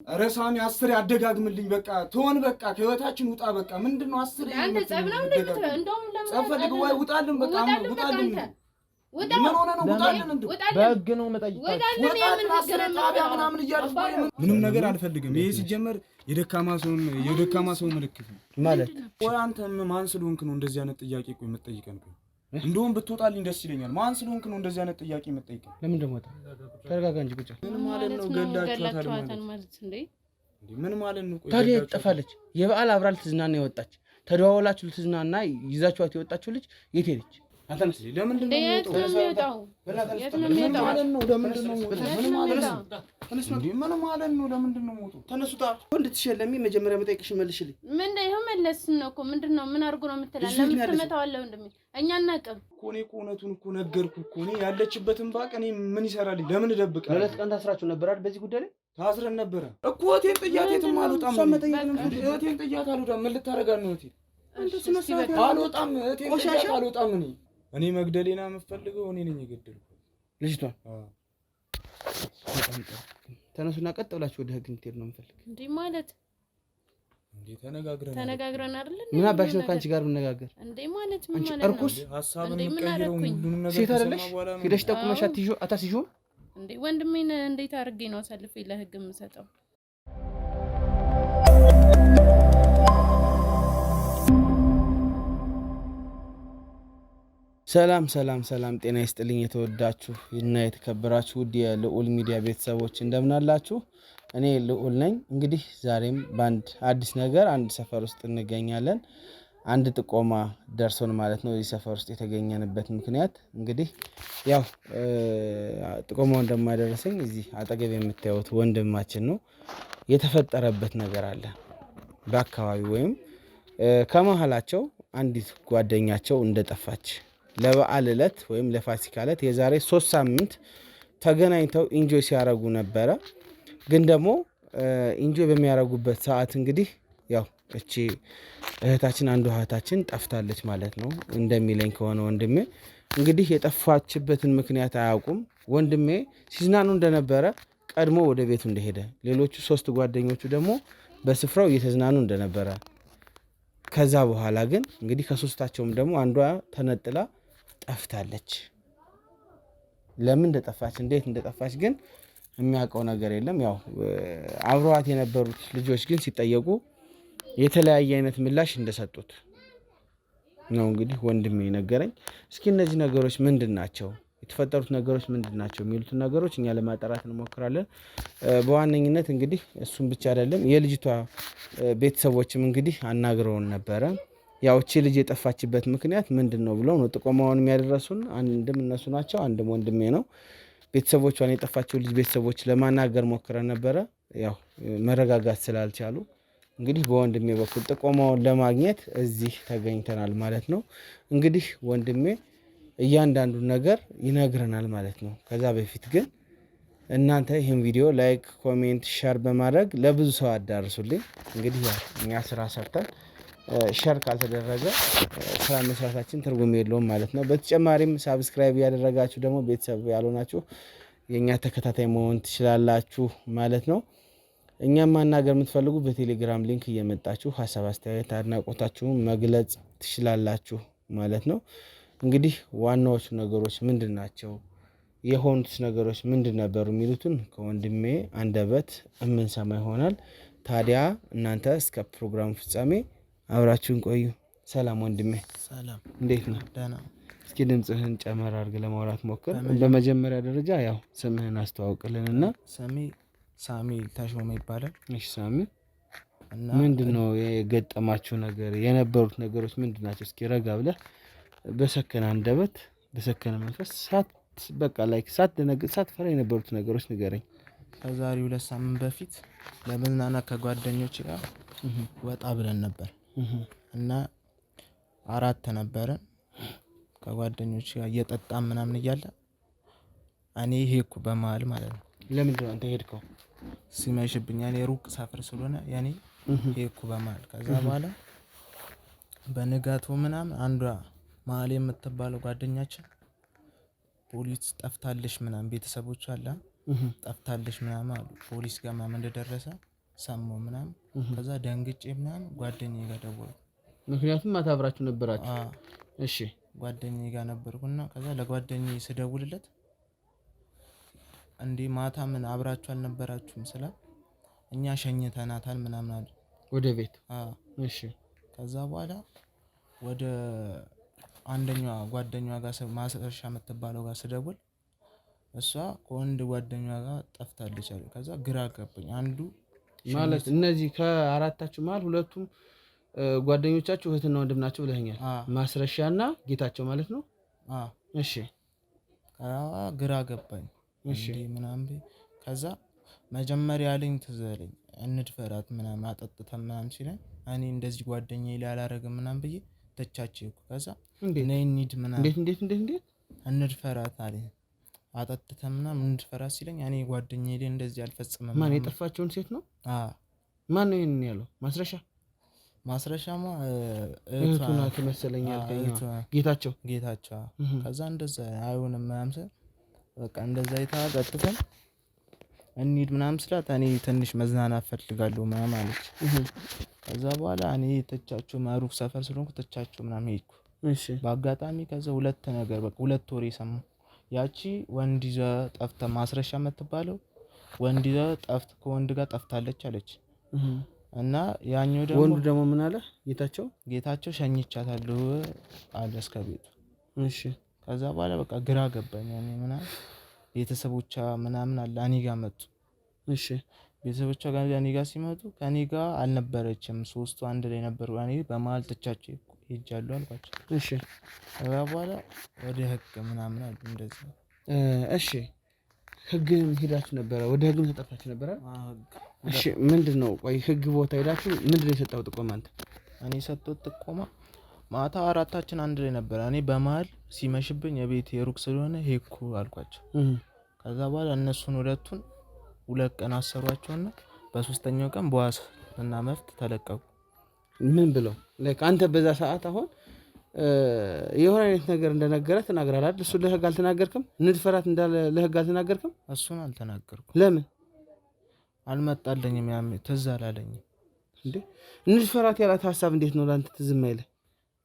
ረሳሚ 10 ያደጋግምልኝ በቃ ተወን በቃ ከህይወታችን ውጣ በቃ ምንድነው 10 አንተ ጸብናው እንደምትለው እንደውም ጸፈልግ ወይ ውጣልን በቃ ውጣልን ምን ሆነ ነው ውጣልን እንዴ በህግ ነው መጣይታችሁ ውጣልን 10 ጣቢያ ምናምን እያልኩ ምንም ነገር አልፈልግም ይሄ ሲጀመር የደካማ ሰው ምልክት ነው ማለት ወይ አንተ ማን ስለሆንክ ነው እንደዚህ አይነት ጥያቄ ቆይ የምትጠይቀን እንደውም ብትወጣልኝ ደስ ይለኛል ማን ስለሆንክ ነው እንደዚህ አይነት ጥያቄ የምትጠይቀን ለምን ደሞ ተረጋጋ እንጂ ቁጭ ምን ማለት ነው ገላችኋታል ማለት እንዴ ምን ማለት ነው ቆይ ታዲያ ጠፋለች የበዓል አብራል ትዝናና የወጣች ተደዋውላችሁ ልትዝናና ይዛችኋት የወጣችሁ ልጅ የት ሄደች አንተንስ ለምንድን ነው የሚወጣው ለምንድን ነው ለምንድን ነው ለምንድን ነው ሞቱ ተነሱታ እንድትሸለሚ መጀመሪያ መጠይቅሽ መልሽልኝ ምን ነው መለስን ነው እኮ ምንድነው ምን አርጎ ነው የምትላል ለምን ትመታዋለህ እንደም እኛ እናቀም እኮ እኔ እውነቱን እኮ ነገርኩ እኮ እኔ ያለችበትን ባቅ እኔ ምን ይሰራልኝ ለምን ደብቃለሁ ለለት ቀን ታስራችሁ ነበር አይደል በዚህ ጉዳይ ላይ ታስረን ነበር እኮ እቴን ጥያት የትም አልወጣም እቴን ጥያት አልወጣም ምን ልታረጋት ነው እቴ አልወጣም እቴን ጥያት አልወጣም እኔ መግደሌና የምፈልገው እኔ ነኝ የገደልኩት ልጅቷን ተነሱና ቀጥ ብላችሁ ወደ ህግ እንድትሄድ ነው የምፈልግ እንዴ ማለት እንዴ ተነጋግረን አይደል ምን አባሽ ነው ካንቺ ጋር መነጋገር እንዴ ማለት ምን ማለት ነው እርኩስ ሐሳብን ቀይረው ሁሉንም ነገር ሴት አይደለሽ ሄደሽ ጠቁመሽ አታስይዡ እንዴ ወንድሜን እንዴት አድርጌ ነው አሳልፌ ለህግ የምሰጠው ሰላም ጤና ይስጥልኝ የተወዳችሁ እና የተከበራችሁ ውድ የልዑል ሚዲያ ቤተሰቦች እንደምን አላችሁ እኔ ልዑል ነኝ እንግዲህ ዛሬም በአንድ አዲስ ነገር አንድ ሰፈር ውስጥ እንገኛለን አንድ ጥቆማ ደርሶን ማለት ነው እዚህ ሰፈር ውስጥ የተገኘንበት ምክንያት እንግዲህ ያው ጥቆማው እንደማይደርሰኝ እዚህ አጠገብ የምታዩት ወንድማችን ነው የተፈጠረበት ነገር አለ በአካባቢው ወይም ከመሃላቸው አንዲት ጓደኛቸው እንደጠፋች ለበዓል ዕለት ወይም ለፋሲካ ዕለት የዛሬ 3 ሳምንት ተገናኝተው ኢንጆይ ሲያረጉ ነበረ ግን ደግሞ ኢንጆይ በሚያረጉበት ሰዓት እንግዲህ ያው እቺ እህታችን አንዱ እህታችን ጠፍታለች ማለት ነው እንደሚለኝ ከሆነ ወንድሜ እንግዲህ የጠፋችበትን ምክንያት አያውቁም ወንድሜ ሲዝናኑ እንደነበረ ቀድሞ ወደ ቤቱ እንደሄደ ሌሎቹ 3 ጓደኞቹ ደግሞ በስፍራው እየተዝናኑ እንደነበረ ከዛ በኋላ ግን እንግዲህ ከሶስታቸውም ደግሞ አንዷ ተነጥላ ጠፍታለች ለምን እንደጠፋች እንዴት እንደጠፋች ግን የሚያውቀው ነገር የለም ያው አብረዋት የነበሩት ልጆች ግን ሲጠየቁ የተለያየ አይነት ምላሽ እንደሰጡት ነው እንግዲህ ወንድሜ ነገረኝ እስኪ እነዚህ ነገሮች ምንድናቸው የተፈጠሩት ነገሮች ምንድናቸው የሚሉት ነገሮች እኛ ለማጣራት እንሞክራለን በዋነኝነት እንግዲህ እሱም ብቻ አይደለም የልጅቷ ቤተሰቦችም እንግዲህ አናግረውን ነበረ ያው እቺ ልጅ የጠፋችበት ምክንያት ምንድነው ብለው ነው ጥቆማውን የሚያደርሱን አንድም እነሱ ናቸው አንድም ወንድሜ ነው ቤተሰቦቿን የጠፋችው ልጅ ቤተሰቦች ለማናገር ሞክረን ነበረ ያው መረጋጋት ስላልቻሉ እንግዲህ በወንድሜ በኩል ጥቆማውን ለማግኘት እዚህ ተገኝተናል ማለት ነው እንግዲህ ወንድሜ እያንዳንዱ ነገር ይነግረናል ማለት ነው ከዛ በፊት ግን እናንተ ይሄን ቪዲዮ ላይክ ኮሜንት ሼር በማድረግ ለብዙ ሰው አዳርሱልኝ እንግዲህ ያው እኛ ስራ ሰርተን ሼር ካልተደረገ ስራ መስራታችን ትርጉም የለውም ማለት ነው በተጨማሪም ሰብስክራይብ ያደረጋችሁ ደግሞ ቤተሰብ ያልሆናችሁ የኛ ተከታታይ መሆን ትችላላችሁ ማለት ነው እኛም ማናገር የምትፈልጉ በቴሌግራም ሊንክ እየመጣችሁ ሐሳብ አስተያየት አድናቆታችሁን መግለጽ ትችላላችሁ ማለት ነው እንግዲህ ዋናዎቹ ነገሮች ምንድናቸው የሆኑት ነገሮች ምንድነበሩ የሚሉትን ከወንድሜ አንደበት እምንሰማ ይሆናል ታዲያ እናንተ እስከ ፕሮግራም ፍጻሜ አብራችሁን ቆዩ ሰላም ወንድሜ ሰላም እንዴት ነህ ደህና እስኪ ድምጽህን ጨመር አድርግ ለማውራት ሞክር በመጀመሪያ ደረጃ ያው ስምህን አስተዋውቅልንና ስሜ ሳሙኤል ተሾመ ይባላል እሺ ሳሙኤል እና ምንድነው የገጠማችሁ ነገር የነበሩት ነገሮች ምንድናቸው እስኪ ረጋ ብለህ በሰከነ አንደበት በሰከነ መንፈስ በቃ ላይክ ሳትደነግጥ ሳትፈራ የነበሩት ነገሮች ንገረኝ ከዛሬ 2 ሳምንት በፊት ለመዝናናት ከጓደኞቼ ጋር ወጣ ብለን ነበር እና 4 ነበረን ከጓደኞቼ ጋር እየጠጣን ምናምን እያለ እኔ ሄድኩ በመሃል ማለት ነው ለምንድን ነው አንተ ሄድከው ሲመሽብኝ እኔ ሩቅ ሰፈር ስለሆነ ያኔ ሄድኩ በመሃል ከዛ በኋላ በንጋቱ ምናምን አንዷ መሃል የምትባለው ጓደኛችን ፖሊስ ጠፍታለች ምናምን ቤተሰቦቿ አላ ጠፍታለች ምናምን አሉ ፖሊስ ጋር ማን እንደደረሰ ሰማሁ ምናምን። ከዛ ደንግጬ ምናምን ጓደኛዬ ጋር ደወልኩ። ምክንያቱም ማታ አብራችሁ ነበራችሁ? እሺ ጓደኛዬ ጋር ነበርኩና ከዛ ለጓደኛዬ ስደውልለት እንዴ ማታ ምን አብራችሁ አልነበራችሁም ስላት እኛ ሸኝተናታል ምናምን አለ ወደ ቤት። እሺ ከዛ በኋላ ወደ አንደኛዋ ጓደኛዋ ጋር ማስረሻ የምትባለው ጋር ስደውል እሷ ከወንድ ጓደኛዋ ጋር ጠፍታለች አለ። ከዛ ግራ ገባኝ። አንዱ ማለት እነዚህ ከአራታችሁ መሀል ሁለቱም ጓደኞቻችሁ እህትና ወንድም ናቸው ብለኸኛል። ማስረሻና ጌታቸው ማለት ነው? እሺ ግራ ገባኝ። እሺ ምናምን ከዛ መጀመሪያ ያለኝ ትዝ አለኝ እንድፈራት ምናምን አጠጥተን ምናምን ሲለኝ እኔ እንደዚህ ጓደኛዬ ላይ አላረግም ምናምን ብዬ ተቻቸው። ከዛ ነይ እንሂድ ምናምን እንዴት እንድፈራት አለኝ። አጠጥተን ምናምን እንድፈራት ሲለኝ እኔ ጓደኛዬ ላይ እንደዚህ አልፈጽምም። ማን የጠፋቸውን ሴት ነው? ማን ነው ይሄንን ያለው? ማስረሻማ እህቱ ናት መሰለኝ ያልከኝ። ጌታቸው። ከዛ እንደዛ አይሆንም ምናምን ስል በቃ እንደዛ ጠጥተን እንሂድ ምናምን ስላት እኔ ትንሽ መዝናናት ፈልጋለሁ ምናምን አለች። ከዛ በኋላ እኔ ተቻቸው ማሩፍ ሰፈር ስለሆንኩ ተቻቸው ምናምን ሄድኩ። እሺ በአጋጣሚ ከዛ ሁለት ወሬ ሰማሁ። ያቺ ወንድ ይዛ ጠፍታ ማስረሻ የምትባለው ወንድ ይዛ ከወንድ ጋር ጠፍታለች አለች። እና ያኛው ደግሞ ወንዱ ደግሞ ምን አለ? ጌታቸው ሸኝቻታለሁ አለ እስከ ቤቱ። እሺ ከዛ በኋላ በቃ ግራ ገባኝ። እኔ ምናምን ቤተሰቦቿ ምናምን አለ እኔ ጋር መጡ። እሺ ቤተሰቦቿ ጋር እኔ ጋር ሲመጡ ከኔ ጋር አልነበረችም። ሶስቱ አንድ ላይ ነበሩ። እኔ በመሀል ትቻቸው ሄጃለሁ አልኳቸው። እሺ ከዛ በኋላ ወደ ህግ ምናምን አሉ እንደዛ። እሺ ህግም ሄዳችሁ ነበረ? ወደ ህግም ተጠርታችሁ ነበረ? እሺ ምንድነው? ቆይ ህግ ቦታ ሄዳችሁ ምንድነው የሰጠው ጥቆማ? አንተ? እኔ የሰጠሁት ጥቆማ ማታ አራታችን አንድ ላይ ነበረ። እኔ በመሀል ሲመሽብኝ የቤት የሩቅ ስለሆነ ሄድኩ አልኳቸው። ከዛ በኋላ እነሱን ሁለት ቀን አሰሯቸውና በሶስተኛው ቀን በዋስ እና መፍት ተለቀቁ። ምን ብለው? አንተ በዛ ሰዓት አሁን የሆነ አይነት ነገር እንደነገረ ተናግራለህ አይደል? እሱ ለህግ አልተናገርክም? እንድፈራት እንዳለ ለህግ አልተናገርክም? እሱን አልተናገርኩም። ለምን? አልመጣልኝም። ትዝ አላለኝም። እንዴ እንድፈራት ያላት ሀሳብ እንዴት ነው ለአንተ ትዝ የማይልህ?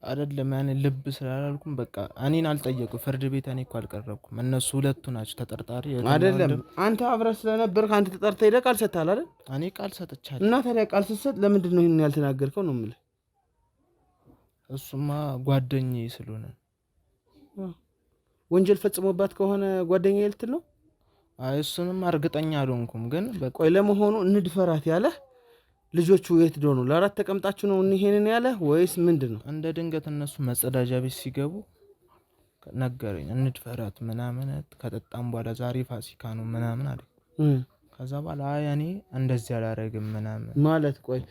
አይደለም ልብ ስላላልኩም በቃ እኔን አልጠየቁ። ፍርድ ቤት እኔ እኮ አልቀረብኩም። እነሱ ሁለቱ ናቸው ተጠርጣሪ። አይደለም አንተ አብረህ ስለነበርክ አንተ ተጠርተህ ሄደህ ቃል ሰጥተሃል አይደል? እኔ ቃል ሰጥቻለሁ። እና ታዲያ ቃል ስትሰጥ ለምንድን ነው ይሄን ያልተናገርከው ነው የምልህ? እሱማ ጓደኛዬ ስለሆነ። ወንጀል ፈጽሞባት ከሆነ ጓደኛዬ ልትል ነው? አይ እሱንም እርግጠኛ አልሆንኩም። ግን ቆይ ለመሆኑ እንድፈራት ያለህ ልጆቹ የት ሄደው ነው? ለአራት ተቀምጣችሁ ነው ይሄንን ያለህ ወይስ ምንድነው? እንደ ድንገት እነሱ መጸዳጃ ቤት ሲገቡ ነገረኝ። እንድፈራት ምናምን ከጠጣም በኋላ ዛሬ ፋሲካ ነው ምናምን አለ። ከዛ በኋላ አይ እኔ እንደዚህ አላረግም ምናምን ማለት ቆይ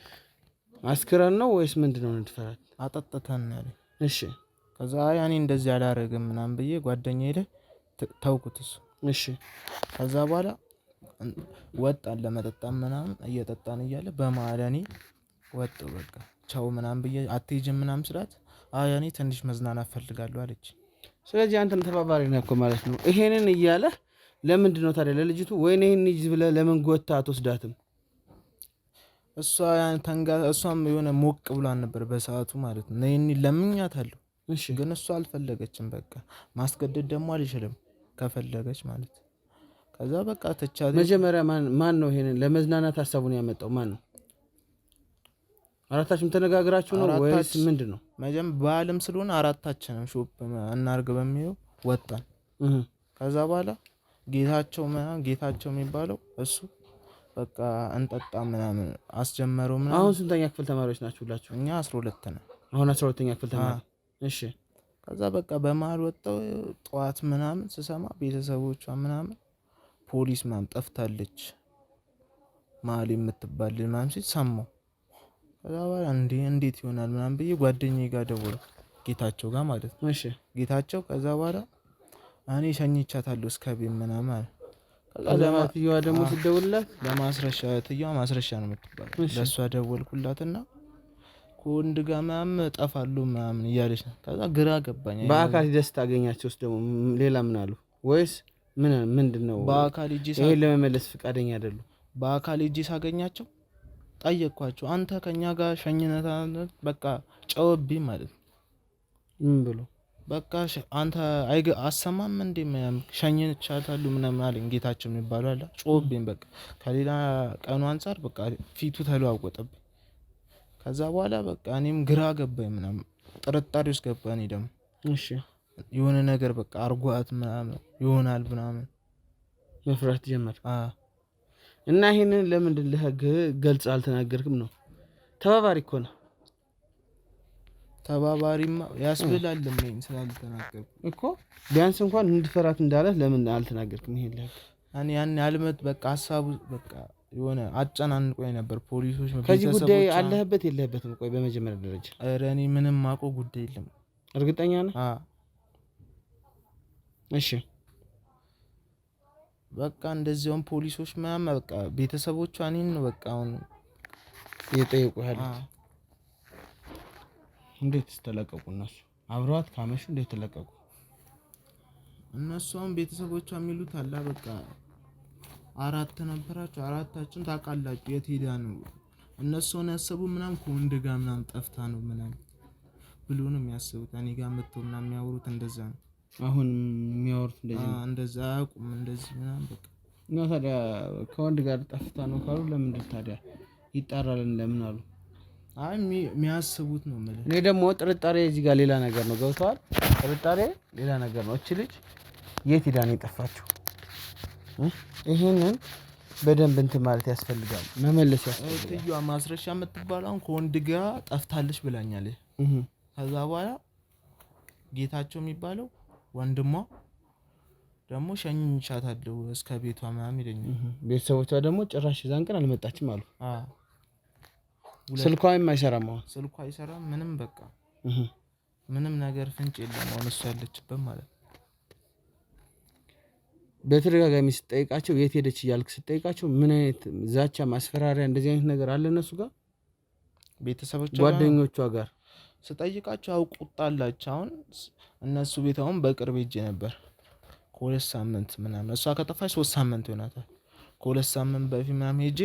አስክረን ነው ወይስ ምንድነው? እንድፈራት አጠጥተን አለ። እሺ ከዛ አይ እኔ እንደዚህ አላረግም ምናምን ብዬ ጓደኛዬ ላይ ተውኩት እሱ። እሺ ከዛ በኋላ ወጣን ለመጠጣም ምናምን እየጠጣን እያለ በመሀል እኔ ወጣሁ። በቃ ቻው ምናምን ብዬ አትሄጂም ምናምን ስላት አይ እኔ ትንሽ መዝናናት ፈልጋለሁ አለች። ስለዚህ አንተም ተባባሪ ነህ እኮ ማለት ነው። ይሄንን እያለ ለምንድን ነው ታዲያ ለልጅቱ ወይኔ ይሄን ልጅ ብለህ ለምን ጎታ አትወስዳትም? እሷም የሆነ ሞቅ ብሏን ነበር በሰዓቱ ማለት ነው። እኔ ለምኛታለሁ። እሺ ግን እሷ አልፈለገችም። በቃ ማስገደድ ደግሞ አልችልም ከፈለገች ማለት። ከዛ በቃ ተቻለ። መጀመሪያ ማን ነው ይሄንን ለመዝናናት ሀሳቡን ያመጣው? ማን ነው? አራታችሁም ተነጋግራችሁ ነው ወይስ ምንድነው? በዓልም ስለሆነ አራታችንም ሾፕ እናርግ በሚለው ወጣን። ከዛ በኋላ ጌታቸው የሚባለው እሱ በቃ እንጠጣ ምናምን አስጀመረው ምናምን። አሁን ስንተኛ ክፍል ተማሪዎች ናችሁ ሁላችሁ? እኛ 12 ነን። አሁን 12ኛ ክፍል ተማሪ። እሺ ከዛ በቃ በመሀል ወጣው። ጠዋት ምናምን ስሰማ ቤተሰቦቿ ምናምን ፖሊስ ምናምን ጠፍታለች ማሊ የምትባል ምናምን ሲል ሰማሁ። ከዛ በኋላ እንዴት ይሆናል ምናምን ብዬ ጓደኛዬ ጋር ደወልኩ፣ ጌታቸው ጋር ማለት ነው። እሺ ጌታቸው ከዛ በኋላ እኔ ሸኝቻታለሁ እስከ ቤት ምናምን አለ። ከዛ ለማትየዋ ደግሞ ሲደውልላት ለማስረሻ እህትየዋ ማስረሻ ነው የምትባለው። ለእሷ ደወልኩላትና ከወንድ ጋር ምናምን እጠፋለሁ ምናምን እያለች ነው። ከዛ ግራ ገባኝ። በአካል ደስ ታገኛቸውስ ደግሞ ሌላ ምን አሉ ወይስ ምንድነው? በአካል ሂጂ ይሄን ለመመለስ ፍቃደኛ አይደሉም። በአካል ሂጂ ሳገኛቸው ጠየቅኳቸው። አንተ ከኛ ጋር ሸኝነታ በቃ ጨውብኝ ማለት ነው። ምን ብሎ በቃ አንተ አሰማም እንዴ ሸኝቻታለሁ ምናምን አለኝ። ጌታቸው የሚባለው አለ ጨውብኝ። በቃ ከሌላ ቀኑ አንፃር በቃ ፊቱ ተለዋወጠብኝ። ከዛ በኋላ በቃ እኔም ግራ ገባኝ ምናምን ጥርጣሬ ውስጥ ገባ። እኔ ደግሞ እሺ የሆነ ነገር በቃ አርጓት ምናምን ይሆናል ምናምን መፍራት ጀመር። እና ይሄንን ለምንድን ለህግ ገልጽ አልተናገርክም ነው? ተባባሪ እኮ ነው። ተባባሪማ ያስብላል ለምን ስላልተናገርኩ እኮ ቢያንስ እንኳን እንድፈራት እንዳለ ለምን አልተናገርክም? ይሄን ለህግ እኔ ያን ያልመት በቃ ሐሳቡ በቃ የሆነ አጨናንቆኝ ነበር። ፖሊሶች ከዚህ ጉዳይ አለህበት የለህበትም? ቆይ በመጀመሪያ ደረጃ ኧረ እኔ ምንም ማውቀው ጉዳይ የለም። እርግጠኛ ነህ? እሺ በቃ እንደዚያውም ፖሊሶች ምናምን በቃ ቤተሰቦቿ እኔን ነው በቃ አሁን እየጠየቁ ያሉት። እንዴት ተለቀቁ? እነሱ አብረዋት ካመሹ እንዴት ተለቀቁ? እነሱ አሁን ቤተሰቦቿ የሚሉት አላ በቃ 4 ነበራችሁ፣ 4ታችን ታውቃላችሁ የት ሄዳ ነው እነሱ ነው ያሰቡ ምናምን ከወንድ ጋር ምናምን ጠፍታ ነው ምናምን ብሎ ነው የሚያስቡት። እኔ ጋር መጥቶ ምናምን የሚያወሩት እንደዛ ነው። አሁን የሚያወሩት እንደዚህ ነው። እንደዛ አያውቁም እንደዚህ ምናምን በቃ እና ታዲያ ከወንድ ጋር ጠፍታ ነው ካሉ ለምንድን ታዲያ ይጣራል ለምን አሉ? አይ የሚያስቡት ነው ማለት። እኔ ደግሞ ጥርጣሬ እዚህ ጋር ሌላ ነገር ነው። ገብቷል? ጥርጣሬ ሌላ ነገር ነው። እቺ ልጅ የት ሄዳ ነው የጠፋችው? ይሄንን በደንብ እንትን ማለት ያስፈልጋል፣ መመለስ ያስፈልጋል። ትዩዋ ማስረሻ የምትባለው ከወንድ ጋር ጠፍታለች ብላኛለች። ከዛ በኋላ ጌታቸው የሚባለው ወንድሟ ደግሞ ሸኝቻታለሁ እስከ ቤቷ ምናምን ይለኛል። ቤተሰቦቿ ደግሞ ጭራሽ ዛን ቀን አልመጣችም አሉ። ስልኳም አይሰራም። ስልኳ አይሰራም ምንም በቃ ምንም ነገር ፍንጭ የለም። አሁን እሷ ያለችበት ማለት ነው። በተደጋጋሚ ስትጠይቃቸው የት ሄደች እያልክ ስትጠይቃቸው ምን አይነት ዛቻ፣ ማስፈራሪያ እንደዚህ አይነት ነገር አለ እነሱ ጋር ቤተሰቦቿ ጓደኞቿ ጋር ስጠይቃቸው አውቁጣላችሁ። አሁን እነሱ ቤት አሁን በቅርብ ሄጄ ነበር ከ2 ሳምንት ምናምን እሷ ከጠፋች 3 ሳምንት ይሆናታል። ከ2 ሳምንት በፊት ምናምን ሄጄ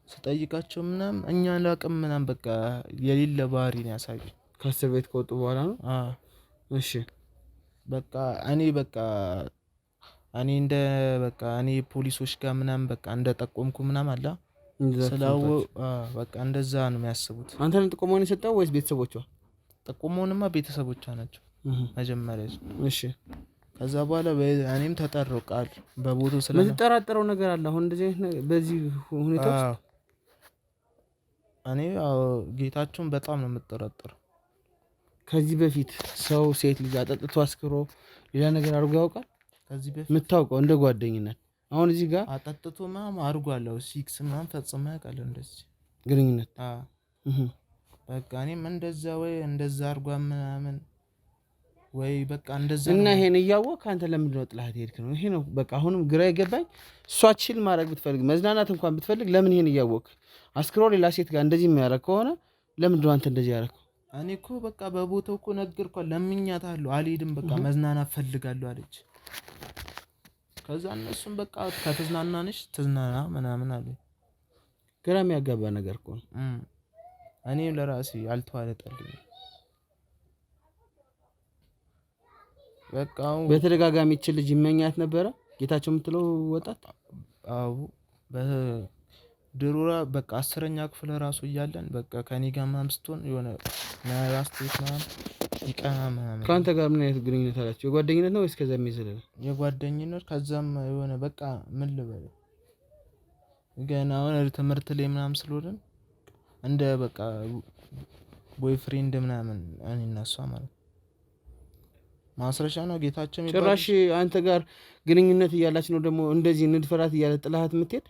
ስጠይቃቸው ምናምን እኛ ላቅም ምናምን በቃ የሌለ ባህሪ ነው ያሳዩ። ከእስር ቤት ከወጡ በኋላ ነው። እሺ በቃ እኔ እንደ በቃ እኔ ፖሊሶች ጋር ምናምን በቃ እንደጠቆምኩ ምናምን አላ ስላው በቃ እንደዛ ነው የሚያስቡት። አንተ ነህ ጥቆማውን የሰጠው ወይስ ቤተሰቦቿ? ጥቆማውንማ ቤተሰቦቿ ናቸው መጀመሪያ። እሺ ከዛ በኋላ እኔም ተጠራው ቃል በቦታው ስለምትጠራጠረው ነገር አለ አሁን እንደዚህ በዚህ ሁኔታ ውስጥ እኔ ጌታቸውን በጣም ነው የምጠራጠረው። ከዚህ በፊት ሰው ሴት ልጅ አጠጥቶ አስክሮ ሌላ ነገር አድርጎ ያውቃል? ከዚህ በፊት የምታውቀው እንደ ጓደኝነት አሁን እዚህ ጋር አጠጥቶ ምናምን አድርጓለሁ። 6 ምናምን ፈጽሞ ያውቃል እንደዚህ ግንኙነት። በቃ እኔም እንደዛ ወይ እንደዛ አድርጓ ምናምን ወይ በቃ እንደዛ እና ይሄን እያወቅህ አንተ ለምንድን ነው ጥላት ሄድክ ነው? ይሄ ነው በቃ አሁንም ግራ ይገባኝ። እሷ ቺል ማድረግ ብትፈልግ መዝናናት እንኳን ብትፈልግ ለምን ይሄን እያወቅህ አስክሮ ሌላ ሴት ጋር እንደዚህ የሚያደርግ ከሆነ ለምንድን ነው አንተ እንደዚህ ያደረግው? እኔ እኮ በቃ በቦታው እኮ ነገርኳት፣ ለምኛታለሁ፣ አልሄድም በቃ መዝናናት ፈልጋለሁ አለች። ከዛ እነሱም በቃ ከተዝናናንሽ ትዝናና ምናምን አሉ። ግራ የሚያጋባ ነገር እኮ ነው። እኔም ለራሴ አልተዋለጠልኝ። በቃ በተደጋጋሚ እቺ ልጅ ይመኛት ነበረ ጌታቸው የምትለው ወጣት። አዎ ድሮራ በቃ 10ኛ ክፍል ራሱ እያለን በቃ ከኔ ጋር ምናምን ስትሆን የሆነ ናራስቴት ምናምን ይቀና ምናምን። ከአንተ ጋር ምን አይነት ግንኙነት አላችሁ? የጓደኝነት ነው ወይስ ከዛ የሚዘለለ? የጓደኝነት ከዛም የሆነ በቃ ምን ልበል ገና አሁን ትምህርት ላይ ምናምን ስለሆነ እንደ በቃ ቦይፍሬንድ ምናምን እኔ እና እሷ ማለት ማስረሻ ነው ጌታቸው የሚባል። ጭራሽ አንተ ጋር ግንኙነት እያላች ነው ደግሞ እንደዚህ ንድፈራት እያለ ጥላት የምትሄድ?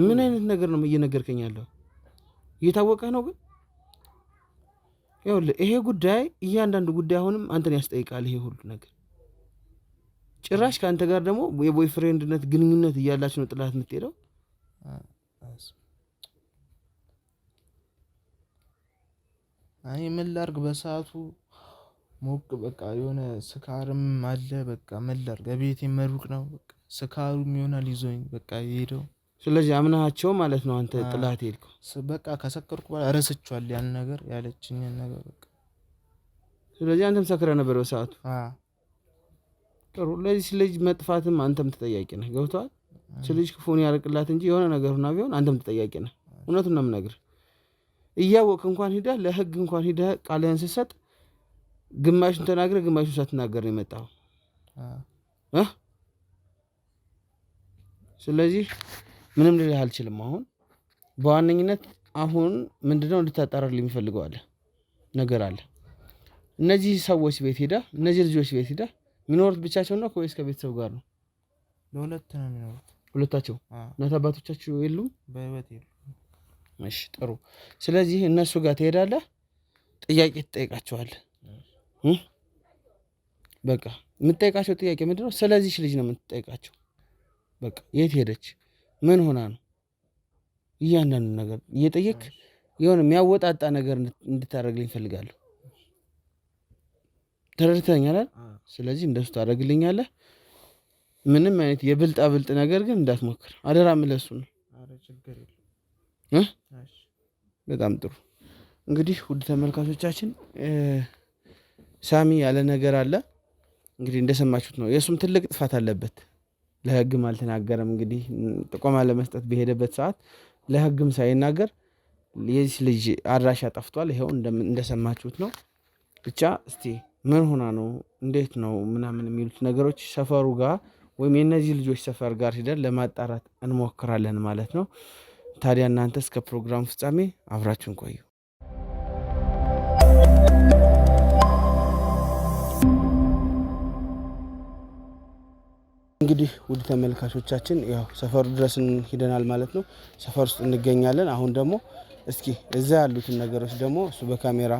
ምን አይነት ነገር ነው እየነገርከኝ ያለው? እየታወቀህ ነው ግን ይሄ ጉዳይ እያንዳንዱ ጉዳይ አሁንም አንተን ያስጠይቃል። ይሄ ሁሉ ነገር ጭራሽ ከአንተ ጋር ደግሞ የቦይፍሬንድነት ግንኙነት እያላች ነው ጥላት የምትሄደው? እኔ ምን ላድርግ በሰዓቱ ሞቅ በቃ የሆነ ስካርም አለ። በቃ ምን ላድርግ ቤቴ መሩቅ ነው። በቃ ስካሩም ይሆናል ይዞኝ በቃ ይሄደው ስለዚህ አምናቸው ማለት ነው አንተ ጥላት ሄድከው። በቃ ከሰከርኩ በኋላ ረስቼዋለሁ ያን ነገር ያለችኝን ነገር በቃ። ስለዚህ አንተም ሰክረህ ነበር በሰዓቱ። ጥሩ። ለዚህ ልጅ መጥፋትም አንተም ተጠያቂ ነህ። ገብቶሃል? ልጅ ክፉን ያርቅላት እንጂ የሆነ ነገር ሆና ቢሆን አንተም ተጠያቂ ነህ። እውነቱን ነው የምነግርህ። እያወቅህ እንኳን ሂደህ ለህግ እንኳን ሂደህ ቃልህን ስትሰጥ ግማሹን ተናግረህ ግማሹን ሳትናገር ነው የመጣው። ስለዚህ ምንም ልልህ አልችልም። አሁን በዋነኝነት አሁን ምንድነው እንድታጣራልኝ የሚፈልገው አለ ነገር አለ። እነዚህ ሰዎች ቤት ሄደህ እነዚህ ልጆች ቤት ሄደህ የሚኖሩት ብቻቸው ነው ወይስ ከቤተሰብ ጋር ነው? ለሁለት ነው የሚኖሩት። ሁለታቸው? እናት አባቶቻቸው የሉም? በህይወት የሉም። እሺ ጥሩ። ስለዚህ እነሱ ጋር ትሄዳለህ፣ ጥያቄ ትጠይቃቸዋለህ። በቃ የምትጠይቃቸው ጥያቄ ምንድነው? ስለዚህ ልጅ ነው የምትጠይቃቸው። በቃ የት ሄደች፣ ምን ሆና ነው፣ እያንዳንዱ ነገር እየጠየቅ የሆነ የሚያወጣጣ ነገር እንድታደርግልኝ እፈልጋለሁ። ተረድተኛል? ስለዚህ እንደሱ ታደርግልኛለህ። ምንም አይነት የብልጣ ብልጥ ነገር ግን እንዳትሞክር አደራ የምልህ ነው። በጣም ጥሩ። እንግዲህ ውድ ተመልካቾቻችን ሳሚ ያለ ነገር አለ። እንግዲህ እንደሰማችሁት ነው። የእሱም ትልቅ ጥፋት አለበት። ለህግም አልተናገረም። እንግዲህ ጥቆማ ለመስጠት በሄደበት ሰዓት ለህግም ሳይናገር የዚህ ልጅ አድራሻ ጠፍቷል። ይኸው እንደሰማችሁት ነው። ብቻ እስቲ ምን ሆና ነው እንዴት ነው ምናምን የሚሉት ነገሮች ሰፈሩ ጋር ወይም የእነዚህ ልጆች ሰፈር ጋር ሄደን ለማጣራት እንሞክራለን ማለት ነው። ታዲያ እናንተ እስከ ፕሮግራም ፍጻሜ አብራችሁን ቆዩ። እንግዲህ ውድ ተመልካቾቻችን ያው ሰፈሩ ድረስ ሄደናል ማለት ነው። ሰፈር ውስጥ እንገኛለን። አሁን ደግሞ እስኪ እዛ ያሉትን ነገሮች ደግሞ እሱ በካሜራ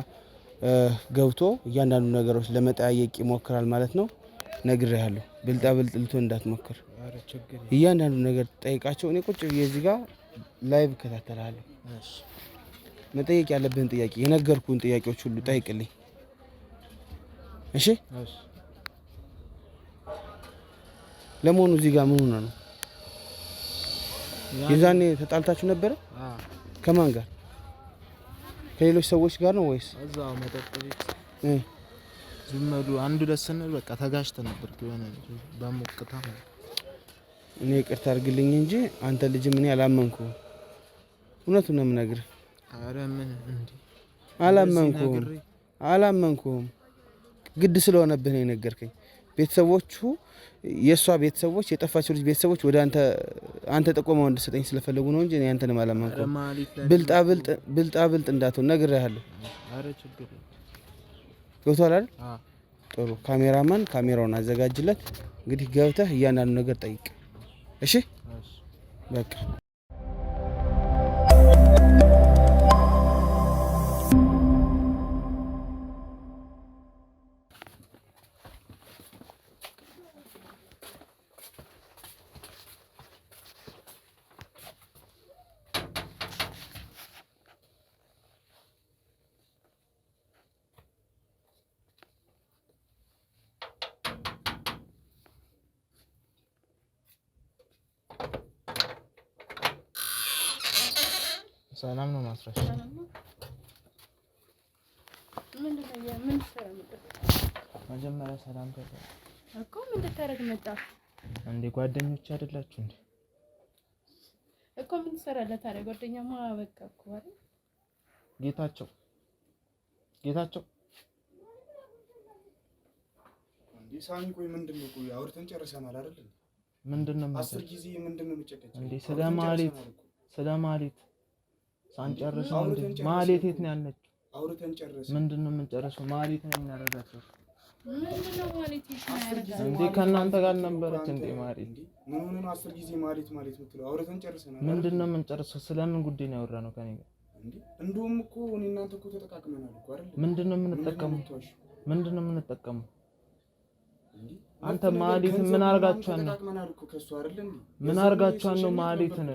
ገብቶ እያንዳንዱ ነገሮች ለመጠያየቅ ይሞክራል ማለት ነው። ነግሬሃለሁ፣ ብልጣ ብልጥ ልትሆን እንዳትሞክር። እያንዳንዱ ነገር ጠይቃቸው። እኔ ቁጭ ብዬ እዚህ ጋር ላይቭ እከታተላለሁ። መጠየቅ ያለብህን ጥያቄ የነገርኩህን ጥያቄዎች ሁሉ ጠይቅልኝ። እሺ? ለመሆኑ እዚህ ጋር ምን ሆነ ነው? የዛኔ ተጣልታችሁ ነበረ? ከማን ጋር? ከሌሎች ሰዎች ጋር ነው ወይስ እዛው መጠጥ ቤት? ዝም ብሎ አንዱ ለሰነል በቃ ተጋጭተን ነበር የሆነ በሙቅታ። እኔ ይቅርታ አድርግልኝ እንጂ አንተ ልጅ ምን አላመንኩህ። እውነቱን ነው የምነግርህ። ኧረ ምን እንዴ አላመንኩም። ግድ ስለሆነብህ ነው የነገርከኝ። ቤተሰቦቹ የእሷ ቤተሰቦች የጠፋችው ልጅ ቤተሰቦች ወደ አንተ ጠቆመው እንድሰጠኝ ስለፈለጉ ነው እንጂ እኔ አንተንም አላመንኩም። ብልጣ ብልጥ እንዳትሆን ነግሬሃለሁ። ኧረ ችግር ገብቶሃል አይደል? ጥሩ። ካሜራማን ካሜራውን አዘጋጅለት። እንግዲህ ገብተህ እያንዳንዱ ነገር ጠይቅ። እሺ? በቃ ሰላም ነው ማስረሻ። መጀመሪያ ሰላም እኮ ምን ልታረግ መጣ እንዴ? ጓደኞች አይደላችሁ እንዴ? እኮ ምን ትሰራለህ ታዲያ? ጓደኛማ በቃ እኮ አይደል? ጌታቸው እንዴ ሳሚ፣ ቆይ ምንድነው? ቆይ አውርተን ጨርሰናል አይደል? ምንድነው? 10 ጊዜ ምንድነው የምጨቀጨው እንዴ? ስለማሌት ሳንጨርስ ማሌት የት ነው ያለችው? አውርተን ጨርሰን ምንድነው የምንጨርሰው? ማሌት ነው የምናረጋቸው። ምንድነው ማሌት ይሻላል እንዴ? ከእናንተ ጋር ነበረች እንዴ ማሌት? ምን ሆነ ነው 10 ጊዜ ማሌት የምትለው? አውርተን ጨርሰናል። ምንድነው የምንጨርሰው? ስለምን ጉዳይ ነው ያወራነው ከኔ ጋር? እንዴ እንደውም እኮ እኔ እናንተ እኮ ተጠቃቅመናል እኮ አይደል? ምንድነው የምንጠቀመው? አንተ ማሌትን ምን አርጋችኋል ነው? ተጠቃቅመናል እኮ ከሷ አይደል እንዴ? ምን አርጋችኋል ነው ማሌትን?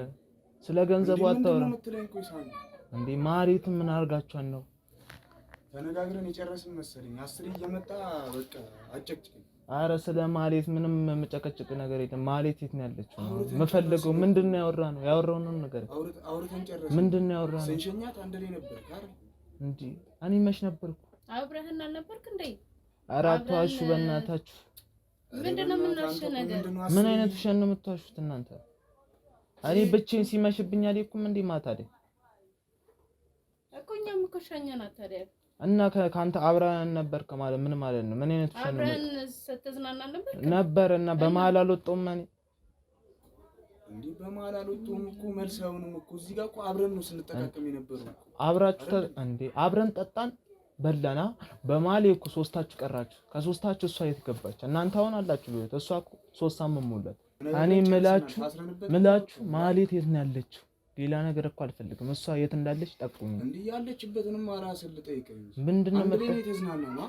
ስለ ገንዘቡ አታወራ እንዴ? ማሌትን ምን አርጋችኋል ነው? ተነጋግረን የጨረስን መሰለኝ። 10 እየመጣ በቃ አጨቅጭኝ። አረ ስለ ማህሌት ምንም መጨቀጭቅ ነገር የለም። ማህሌት የት ነው ያለችው? መፈልገው ምንድነው ያወራነው ነገር አውርተን ጨረስን። ምንድነው ያወራነው? ስንሸኛት አንድ ላይ ነበር አይደል እንዴ? እኔ መች ነበርኩ? አብረህና ነበርክ እንዴ? ኧረ አትዋሹ በእናታችሁ። ምንድነው የምናሽ ነገር? ምን አይነት ውሸት ነው የምትዋሹት እናንተ? እኔ ብቻዬን ሲመሽብኝ አልሄድኩም እንዴ ማታ ላይ እኮ እኛም እኮ ሸኘናት ታዲያ። እና ከአንተ አብረን ነበርክ ማለት ምን ማለት ነው? ምን አይነት ውሸት ነው? አብረን ስትዝናና ነበር እና በመሀል አልወጣሁም እኔ እንዴ? በመሀል አልወጣሁም እኮ መልሰውንም እኮ እዚህ ጋር እኮ አብረን ነው ስንጠቃቀም የነበረው። አብራችሁ እንዴ? አብረን ጠጣን በላና በመሀል እኮ ሶስታችሁ ቀራችሁ። ከሶስታችሁ እሷ የት ገባች? እናንተ አሁን አላችሁ ቤት። እሷ እኮ 3 ሳምንት ሞላት። እኔ ምላችሁ ማህሌት የት ነው ያለችው? ሌላ ነገር እኮ አልፈልግም። እሷ የት እንዳለች ጠቁኝ። እንዴ ያለችበትንም ራስህ ልጠይቀኝ። ምንድነው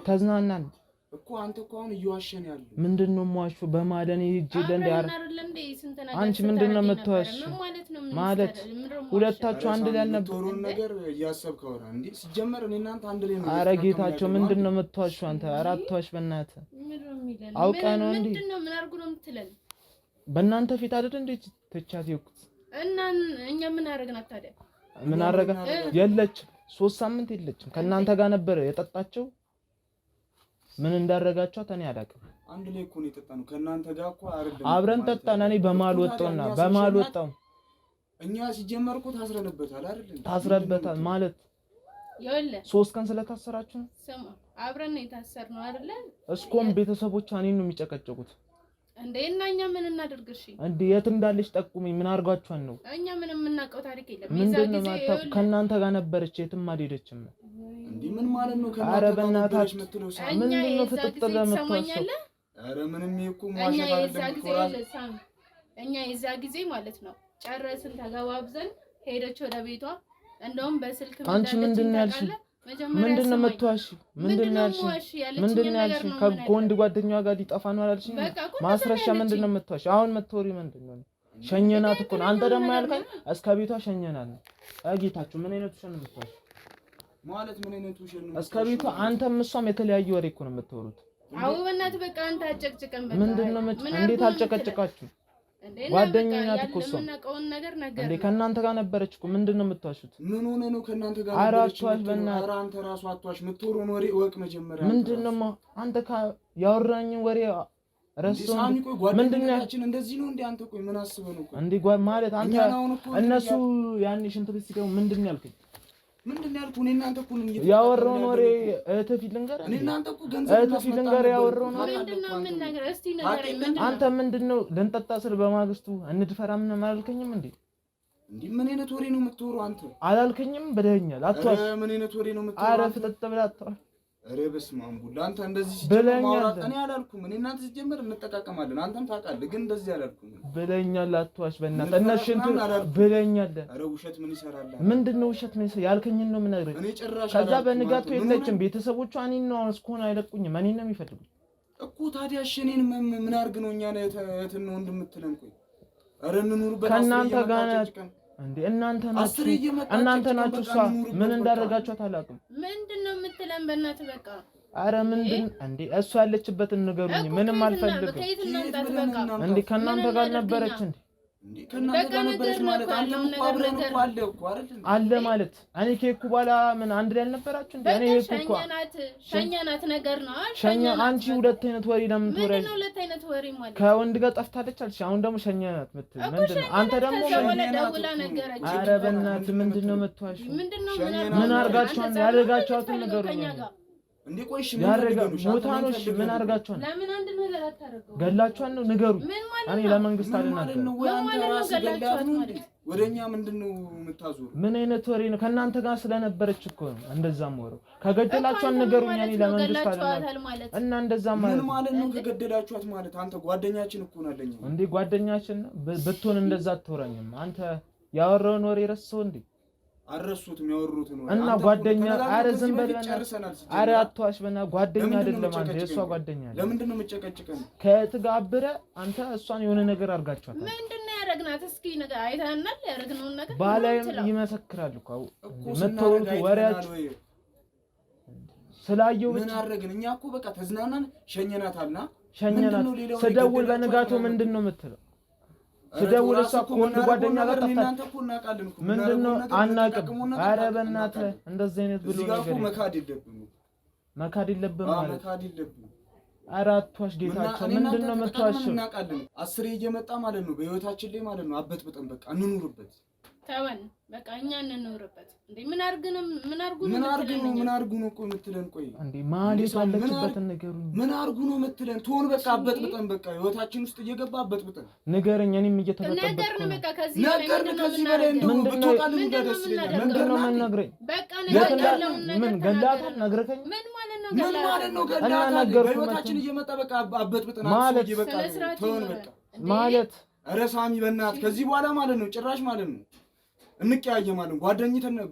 ተዝናናን እኮ አንተ እኮ አሁን እየዋሸን ያለው ምንድነው? ሟሹ በማለኔ ሂጅ ለንዳር አንቺ ምንድነው የምትዋሽ ማለት? ሁለታችሁ አንድ ላይ አልነበረም ነገር እያሰብክ አውራ እንዴ? ሲጀመር እኔ እናንተ አንድ ላይ ነው። ኧረ ጌታቸው ምንድነው የምትዋሹ አንተ? አራት ዋሽ በእናትህ አውቃ ነው እንዴ? ምንድነው ምን አድርጉ ነው የምትለን? በእናንተ ፊት አይደል እንዴ ተቻት ይኩት እና እኛ ምን አደረግናት ታዲያ? ምን አደረጋ? የለችም 3 ሳምንት የለችም። ከእናንተ ጋር ነበር የጠጣቸው። ምን እንዳረጋቸው እኔ አላውቅም። አንድ ላይ እኮ ነው የጠጣነው ከእናንተ ጋር እኮ አይደለም። አብረን ጠጣን። እኔ በማል ወጣው እኛ ሲጀመር እኮ ታስረንበታል አይደል? ታስረበታል ማለት ይኸውልህ 3 ቀን ስለታሰራችሁ ነው። ስማ አብረን ነው የታሰርነው አይደል? እስኮም ቤተሰቦቿ እኔን ነው የሚጨቀጨቁት እንዴ። እና እኛ ምን እናድርግ? እሺ እንዴ የት እንዳለች ጠቁመኝ። ምን አርጋችኋን ነው? እኛ ምንም የምናውቀው ታሪክ የለም። ምንድነው ማታ ከእናንተ ጋር ነበረች፣ የትም አልሄደችም። እንዴ ምን ማለት ነው? ኧረ በእናታችሁ ምንድነው ፍጥጥር ለምትዋሸው? ኧረ ምንም ይኩ ማሸት አይደለም። እኛ የዛ ጊዜ ማለት ነው ጨረስን፣ ተገባብዘን ሄደች ወደ ቤቷ። እንደውም በስልክ አንቺ ምንድነው ያልሽኝ? ምንድነው የምትዋሺ? ምንድነው ያልሽኝ? ከወንድ ጓደኛዋ ጋር ሊጠፋ ነው አላልሽኝ? ማስረሻ ምንድነው የምትዋሺ? አሁን መተወሪ ምንድነው? ሸኘናት እኮ ነው። አንተ ደግሞ ያልከኝ እስከ ቤቷ ሸኘናት ነው። ጌታችሁ ምን አይነቱ ሸኝ ነው የምትዋሺ ማለት? ምን አይነቱ ሸኝ ነው? እስከ ቤቷ አንተም እሷም የተለያየ ወሬ እኮ ነው የምትወሩት። አዎ በእናትህ በቃ አንተ አጨቅጭቀን በቃ ምንድነው? እንዴት አልጨቀጭቃችሁ? ጓደኛዬ ናት እኮ እሷ። እንዴ ከእናንተ ጋር ነበረች እኮ። ምንድነው የምትዋሹት? ምን ሆነ ነው ከእናንተ ጋር ነበረች? አራቷሽ በእናትህ። ኧረ አንተ ራሱ አትዋሽ። የምትወሩን ወሬ እወቅ መጀመሪያ። ምንድነው አንተ ያወራኝ ወሬ ረስቶ ምንድነው እንደዚህ ነው እንዴ? አንተ ቆይ ምን አስበህ ነው? እንዴ ማለት አንተ እነሱ ያኔ ሽንት ቤት ሲገቡ ምንድነው ያልከኝ? ምንድነው ያልኩህ? እኔ እናንተ እኮ ነው ያወራውን ወሬ እህትህ ፊት ልንገርህ። እኔ እናንተ እኮ ገንዘብ ፊት ልንገርህ ያወራውን ወሬ ምንድነው? ምን ነገር እስቲ ንገረኝ። አንተ ምንድነው ልንጠጣ ስል በማግስቱ እንድፈራ ምን አላልከኝም እንዴ? እንዴ ምን አይነት ወሬ ነው የምትወራው አንተ? አላልከኝም ብለኸኛል። አትዋሽ። ምን አይነት ወሬ ነው የምትወራው? ኧረ ፍጥጥ ብለህ አትዋሽ። ኧረ በስመ አብ ወልድ። አንተ እንደዚህ ሲጀምር ማውራት እኔ አላልኩም። እኔ እናንተ ሲጀምር እንጠቃቀማለን። አንተም ታውቃለህ፣ ግን እንደዚህ አላልኩም ብለኛል። አትዋሽ በእናትህ። እነሽንቱ ብለኛል። ኧረ ውሸት ምን ይሰራል? ምንድነው ውሸት? ምን ያልከኝን ነው የምነግርህ። እኔ ጭራሽ ከዛ በንጋቱ የለችም። ቤተሰቦቿ እኔን ነው እስኮን አይለቁኝም። እኔን ነው የሚፈልጉኝ እኮ። ታዲያ እሺ እኔን ምን አድርግ ነው እኛ ነው እህትን ነው እንደምትለን? ቆይ ኧረ እንኑርበት። ከእናንተ ጋር እንዴ እናንተ ናችሁ። እሷ ምን እንዳደረጋችኋት አላውቅም። ምንድነው የምትለን? በእናትህ በቃ አረ ምንድን እንዴ እሷ ያለችበትን ንገሩኝ። ምንም አልፈልግም። እንዴ ከእናንተ ጋር ነበረች እንዴ? ከእናንተ ጋር ነበረች ማለት አንተም እኮ አብረን እኮ አለ ማለት እኔ ከሄድኩ በኋላ ምን አንድ ላይ አልነበራችሁ እንዴ? እኔ ሄድኩ እኮ ሸኛናት ነገር ነው። አንቺ ሁለት አይነት ወሬ ለምን ትወሪያለሽ? ምንድነው ሁለት አይነት ወሬ ማለት? ከወንድ ጋር ጠፍታለች አልሽ። አሁን ደግሞ ሸኛናት ምትል ምንድነው? አንተ ደግሞ ኧረ በእናትህ ምንድነው የምትዋሺው? ምን አድርጋችኋል? ያደረጋችኋትን ንገሩኝ። እንዴ ቆይሽ ሞታኖች ምን አድርጋችኋል? ለምን አንድ ነገር አታረጋው? ገላችኋል ነው ንገሩኝ። እኔ ለመንግስት አልናገርም። ወደኛ ምንድነው የምታዞሩ? ምን አይነት ወሬ ነው? ከእናንተ ጋር ስለነበረች እኮ ነው እንደዛም ወሬው። ከገደላችኋት ንገሩኝ። እኔ ለመንግስት አልናገርም። እና እንደዛ ምን ማለት ነው? ከገደላችኋት ማለት አንተ ጓደኛችን እኮ ነው አለኝ። እንዴ ጓደኛችን ብትሆን እንደዛ አትወራኝም። አንተ ያወራውን ወሬ ረሳው እንዴ? አረሱት የሚያወሩት ነው እና ጓደኛ። አረ ዝም በል በእናትህ። አረ አትዋሽ በእናትህ። ጓደኛ አይደለም አንተ፣ የእሷ ጓደኛ አይደለም። ለምንድን ነው የምትጨቀጭቀን? ከትጋብረ አንተ እሷን የሆነ ነገር አድርጋችኋታል። ምንድነው ያደረግናት? እስኪ ነገር አይተናል። ያደረግነውን ነገር ባላይም ይመሰክራል እኮ የምትወሩት ወሬያችሁ ስላየው ምን አደረግን? እኛ እኮ በቃ ተዝናናን፣ ሸኘናታልና ሸኘናት። ስደውል በንጋቱ ምንድነው የምትለው? ስደውል እሷ ወንድ ጓደኛ ጋር ጠፋች። ምንድነው አናውቅም። ኧረ በእናትህ እንደዚህ አይነት ብሎ ነገር መካድ የለብህም ማለት ኧረ አትዋሽ ጌታቸው። ምንድነው የምትዋሽው? አስሬ እየመጣ ማለት ነው በህይወታችን ላይ ማለት ነው። አበጥብጠን በቃ እንኑርበት። ተወን በቃ እኛ እንኑርበት። እንዴ ምን አርጉ ነው እኮ የምትለን? ቆይ እንዴ ማለት ያለችበትን ንገሩኝ። ምን አርጉ ነው የምትለን? ትሆን በቃ አበጥብጠን በቃ ህይወታችን ውስጥ እየገባ አበጥብጠን ንገረኝ። እኔም እየተበጠበጥኩ ነው። በቃ ከዚህ በላይ እንደው ብትወጣልኝ ደስ ይለኛል። ምንድነው የምንነግረኝ? በቃ ነገርለው ምን ገላታል? ነግረከኝ። ምን ማለት ነው ገላታል? በህይወታችን እየመጣ በቃ አበጥብጠን ማለት በቃ ትሆን በቃ ማለት ኧረ ሳሚ በእናትህ ከዚህ በኋላ ማለት ነው ጭራሽ ማለት ነው እንቀያየማለን።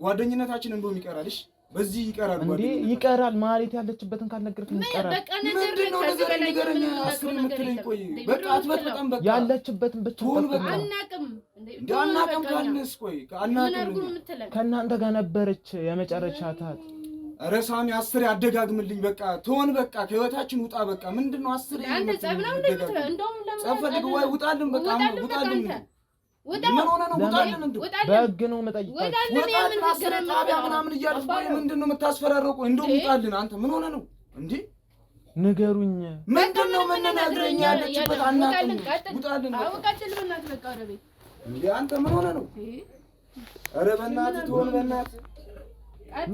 ጓደኝነታችን እንደውም ይቀራልሽ። በዚህ ይቀራል እንዴ ይቀራል ማለት ያለችበትን ካልነገርከኝ ይቀራል። በቃ ነገርነው ከዚህ በላይ የምትለኝ ቆይ በቃ አትበጥብጠን በቃ ያለችበትን ብቻ አናቅም እንዴ አናቅም ካልንስ ቆይ አናቅም ከእናንተ ጋር ነበረች የመጨረሻ ታት። ኧረ ሳሚ አስሬ አደጋግምልኝ በቃ ትሆን በቃ ከህይወታችን ውጣ በቃ ምንድነው አስሬ አንተ ጸብ ነው እንደምትለው እንደውም ለምን ጸፈልግ ወይ ውጣልን በቃ ውጣልን ምን ሆነ ነው ውጣልን እንዴ በህግ ነው የምጠይቀው ውጣልን አስሬ ጣቢያ ምናምን እያልኩ ወይ ምንድነው የምታስፈራረው ቆይ እንደውም ውጣልን አንተ ምን ሆነ ነው እንዴ ንገሩኝ ምንድነው ምንነግረኝ ያለችበት አናውቅም ውጣልን አውቃችል በእናትህ በቃ ወደ ቤት እንዴ አንተ ምን ሆነ ነው ኧረ በእናትህ ትሆን በእናትህ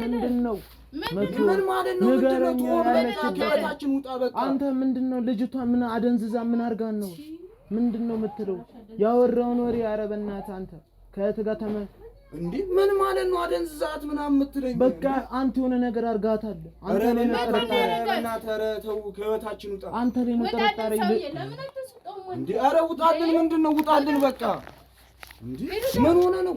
ምንድነው ምን ማለት ነው ምንድነው ትሆን በእናትህ ውጣ በቃ አንተ ምንድነው ልጅቷ ምን አደንዝዛ ምን አርጋን ነው ምንድነው የምትለው? ያወራውን ወሬ ኧረ በእናትህ አንተ ከእህት ጋር እንዴ ምን ማለት ነው አደንዝዛት ምናምን የምትለኝ? በቃ አንተ የሆነ ነገር አርጋታል። አንተ ላይ ነው ተረጣሪ። በእናትህ ኧረ ተው ከህይወታችን ውጣ። አንተ ላይ ነው ተረጣሪ። እንዴ ኧረ ውጣልን ምንድነው ውጣልን በቃ እንዴ ምን ሆነ ነው?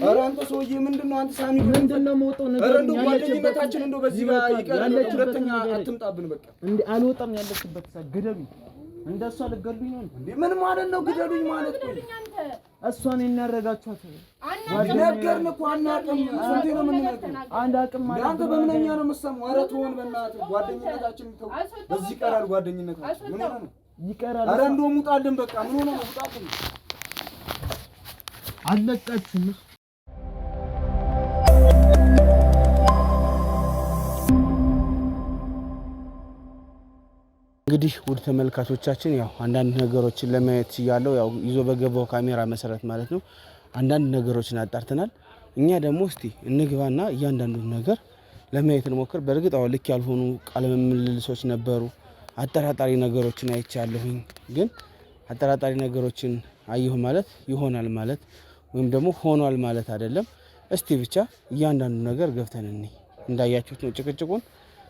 ኧረ አንተ ሰውዬ ምንድነው አንተ ሳሚ ምንድነው መውጣው ነገር ኧረ እንደው ጓደኝነታችን እንደው በዚህ ጋር ይቀር ሁለተኛ አትምጣብን በቃ እንዴ አልወጣም ያለችበት ግደሉኝ እንደሷ ልገሉኝ ነው እንዴ? ምን ማለት ነው ግደሉኝ ማለት ነው? እሷን እናረጋችኋት ነገርን እኮ አናውቅም። ስንቴ ነው የምንነግርህ? አንድ አቅም ማለት አንተ በምንኛ ነው የምትሰማው? ኧረ ትሆን በእናትህ ጓደኝነታችን ተው። በዚህ ይቀራል ጓደኝነታችን። ምን ሆነ ነው ይቀራል? ኧረ እንደውም ውጣልን በቃ ምን ሆነ ነው ውጣልን። አለቃችሁም እንግዲህ ውድ ተመልካቾቻችን ያው አንዳንድ ነገሮችን ለማየት ያለው ያው ይዞ በገባው ካሜራ መሰረት ማለት ነው አንዳንድ ነገሮችን አጣርተናል። እኛ ደግሞ እስቲ እንግባና እያንዳንዱን ነገር ለማየት እንሞክር። በእርግጥ አው ልክ ያልሆኑ ቃለ ምልልሶች ነበሩ። አጠራጣሪ ነገሮችን አይቻለሁኝ። ግን አጠራጣሪ ነገሮችን አየሁ ማለት ይሆናል ማለት ወይም ደግሞ ሆኗል ማለት አይደለም። እስቲ ብቻ እያንዳንዱ ነገር ገብተን እንዳያችሁት ነው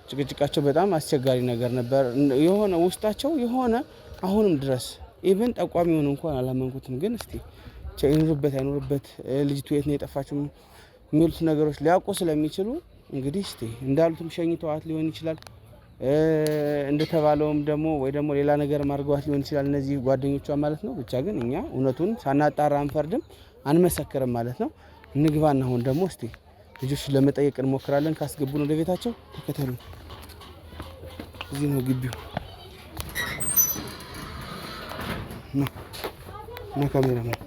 ጭቅጭቃቸው በጣም አስቸጋሪ ነገር ነበር። የሆነ ውስጣቸው የሆነ አሁንም ድረስ ኢቭን ጠቋሚ ሆነ እንኳን አላመንኩትም። ግን እስቲ ይኑርበት አይኑርበት ልጅቱ የት ነው የጠፋችው የሚሉት ነገሮች ሊያውቁ ስለሚችሉ እንግዲህ እስቲ እንዳሉትም ሸኝተዋት ሊሆን ይችላል እንደተባለውም ደግሞ ወይ ደግሞ ሌላ ነገር ማርገዋት ሊሆን ይችላል እነዚህ ጓደኞቿ ማለት ነው። ብቻ ግን እኛ እውነቱን ሳናጣራ አንፈርድም አንመሰክርም ማለት ነው። እንግባና አሁን ደግሞ እስቲ ልጆች ለመጠየቅ እንሞክራለን። ካስገቡን ወደ ቤታቸው ተከተሉ። እዚህ ነው ግቢው። ነው ካሜራማን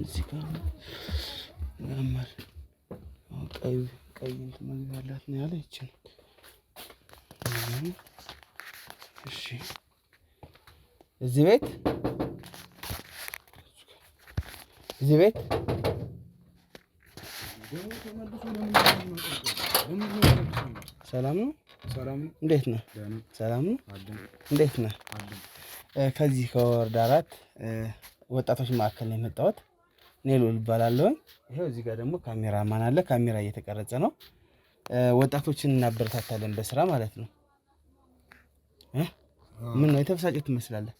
እዚህ ጋር ያማል። ቀይ እንትን መግቢያ አላት ነው ያለ ይችላል። እሺ እዚህ ቤት ሰላም ነው? እንዴት ነው? ሰላም ነው? እንዴት ነው? ከዚህ ከወረዳ 4 ወጣቶች ማዕከል ነው የመጣሁት። እኔ ልዑል እባላለሁ። ይሄው እዚህ ጋር ደግሞ ካሜራማን አለ። ካሜራ እየተቀረጸ ነው። ወጣቶችን እናበረታታለን በስራ ማለት ነው። ምን ነው የተበሳጨት ትመስላለህ?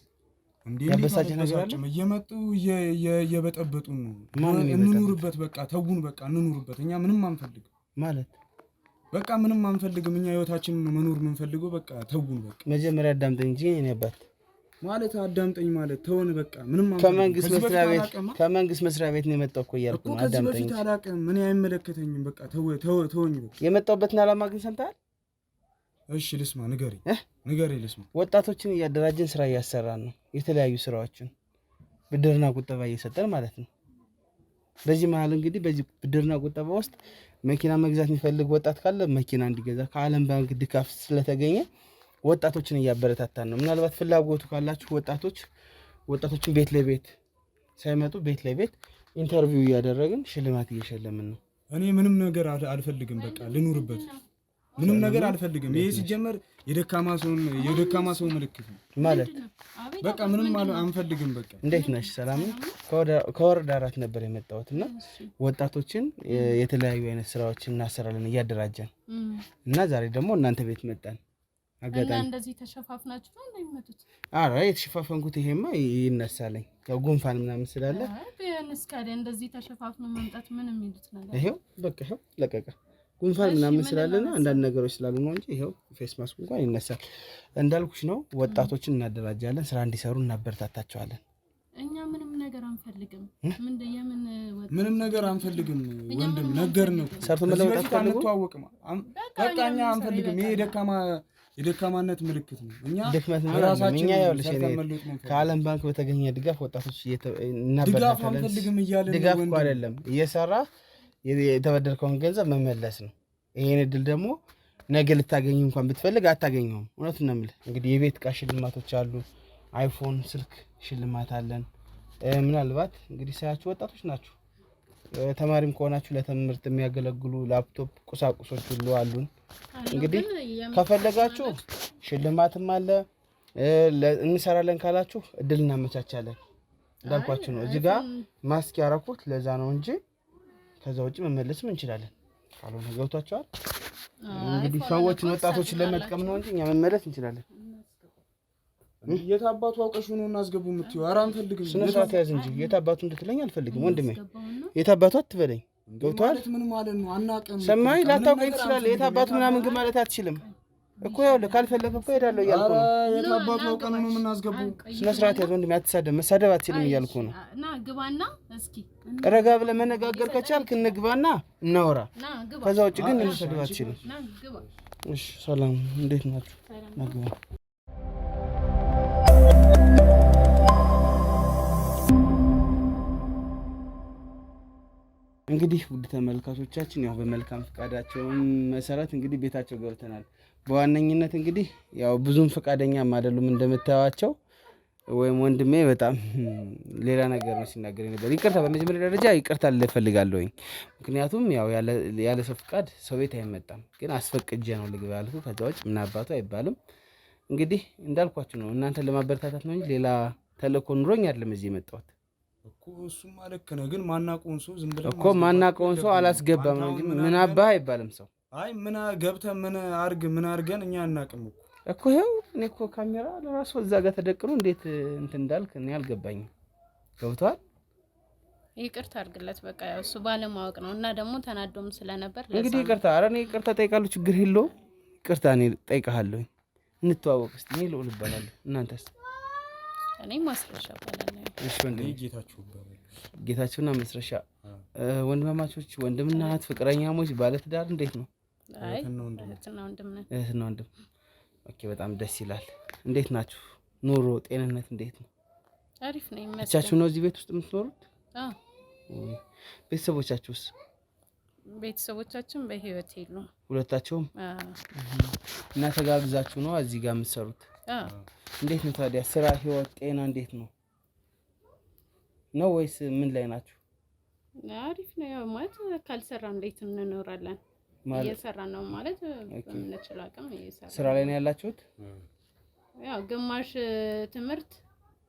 ያበሳጨ ነገር አለ። እየመጡ እየበጠበጡን ነው። እንኑርበት በቃ ተውን በቃ እንኑርበት። እኛ ምንም አንፈልግም ማለት በቃ ምንም አንፈልግም። እኛ ህይወታችንን መኖር የምንፈልገው በቃ ተውን በቃ። መጀመሪያ አዳምጠኝ እንጂ እኔ አባት ማለት አዳምጠኝ ማለት ተወን በቃ ምንም ከመንግስት መስሪያ ቤት ነው የመጣው እኮ እያልኩ ነው። አዳምጠኝ። ከዚህ አላውቅም ምን አይመለከተኝም። በቃ ተወኝ በቃ። የመጣሁበትን ዓላማ ግን ሰምተሃል? እሺ ልስማ፣ ንገረኝ ልስማ። ወጣቶችን እያደራጀን ስራ እያሰራን ነው። የተለያዩ ስራዎችን ብድርና ቁጠባ እየሰጠን ማለት ነው። በዚህ መሀል እንግዲህ በዚህ ብድርና ቁጠባ ውስጥ መኪና መግዛት የሚፈልግ ወጣት ካለ መኪና እንዲገዛ ከዓለም ባንክ ድጋፍ ስለተገኘ ወጣቶችን እያበረታታን ነው። ምናልባት ፍላጎቱ ካላችሁ ወጣቶችን ቤት ለቤት ሳይመጡ ቤት ለቤት ኢንተርቪው እያደረግን ሽልማት እየሸለምን ነው። እኔ ምንም ነገር አልፈልግም። በቃ ልኑርበት። ምንም ነገር አልፈልግም። ይሄ ሲጀመር የደካማ ሰው ምልክት ነው ማለት በቃ ምንም አንፈልግም። በቃ እንዴት ነሽ? ሰላም ነው። ከወረዳ 4 ነበር የመጣሁትና ወጣቶችን የተለያዩ አይነት ስራዎችን እናሰራለን እያደራጀን እና ዛሬ ደግሞ እናንተ ቤት መጣን። አጋጣሚ እንደዚህ ተሸፋፍናችሁ ነው እንደሚመጡት? አረ የተሸፋፈንኩት ይሄማ ይነሳለኝ ያው ጉንፋን ምናምን ስላለ ቢያንስ ካለ እንደዚህ ተሸፋፍኖ መምጣት ምን የሚሉት ነገር ይሄው በቃ ይሄው ለቀቀ። ጉንፋን ምናምን ስላለና አንዳንድ ነገሮች ስላሉ ነው እንጂ ይሄው ፌስ ማስክ እንኳን ይነሳል። እንዳልኩሽ ነው ወጣቶችን እናደራጃለን፣ ስራ እንዲሰሩ እናበረታታቸዋለን። እኛ ምንም ነገር አንፈልግም። ምንም ነገር አንፈልግም ወንድም ነገር ነው። ሰርቶ መለወጥ አንተዋወቅም። በቃ እኛ አንፈልግም። ይሄ የደካማነት ምልክት ነው። እኛ ያውልሽ ከዓለም ባንክ በተገኘ ድጋፍ ወጣቶች እናበረታታለን። ድጋፍ እኮ አይደለም እየሰራ የተበደርከውን ገንዘብ መመለስ ነው። ይሄን እድል ደግሞ ነገ ልታገኝ እንኳን ብትፈልግ አታገኘውም። እውነቱን ነው የምልህ። እንግዲህ የቤት ዕቃ ሽልማቶች አሉ፣ አይፎን ስልክ ሽልማት አለን። ምናልባት እንግዲህ ሳያችሁ ወጣቶች ናችሁ፣ ተማሪም ከሆናችሁ ለትምህርት የሚያገለግሉ ላፕቶፕ ቁሳቁሶች ሁሉ አሉን። እንግዲህ ከፈለጋችሁ ሽልማትም አለ። እንሰራለን ካላችሁ እድል እናመቻቻለን። እንዳልኳችሁ ነው። እዚህ ጋር ማስክ ያረኩት ለዛ ነው እንጂ ከዛ ውጭ መመለስም እንችላለን። ካልሆነ ገብቷቸዋል። እንግዲህ ሰዎችን ወጣቶችን ለመጥቀም ነው እንጂ እኛ መመለስ እንችላለን። የታባቱ አውቀሽ ነው እናስገቡ የምትይው? ኧረ አንፈልግም። ስነ ስርዓት ያዝ እንጂ የታባቱ እንድትለኝ አልፈልግም ወንድሜ። የታባቱ አትበለኝ። ገብቷል? ምን ማለት ነው? አናውቅም። ሰማይ ላታውቀኝ ትችላለህ። የታባቱ ምናምን ግን ማለት አትችልም እኮ። ያው ካልፈለክ እኮ ሄዳለሁ እያልኩ ነው። የታባቱ አውቀን ነው የምናስገቡ። ስነ ስርዓት ያዝ ወንድሜ። አትሳደብ፣ መሳደብ አትችልም እያልኩ ነው። ና ግባና እስኪ ረጋ ብለህ መነጋገር ከቻልክ እንግባና እናወራ። ከዛ ውጭ ግን መሳደብ አትችልም። እሺ፣ ሰላም እንዴት ናችሁ? ናግባ እንግዲህ ውድ ተመልካቾቻችን ያው በመልካም ፈቃዳቸው መሰረት እንግዲህ ቤታቸው ገብተናል። በዋነኝነት እንግዲህ ያው ብዙም ፈቃደኛም አይደሉም እንደምታዩዋቸው። ወይም ወንድሜ በጣም ሌላ ነገር ነው ሲናገር ነበር። ይቅርታ፣ በመጀመሪያ ደረጃ ይቅርታ ልፈልጋለሁኝ። ምክንያቱም ያው ያለ ሰው ፈቃድ ሰው ቤት አይመጣም። ግን አስፈቅጄ ነው ልግባ ያልኩ። ከዛ ውጭ ምን አባቱ አይባልም። እንግዲህ እንዳልኳችሁ ነው፣ እናንተን ለማበረታታት ነው እንጂ ሌላ ተልእኮ ኑሮኝ አይደለም እዚህ የመጣሁት እኮ። እሱማ ልክ ነህ። ግን ማናውቀውን ሰው ዝም ብለን እኮ ማናውቀውን ሰው አላስገባም ነው እንጂ ምን አባህ አይባልም ሰው። አይ ምን ገብተህ ምን አድርገን እኛ አናውቅም እኮ። ይኸው እኔ እኮ ካሜራ ለራሱ እዛ ጋር ተደቅኖ እንዴት እንትን እንዳልክ እኔ አልገባኝም። ገብቶሃል? ይቅርታ አድርግለት በቃ። ያው እሱ ባለማወቅ ነው እና ደግሞ ተናዶም ስለነበር እንግዲህ ይቅርታ። ኧረ እኔ ይቅርታ ጠይቃለሁ፣ ችግር የለውም። ይቅርታ እኔ ጠይቃለሁ። እንተዋወቅ እስቲ። እኔ ልዑል እባላለሁ። እናንተስ? እኔ ማስረሻ እባላለሁ። እሺ ወንድሜ ጌታቸውና መስረሻ ወንድማማቾች፣ ወንድምና እህት፣ ፍቅረኛሞች፣ ባለትዳር እንዴት ነው? አይ እህትና ወንድም። ኦኬ፣ በጣም ደስ ይላል። እንዴት ናችሁ? ኑሮ፣ ጤንነት እንዴት ነው? አሪፍ ነው ይመስገን። ብቻችሁ ነው እዚህ ቤት ውስጥ የምትኖሩት? አዎ። ቤተሰቦቻችሁስ? ቤተሰቦቻችን በህይወት የሉም ሁለታቸውም? እና ተጋግዛችሁ ነው እዚህ ጋር የምትሰሩት? እንዴት ነው ታዲያ ስራ፣ ህይወት፣ ጤና እንዴት ነው ወይስ ምን ላይ ናችሁ? አሪፍ ነው። ያው ማለት ካልሰራ እንዴት እንኖራለን? እየሰራን ነው ማለት በምንችል አቅም እየሰራን። ስራ ላይ ነው ያላችሁት? ያው ግማሽ ትምህርት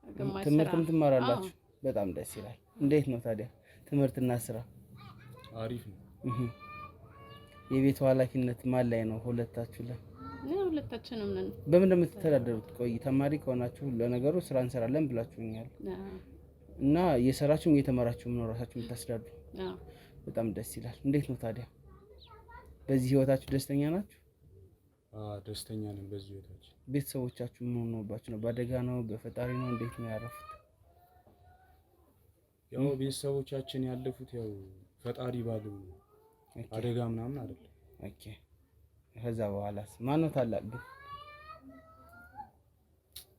ግማሽ ስራ። ትምህርትም ትማራላችሁ? በጣም ደስ ይላል። እንዴት ነው ታዲያ ትምህርትና ስራ? አሪፍ ነው። የቤቱ ኃላፊነት ማን ላይ ነው? ሁለታችሁ ላይ? ሁለታችንም ነን። በምን እንደምትተዳደሩት? ቆይ ተማሪ ከሆናችሁ ለነገሩ ስራ እንሰራለን ብላችሁኛል እና እየሰራችሁም እየተማራችሁም ነው ራሳችሁ የምታስተዳድሩ። በጣም ደስ ይላል። እንዴት ነው ታዲያ በዚህ ህይወታችሁ ደስተኛ ናችሁ? ደስተኛ ነን በዚህ ህይወታችን። ቤተሰቦቻችሁ ምን ሆነውባችሁ ነው? በአደጋ ነው? በፈጣሪ ነው? እንዴት ነው ያረፉት? ያው ቤተሰቦቻችን ያለፉት ያው ፈጣሪ ባለው ነው። አደጋ ምናምን አይደለም። ኦኬ። ከዛ በኋላስ ማን ነው ታላቅ? ግን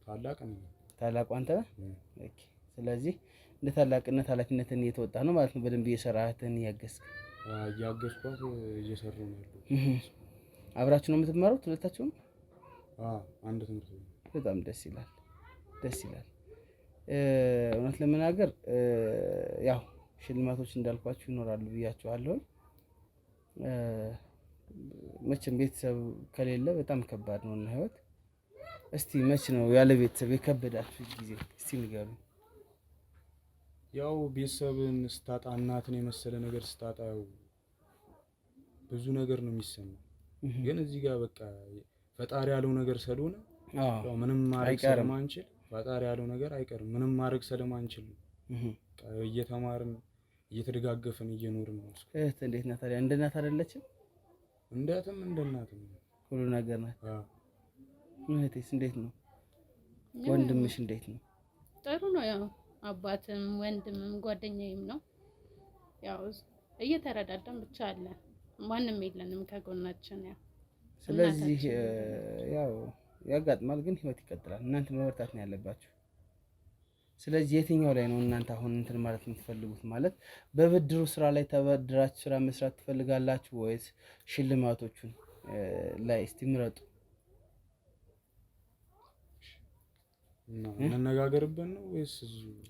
ታላቅ ነው። ታላቁ አንተ ነህ? ኦኬ። ስለዚህ እንደ ታላቅነት ኃላፊነትን እየተወጣ ነው ማለት ነው። በደንብ እየሰራህትን እያገዝክ? እያገዝኳት እየሰራሁ ነው ያለው። አብራችሁ ነው የምትማሩት ሁለታችሁም? አንድ ትምህርት ነው። በጣም ደስ ይላል፣ ደስ ይላል። እውነት ለመናገር ያው ሽልማቶች እንዳልኳችሁ ይኖራሉ ብያችኋለሁ። መቼም ቤተሰብ ከሌለ በጣም ከባድ ነው እና ህይወት። እስቲ መች ነው ያለ ቤተሰብ የከበዳችሁ ጊዜ? እስቲ ንገሩ። ያው ቤተሰብን ስታጣ እናትን የመሰለ ነገር ስታጣ ያው ብዙ ነገር ነው የሚሰማው። ግን እዚህ ጋር በቃ ፈጣሪ ያለው ነገር ስለሆነ ያው ምንም ማድረግ ስለማንችል ፈጣሪ ያለው ነገር አይቀርም። ምንም ማድረግ ስለማንችል እየተማርን እየተደጋገፈን እየኖርን ነው። እህት እንዴት ናት ታዲያ? እንደ እናት አይደለችም? እንደትም እንደ እናትም ሁሉ ነገር ናት። እህቴስ እንዴት ነው? ወንድምሽ እንዴት ነው? ጥሩ ነው። ያው አባትም ወንድምም ጓደኛዬም ነው። ያው እየተረዳዳን ብቻ አለን። ማንም የለንም ከጎናችን። ያው ስለዚህ ያው ያጋጥማል፣ ግን ህይወት ይቀጥላል። እናንተ መበርታት ነው ያለባችሁ። ስለዚህ የትኛው ላይ ነው እናንተ አሁን እንትን ማለት የምትፈልጉት? ማለት በብድሩ ስራ ላይ ተበድራችሁ ስራ መስራት ትፈልጋላችሁ ወይስ ሽልማቶቹን ላይ እስቲ ምረጡ። እንነጋገርበት ነው ወይስ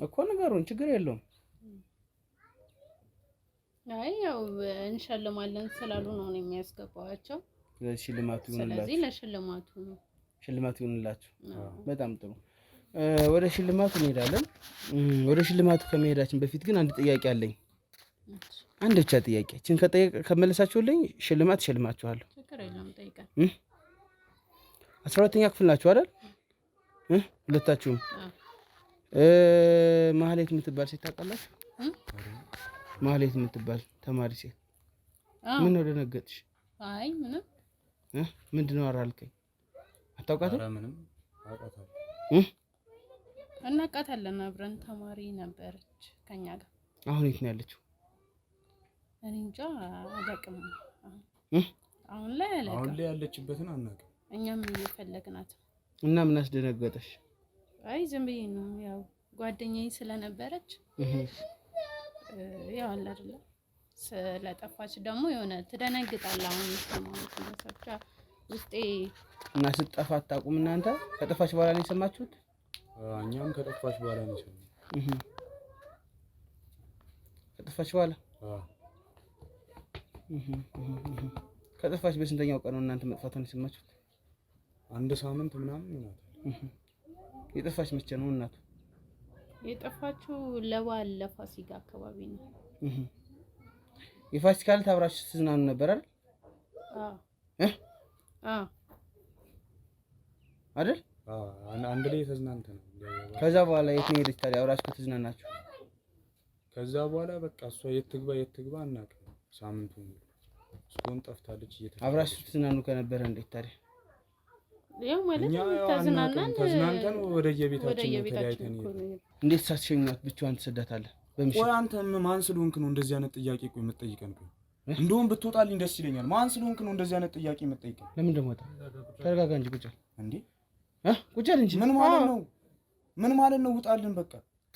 እኮ ንገሩን፣ ችግር የለውም። አይ ያው እንሸልማለን ስላሉ ነው የሚያስገባዋቸው። ሽልማቱ ይሁንላችሁ። ስለዚህ ለሽልማቱ ነው። ሽልማቱ ይሁንላችሁ። በጣም ጥሩ። ወደ ሽልማቱ እንሄዳለን። ወደ ሽልማቱ ከመሄዳችን በፊት ግን አንድ ጥያቄ አለኝ። አንድ ብቻ ጥያቄ። እቺን ከመለሳችሁልኝ ሽልማት እሸልማችኋለሁ። ችግር የለውም፣ ጠይቀን። 12ኛ ክፍል ናችሁ አይደል? ሁለታችሁም። ማህሌት የምትባል ሴት ታውቃላችሁ? ማህሌት የምትባል ተማሪ ሴት። ምን ነው ደነገጥሽ? አይ ምንም። ምንድነው አራልከኝ? አታውቃትም? ምንም አውቃታለሁ። እናውቃታለን፣ አብረን ተማሪ ነበረች ከኛ ጋር። አሁን የት ነው ያለችው? እኔ እንጃ አላውቅም። አሁን ላይ አላውቅም። አሁን ላይ ያለችበትን አናውቅም። እኛም እየፈለግናት። እና ምን አስደነገጠሽ? አይ ዝም ብዬ ነው፣ ያው ጓደኛዬ ስለነበረች ያው አለ አይደለ፣ ስለጠፋች ደግሞ የሆነ ትደነግጣለህ። አሁን ሰማሁት እንደሰብቻ ውስጤ እና ስትጠፋ አታውቁም እናንተ? ከጠፋች በኋላ ነው የሰማችሁት? እኛም ከጠፋች በኋላ ነው የሰማነው። ከጠፋች በኋላ ከጠፋች በስንተኛው ቀን ነው እናንተ መጥፋቷን የሰማችሁት? አንድ ሳምንት ምናምን ይሆናል። የጠፋች መቼ ነው እናቱ? የጠፋችው ለበዓል ለፋሲካ አካባቢ ነው። የፋሲካ ዕለት አብራችሁ ስትዝናኑ ነበር አይደል? አይደል? አንድ ላይ ተዝናንተን። ከዛ በኋላ የት ነው ሄደች ታዲያ አብራችሁ ተዝናናችሁ? ከዛ በኋላ በቃ እሷ የት ትግባ አናውቅም። ሳምንቱን እስካሁን ጠፍታለች። አብራችሁ ተዝናኑ ከነበረ እንዴት ታዲያ? ያው ማለት ተዝናንተን ወደ የቤታችን ተለያይተን እንዴት ሳትሸኛት ብቻዋን ትሰዳታለህ? ቆይ አንተ ማን ስለሆንክ ነው እንደዚህ አይነት ጥያቄ የምትጠይቀን? እንደውም ብትወጣልኝ ደስ ይለኛል። ማን ስለሆንክ ነው እንደዚህ አይነት ጥያቄ የምትጠይቀን? ለምን ደግሞ ወጣ? ተረጋጋ እንጂ ቁጭ በል እንዴ። ቁጭ በል እንጂ። ምን ማለት ነው? ምን ማለት ነው? ውጣልን በቃ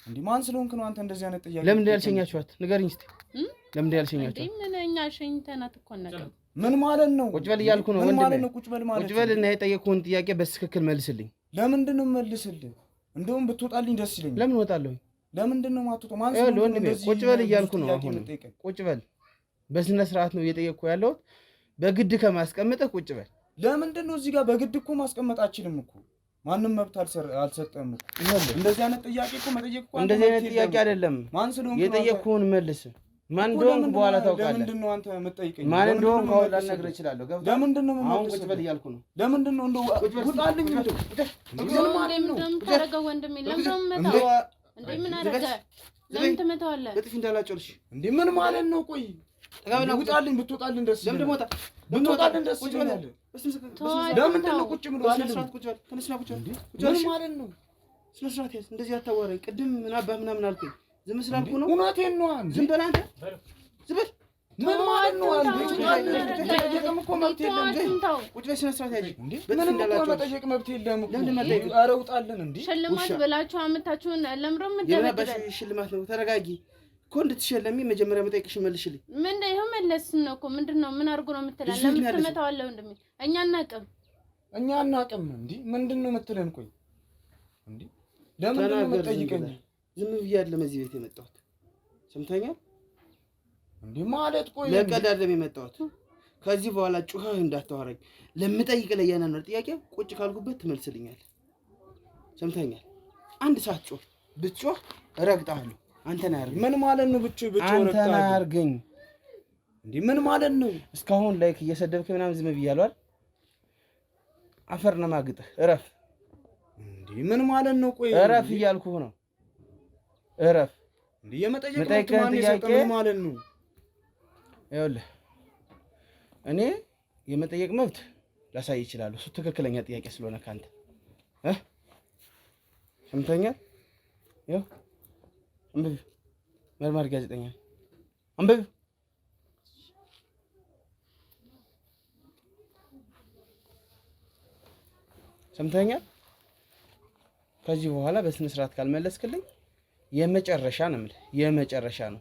እንዴ። ማን ስለሆንክ ነው አንተ እንደዚህ አይነት ጥያቄ? ለምን ያልሸኛችኋት? ንገሪኝ እስቲ። ለምን ያልሸኛችኋት? እንዴ ምን እኛ ሸኝተናት እኮ ነገር ምን ማለት ነው? ቁጭ በል እያልኩ ነው። ምን ማለት ነው? ቁጭ በል ማለት ቁጭ በል እና የጠየቅኩህን ጥያቄ በትክክል መልስልኝ። ለምንድን ነው መልስልኝ? እንደውም ብትወጣልኝ ደስ ይለኛል። ለምን እወጣለሁ? ለምንድን ነው የማትወጣው? ማን ስለሆንክ ነው እንደዚህ? ቁጭ በል እያልኩ ነው። አሁን ቁጭ በል። በስነ ስርዓት ነው እየጠየቅኩ ያለሁት። በግድ ከማስቀመጥህ ቁጭ በል። ለምንድን ነው እዚህ ጋር በግድ እኮ ማስቀመጥ አልችልም እኮ። ማንም መብት አልሰጠም እኮ። እንደዚህ አይነት ጥያቄ እኮ መጠየቅ እኮ እንደዚህ አይነት ጥያቄ አይደለም። ማን ስለሆንክ የጠየቅኩህን መልስ። ማን እንደሆንክ በኋላ ታውቃለህ። ለምንድን ነው አንተ የምትጠይቀኝ? ማን እንደሆንክ አሁን ላልነግርህ እችላለሁ። ለምንድን ነው አሁን ቁጭ በል እያልኩ ነው። ለምንድን ነው እንደው ውጣልኝ እንደው ምን ማለት ነው? ታረጋው ወንድሜ ለምን መታው እንዴ? ምን አረጋ? ለምን ትመታዋለህ? ለጥፊ እንዳላጨልሽ እንዴ ምን ማለት ነው? ቆይ ተጋብና ውጣልኝ ብትወጣልኝ ደስ ለምን ደግሞ ብትወጣልኝ ደስ ይላል። ለምንድን ነው ቁጭ ብሎ ተነስና ቁጭ ምን ማለት ነው? ስነ ስርዓት ያዝ። እንደዚህ አታዋራኝ። ቅድም ምናምን አልከኝ። ዝም ስላልኩ ነው። እውነቴን ነው። ዝም በል አንተ ዝም በል። ምን ማለት ነው? መጠየቅም እኮ መብት የለም። ቁጭ በል ስነ ስርዓት ያዝ። ምንም እኮ መጠየቅ መብት የለም እኮ። ኧረ ውጣልን እንዴ! ሽልማት ብላችሁ አመታችሁን ለምረም እንደበደለ ሽልማት ነው። ተረጋጊ እኮ እንድትሸለሚ መጀመሪያ መጠየቅሽን መልሽልኝ። ምን ይሄው መለስን ነው እኮ ምንድነው? ምን አድርጎ ነው የምትለን? ለምን ትመታዋለህ? እንደምን እኛ አናውቅም እንዴ? ምንድነው የምትለን? ቆይ እንዴ ለምን ነው የምትጠይቀኝ? ዝም ብዬ አይደለም እዚህ ቤት የመጣሁት። ሰምተኛል እንዴ? ማለት ቆይ ለቀልድ አይደለም የመጣሁት። ከዚህ በኋላ ጩኸህ እንዳታወራኝ። ለምጠይቅ ለያናነር ጥያቄ ቁጭ ካልኩበት ትመልስልኛል። ሰምተኛል? አንድ ሰዓት ጮህ ብትጮህ እረግጣለሁ። አንተና አርገኝ። ምን ማለት ነው? ብቻ አንተና አርገኝ እንዴ? ምን ማለት ነው? እስካሁን ላይክ እየሰደብክ ምናምን ዝም ብያለሁ አይደል? አፈር ነው ማግጥህ። እረፍ እንዴ! ምን ማለት ነው? ቆይ እረፍ እያልኩህ ነው። እረፍ እንዴ! የመጠየቅ መብት ማን የሰጠው? ምን ማለት ነው? ይኸውልህ እኔ የመጠየቅ መብት ላሳይ ይችላል። እሱ ትክክለኛ ጥያቄ ስለሆነ ካንተ ሰምተኛል? ይኸው አንብብ። መርማሪ ጋዜጠኛ አንብብ። ሰምተኛል? ከዚህ በኋላ በስነ ስርዓት ካልመለስክልኝ የመጨረሻ ነው የምልህ፣ የመጨረሻ ነው።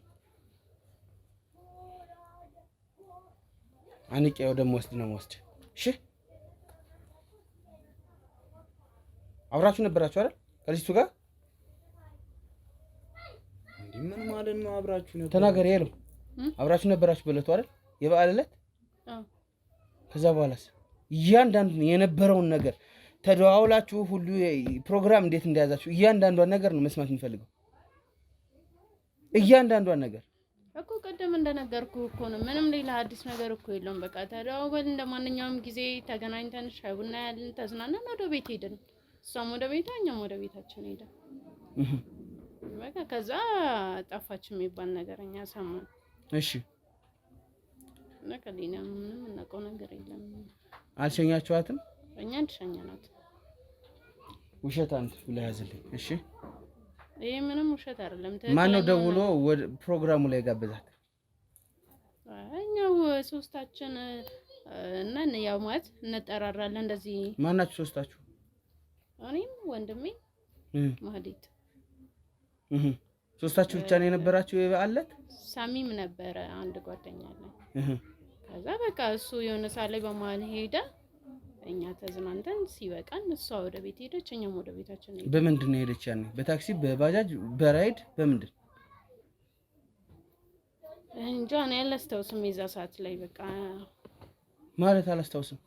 አንቄ ወደ ወስድ ነው ወስድ። እሺ አብራችሁ ነበራችሁ አይደል ከልጅቱ ጋር? ምን ማለት ነው? አብራችሁ ነበር? ተናገር። የለው አብራችሁ ነበራችሁ በለቱ አይደል? የበዓል ዕለት። ከዛ በኋላስ እያንዳንዱ የነበረውን ነገር ተደዋውላችሁ ሁሉ ፕሮግራም እንዴት እንደያዛችሁ እያንዳንዷን ነገር ነው መስማት የሚፈልገው። እያንዳንዷን ነገር እኮ ቀደም እንደነገርኩ እኮ ነው። ምንም ሌላ አዲስ ነገር እኮ የለውም። በቃ ተደዋውለን እንደማንኛውም ጊዜ ተገናኝተን ሻይ ቡና ያልን ተዝናናን፣ ወደ ቤት ሄድን። እሷም ወደ ቤቷ እኛም ወደ ቤታችን ሄደን በቃ ከዛ ጠፋች የሚባል ነገር እኛ ሰማን። እሺ ነቀሊና ምንም እናውቀው ነገር የለም። አልሸኛችኋትም? እኛ እንሸኛናት። ውሸት አንተ ብለህ ያዝልኝ። እሺ ይሄ ምንም ውሸት አይደለም። ማን ነው ደውሎ ወደ ፕሮግራሙ ላይ ጋበዛት? እኛው ሶስታችን እና ያው ማለት እንጠራራለን እንደዚህ። ማናችሁ ሶስታችሁ? እኔም ወንድሜ ማህዲት። ሶስታችሁ ብቻ ነው የነበራችሁ የበዓል ዕለት? ሳሚም ነበረ አንድ ጓደኛ አለ። ከዛ በቃ እሱ የሆነ ሰዓት ላይ በመሀል ሄደ። እኛ ተዝናንተን ሲበቃን እሷ ወደ ቤት ሄደች፣ እኛም ወደ ቤታችን ሄደን። በምንድን ነው ሄደች? ያኔ በታክሲ በባጃጅ በራይድ በምንድን እንጃ እኔ አላስታውስም። የዛ ሰዓት ላይ በቃ ማለት አላስታውስም።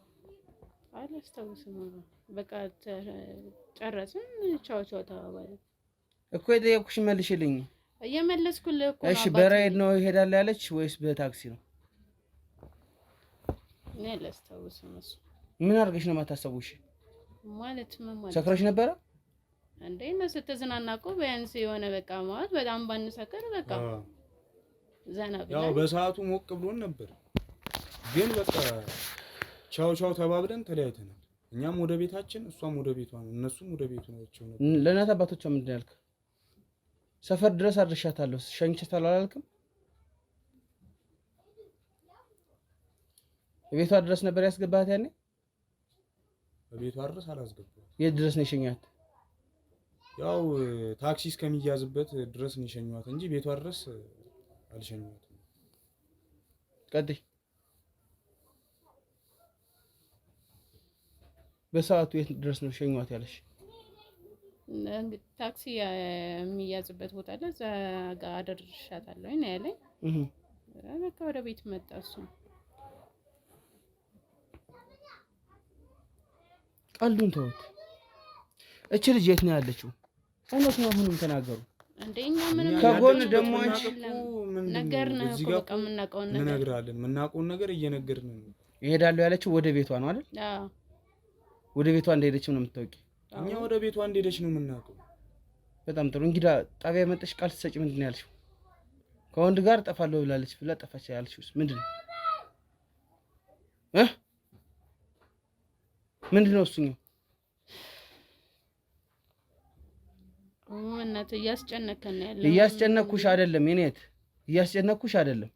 በቃ ጨረስን፣ ቻው ቻው ተባባልን እኮ። የጠየኩሽ መልሽልኝ። እየመለስኩልህ እኮ። እሺ በራይድ ነው ይሄዳል ያለች ወይስ በታክሲ ነው? እኔ አላስታውስም። እሱ ምን አድርገሽ ነው የማታስታውሽ? ማለት ምን ማለት ሰክረሽ ነበረ እንዴ? ነው ስትዝናና እኮ ቢያንስ የሆነ በቃ ማለት በጣም ባንሰከር በቃ ዘና ብለን። ያው በሰዓቱ ሞቅ ብሎን ነበር፣ ግን በቃ ቻው ቻው ተባብለን ተለያይተናል። እኛም ወደ ቤታችን፣ እሷም ወደ ቤቷ ነው፣ እነሱም ወደ ቤቱ ናቸው። ለእናት አባቶቿ ምንድን ያልክ? ሰፈር ድረስ አድርሻታለሁ ሸኝቻታለሁ አላልክም? ቤቷ ድረስ ነበር ያስገባት ያኔ? በቤቷ ድረስ አላስገባም። የት ድረስ ነው የሸኛት? ያው ታክሲ እስከሚያዝበት ድረስ ነው የሸኛት እንጂ ቤቷ ድረስ አልሸኛትም። ቀጥይ። በሰዓቱ የት ድረስ ነው ሸኛት ያለሽ? ታክሲ የሚያዝበት ቦታ አለ፣ እዛ ጋር አደርሻታለሁ ነው ያለኝ። በቃ ወደ ቤት መጣ እሱ። ቀልዱን ተውት። እቺ ልጅ የት ነው ያለችው? እውነት ነው። አሁንም ተናገሩ። እንደኛ ምንም ከጎን ደግሞ አንቺ ነገርን እኮ በቃ የምናውቀውን ነገር እንነግራለን። የምናውቀውን ነገር እየነገርን ነው። እሄዳለሁ ያለችው ወደ ቤቷ ነው አይደል? አዎ ወደ ቤቷ እንደሄደችም ነው የምታውቂ? እኛ ወደ ቤቷ እንደሄደች ነው የምናውቀው። በጣም ጥሩ። እንግዳ ጣቢያ መጥተሽ ቃል ትሰጪ ምንድን ነው ያልሽው? ከወንድ ጋር ጠፋለሁ ብላለች ብላ ጠፋች ያልሽውስ ምንድን ነው? ምንድን ነው እሱኛው? እናት እያስጨነከን ያለው። እያስጨነኩሽ አይደለም የኔት እያስጨነኩሽ አይደለም።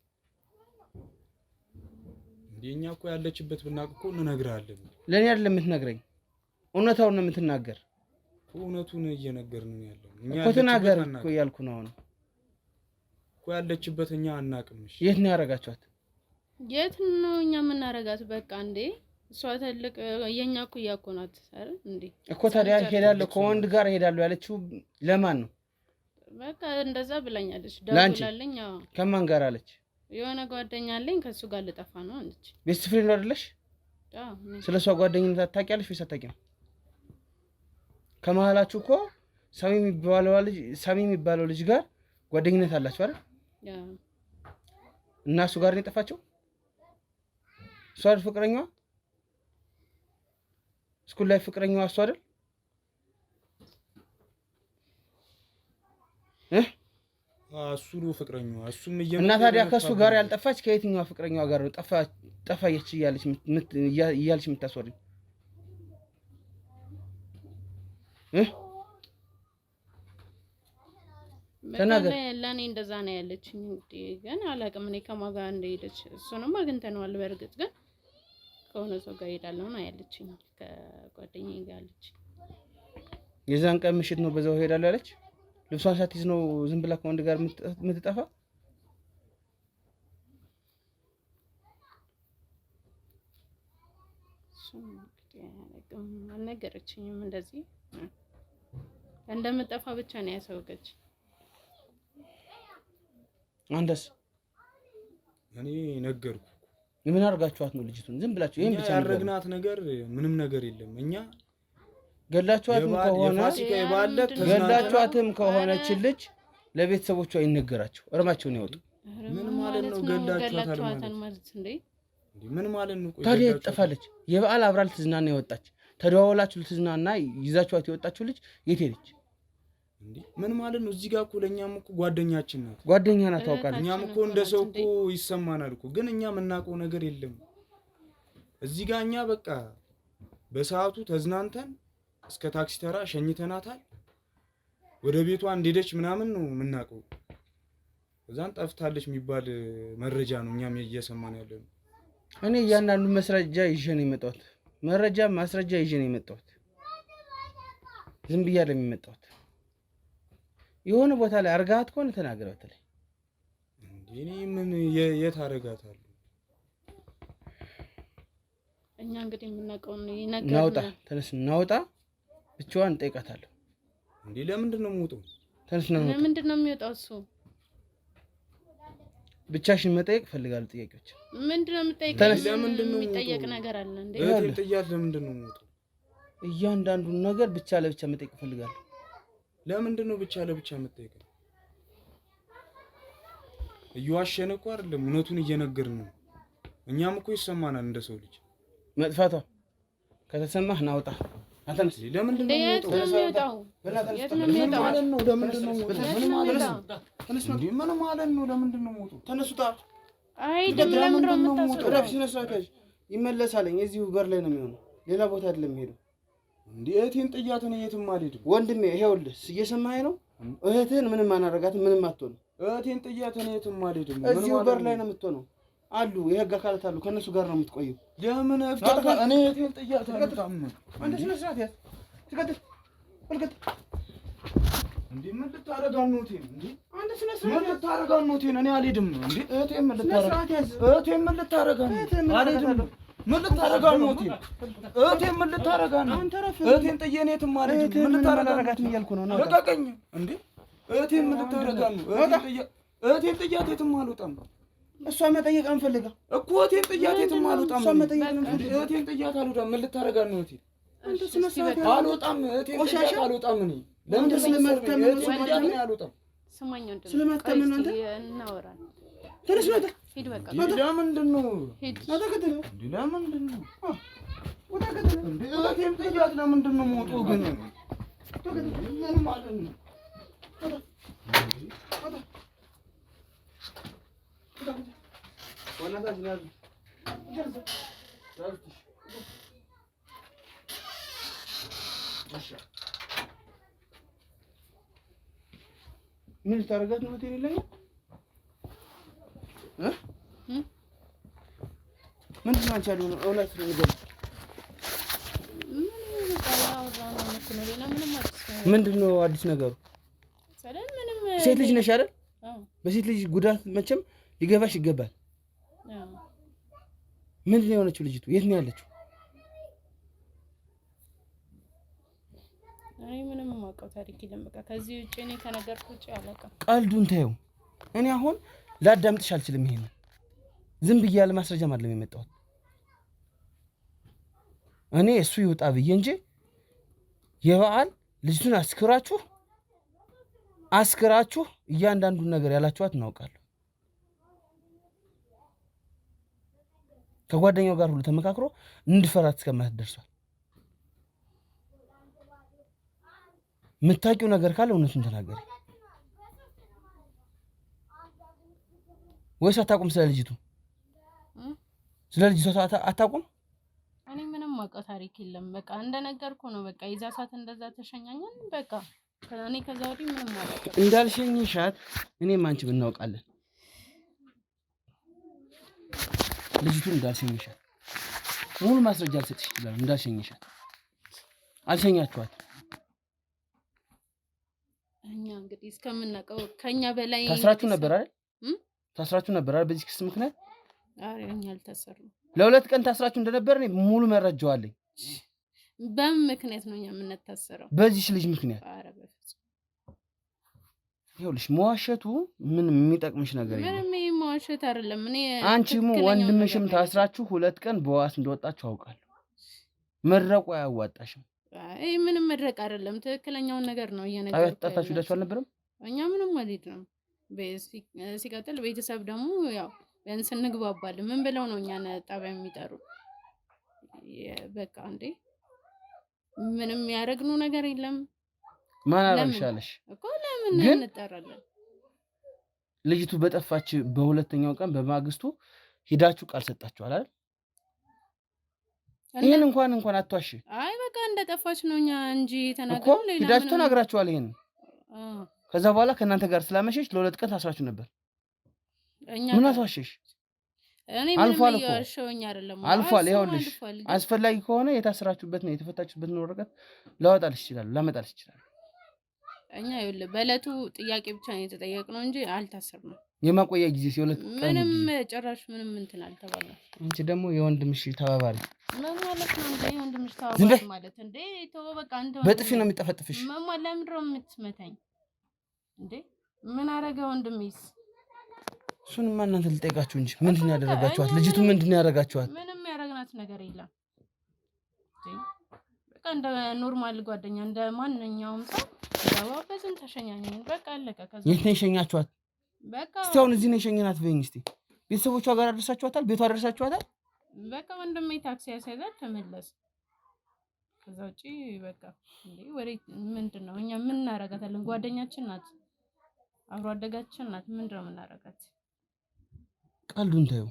እኛ እኮ ያለችበት ብናውቅ እኮ እንነግርሃለን። ለኔ አይደለም የምትነግረኝ፣ እውነታውን ነው የምትናገር። እውነቱን እየነገርን ነው ያለው እኮ ተናገር እኮ እያልኩ ነው። አሁን እኮ ያለችበት እኛ አናውቅም። እሺ የት ነው ያረጋችኋት? የት ነው እኛ የምናረጋት? በቃ እንዴ እሷ ትልቅ የኛ እኩያ እኮ ናት አይደል እንዴ? እኮ ታዲያ ሄዳለሁ ከወንድ ጋር ሄዳለሁ ያለችው ለማን ነው? በቃ እንደዛ ብላኛለች። ደውላለኝ። አዎ ከማን ጋር አለች? የሆነ ጓደኛ አለኝ ከሱ ጋር ልጠፋ ነው አለች። ቤስት ፍሬንድ አይደለሽ? አዎ ስለሷ ጓደኝነት አታውቂያለሽ ወይስ አታውቂም? ከመሀላችሁ እኮ ሳሚ የሚባለው ልጅ ጋር ጓደኝነት አላችሁ አይደል? እና እሱ ጋር ነው የጠፋቸው? እሷ አይደል ፍቅረኛዋ? ስኩል ላይ ፍቅረኛዋ እሱ አይደል? እሱ ነው ፍቅረኛዋ። እሱም እና ታዲያ ከሱ ጋር ያልጠፋች ከየትኛዋ ፍቅረኛዋ ጋር ነው ጠፋየች እያለች የምታስወሪኝ? ተናገር። ለኔ እንደዛ ነው ያለችኝ። እንግዲህ ግን አላውቅም እኔ ከማን ጋር እንደሄደች። እሱንም አግኝተነዋል። በእርግጥ ግን ከሆነ ሰው ጋር ሄዳለሁ ነው ያለችኝ። ከጓደኛዬ ጋር አለች። የዛን ቀን ምሽት ነው በዛው ሄዳለሁ ያለች። ልብሷን ሳትይዝ ነው ዝም ብላ ከወንድ ጋር የምትጠፋ? አልነገረችኝም። እንደዚህ እንደምጠፋ ብቻ ነው ያሳወቀች። አንተስ? እኔ ነገርኩ። ምን አድርጋችኋት ነው ልጅቱን? ዝም ብላችሁ ይሄን ብቻ ያረግናት ነገር ምንም ነገር የለም። እኛ ገላችኋትም ከሆነች ልጅ ለቤተሰቦቿ ይነገራቸው፣ እርማቸውን ያወጡ። ምን ማለት ነው ገላችኋታል ማለት እንዴ? ምን ማለት ነው? ታዲያ ትጠፋለች። የበዓል አብራል ትዝናና የወጣች ተደዋውላችሁ ልትዝናና ይዛችኋት የወጣችሁ ልጅ የት ሄደች እንዴ? ምን ማለት ነው? እዚህ ጋር እኮ ለኛም እኮ ጓደኛችን ናት። ጓደኛ ናት ታውቃለች። እኛም እኮ እንደ ሰው እኮ ይሰማናል እኮ፣ ግን እኛ የምናውቀው ነገር የለም። እዚህ ጋር እኛ በቃ በሰዓቱ ተዝናንተን እስከ ታክሲ ተራ ሸኝተናታል። ወደ ቤቷ እንደሄደች ምናምን ነው የምናውቀው። እዛን ጠፍታለች የሚባል መረጃ ነው እኛም እየሰማን ያለነው። እኔ እያንዳንዱ ማስረጃ ይዤ ነው የመጣሁት። ማስረጃ ይዤ ነው የመጣሁት። ዝም ብዬ አይደለም የመጣሁት። የሆነ ቦታ ላይ አርጋት ከሆነ ተናገር። በተለይ እኔ ምን የት አረጋታለሁ? እኛ እንግዲህ የምናውቀው ነው ይነገር። ናውጣ ተነስ፣ ናውጣ ብቻዋን ጠይቃታለሁ። እንዴ ለምንድን ነው የምወጣው? ተነስ ነው። ለምንድን ነው የሚወጣው እሱ? ብቻሽን መጠየቅ ፈልጋለሁ። ጥያቄዎች ምንድነው የምጠይቀው? ለምንድን ነው የሚጠየቅ ነገር አለ እንዴ? እህቴን ጥያት ለምንድን ነው የምወጣው? እያንዳንዱን ነገር ብቻ ለብቻ መጠየቅ ፈልጋለሁ። ለምንድን ነው ብቻ ለብቻ መጠየቅ? እየዋሸን እኮ አይደለም፣ እውነቱን እየነገርን ነው። እኛም እኮ ይሰማናል እንደ ሰው ልጅ። መጥፋቷ ከተሰማህ ናውጣ። አተንስ ለምንድን ነው የምወጣው? የት ነው የሚወጣው? ምን ማለት ነው? ለምንድን ነው የምወጣው? ምን ማለት ነው? ተነስ ነው። ምን ማለት ነው? ለምንድን ነው የምወጣው? ተነሱታ። አይ ለምንድን ነው የምታስወጣው? ረብሽ ነሳከሽ ይመለሳለኝ። እዚሁ በር ላይ ነው የሚሆነው፣ ሌላ ቦታ አይደለም የሚሄደው። እንዴ እህቴን ጥያት ነው የትም አልሄድም። ወንድሜ ይሄውልህ፣ እየሰማኸኝ ነው? እህትህን ምንም አናረጋትም፣ ምንም አትሆንም። እህቴን ጥያት ነው የትም አልሄድም። እዚሁ በር ላይ ነው የምትሆነው። አሉ የህግ አካላት አሉ፣ ከነሱ ጋር ነው የምትቆየው። ለምን አፍታ እኔ እህቴን ጥያት አልወጣም። አንተ ስነ ስርዓት ያዝ። ትቀጥል ወልቀጥ። እንዴ ምን ልታረጋን ነው እህቴን? እንዴ አንተ ስነ ስርዓት ምን ልታረጋን ነው እህቴን? እኔ አልሄድም። እንዴ እህቴን ምን ልታረጋን? እህቴን ምን ልታረጋን? አልሄድም። ምን ልታረጋን ነው እህቴን? እህቴን ምን ልታረጋን ነው? እህቴን ጥዬ እኔ የትም አልሄድም። ምን ልታረጋት እያልኩ ነው። ለቀቀኝ። እንዴ እህቴን ምን ልታረጋን ነው? እህቴን ጥያት የትም አልወጣም። እሷ መጠየቅ አንፈልጋ እኮ እህቴን ጥያት የትም አልወጣም። እሷ መጠየቅ አንፈልጋ። እህቴን ጥያት አልወጣም። ምን ልታረጋን ነው እህቴን? አንተ ስነ ስርዓት አልወጣም። እህቴን ጥያት አልወጣም። እኔ ለምን ስለማትከምን ነው ጥያት አልወጣም። ስማኝ ወንድም፣ ስለማትከምን ነው አንተ እናወራለን። ተነስ ነው። ሂድ በቃ። ለምንድን ነው? ሂድ አታከተለ። እንዴ ለምንድን ነው? ወጣከተለ። እንዴ እህቴን ጥያት ለምንድን ነው የምወጣው ግን? ምን ማለት ነው? ምን ታረጋት ነው እንዴ ላይ ምን አንቺ ያለው ነው እውነት ነው ነገር ምንድነው አዲስ ነገሩ? ሴት ልጅ ነሽ አይደል? በሴት ልጅ ጉዳት መቼም ሊገባሽ ይገባል። ምንድነው የሆነችው ልጅቱ? የት ነው ያለችው? አይ ምንም ማውቀው ታሪክ የለም። በቃ ከዚህ ውጪ እኔ ከነገርኩ ውጪ አላውቅም። ቀልዱን ተይው። እኔ አሁን ላዳምጥሽ አልችልም። ይሄን ዝም ብዬ ያለ ማስረጃ አይደለም የመጣሁት። እኔ እሱ ይወጣ ብዬ እንጂ የበዓል ልጅቱን አስክራችሁ እያንዳንዱን ነገር ያላችኋት እናውቃለሁ። ከጓደኛው ጋር ሁሉ ተመካክሮ እንድፈራት እስከማለት ደርሷል። የምታውቂው ነገር ካለ እውነቱን ተናገሪ። ወይስ አታውቁም? ስለ ልጅቱ አታውቁም? እኔ ምንም ማውቀው ታሪክ የለም። በቃ እንደነገርኩ ነው። በቃ የዛ ሰዓት እንደዛ ተሸኛኘን። በቃ እኔ ከዛ ወዲህ ምንም አላውቅም። እንዳልሸኝሻት እኔም አንቺም እናውቃለን። ልጅቱን እንዳልሸኝሻት ሙሉ ማስረጃ አልሰጥሽ ይችላል። እንዳልሸኝሻት አልሸኛችኋት። እኛ እንግዲህ እስከምናውቀው ከኛ በላይ ታስራችሁ ነበር አይደል? ታስራችሁ ነበር አይደል? በዚህ ክስ ምክንያት እኛ አልታሰርንም። ለሁለት ቀን ታስራችሁ እንደነበር እኔ ሙሉ መረጃው አለኝ። በምን ምክንያት ነው እኛ የምንታሰረው? በዚህ ልጅ ምክንያት። ኧረ በፍፁም ይኸውልሽ መዋሸቱ ምን የሚጠቅምሽ ነገር የለም። ምንም መዋሸት አይደለም። እኔ አንቺም ወንድምሽም ታስራችሁ 2 ቀን በዋስ እንደወጣችሁ አውቃለሁ። መድረቁ አያዋጣሽም። አይ ምንም መድረቅ አይደለም። ትክክለኛውን ነገር ነው እየነገርኩ። አጣጣችሁ ዳችሁ አልነበረም? እኛ ምንም ማለት ነው። ሲቀጥል ቤተሰብ ደግሞ ያው ቢያንስ እንግባባለን። ምን ብለው ነው እኛን ጣቢያ የሚጠሩ? በቃ እንዴ ምንም ያደረግነው ነገር የለም። ማን አረግሻለሽ እኮ ለምን እንጠራለን? ልጅቱ በጠፋች በሁለተኛው ቀን በማግስቱ ሂዳችሁ ቃል ሰጣችኋል አይደል? ይሄን እንኳን አትዋሽ። አይ በቃ እንደጠፋች ነው እኛ እንጂ ተናገሩ። ሌላ ሂዳችሁ ተናግራችኋል። ይሄን ከዛ በኋላ ከእናንተ ጋር ስላመሸች ለ2 ቀን ታስራችሁ ነበር። ምን አትዋሽሽ? እኔ ምንም ያሸውኝ አይደለም። አልፏል። ይኸውልሽ አስፈላጊ ከሆነ የታሰራችሁበት ነው የተፈታችሁበት ነው ወረቀት ላመጣልሽ ይችላል። እኛ ይኸውልህ በእለቱ ጥያቄ ብቻ ነው የተጠየቅነው እንጂ አልታሰርንም። የማቆያ ጊዜ ሲወለት ምንም ጭራሽ ምንም እንትን አልተባለም። አንቺ ደግሞ የወንድምሽ ተባባሪ ምን ማለት ነው እንዴ? የወንድምሽ ተባባሪ ማለት እንዴ? ተው በቃ አንተ በጥፊ ነው የሚጠፈጥፍሽ። ለምንድን ነው የምትመታኝ እንዴ? ምን አረገ ወንድሜስ? እሱንማ እናንተ ልጠይቃችሁ እንጂ ምንድን ያደረጋችኋት? ልጅቱ ምንድን ያደረጋችኋት? ምንም ያደረግናት ነገር የለም። በቃ እንደ ኖርማል ጓደኛ እንደ ማንኛውም ሰው ተባበዝን ተሸኛኘን። በቃ አለቀ። ከዛ የት ነው የሸኛችኋት? በቃ እስቲ አሁን እዚህ ነው የሸኘናት በይኝ እስቲ። ቤተሰቦቿ ጋር አደረሳችኋታል? ቤቷ አደረሳችኋታል? በቃ ወንድሜ ታክሲ ያስያዛት ተመለስ። ከዛ ውጪ በቃ እንዴ ወሬ ምንድን ነው? እኛ ምን እናረጋታለን? ጓደኛችን ናት፣ አብሮ አደጋችን ናት። ምንድን ነው የምናረጋት? ቀልዱን ተይው።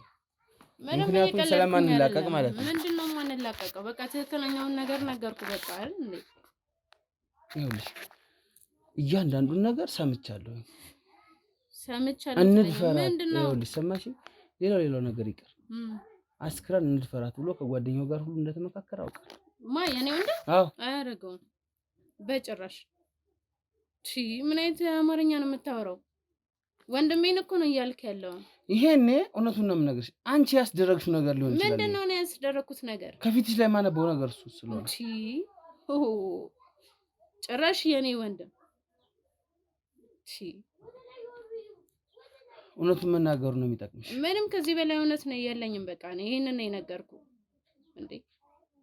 ምክንያቱም ስለማንላቀቅ ማለት ነው። ምንድን ነው የማንላቀቀው? በቃ ትክክለኛውን ነገር ነገርኩ። በቃ አይደል እንዴ? ይኸውልሽ እያንዳንዱን ነገር ሰምቻለሁ። ምንድን ነው ይኸውልሽ ሰማሽ? ሌላው ነገር ይቀር አስክራን እንድፈራት ብሎ ከጓደኛው ጋር ሁሉ እንደተመካከረ አውቃለሁ። የኔ ወንድ አያደርገውም በጭራሽ። ምን አይነት አማርኛ ነው የምታወራው? ወንድሜን እኮ ነው እያልክ ያለው። ይሄኔ እውነቱን ነው የምነግርሽ። አንቺ ያስደረግሽው ነገር ሊሆን ይችላል። ምንድነው ነው ያስደረኩት ነገር? ከፊትሽ ላይ ማነበው ነገር እሱ ስለሆነ ጭራሽ የኔ ወንድም እውነቱን መናገሩ ነው የሚጠቅምሽ። ምንም ከዚህ በላይ እውነት ነው የለኝም። በቃ ነው ይሄንን ነው የነገርኩህ እንዴ።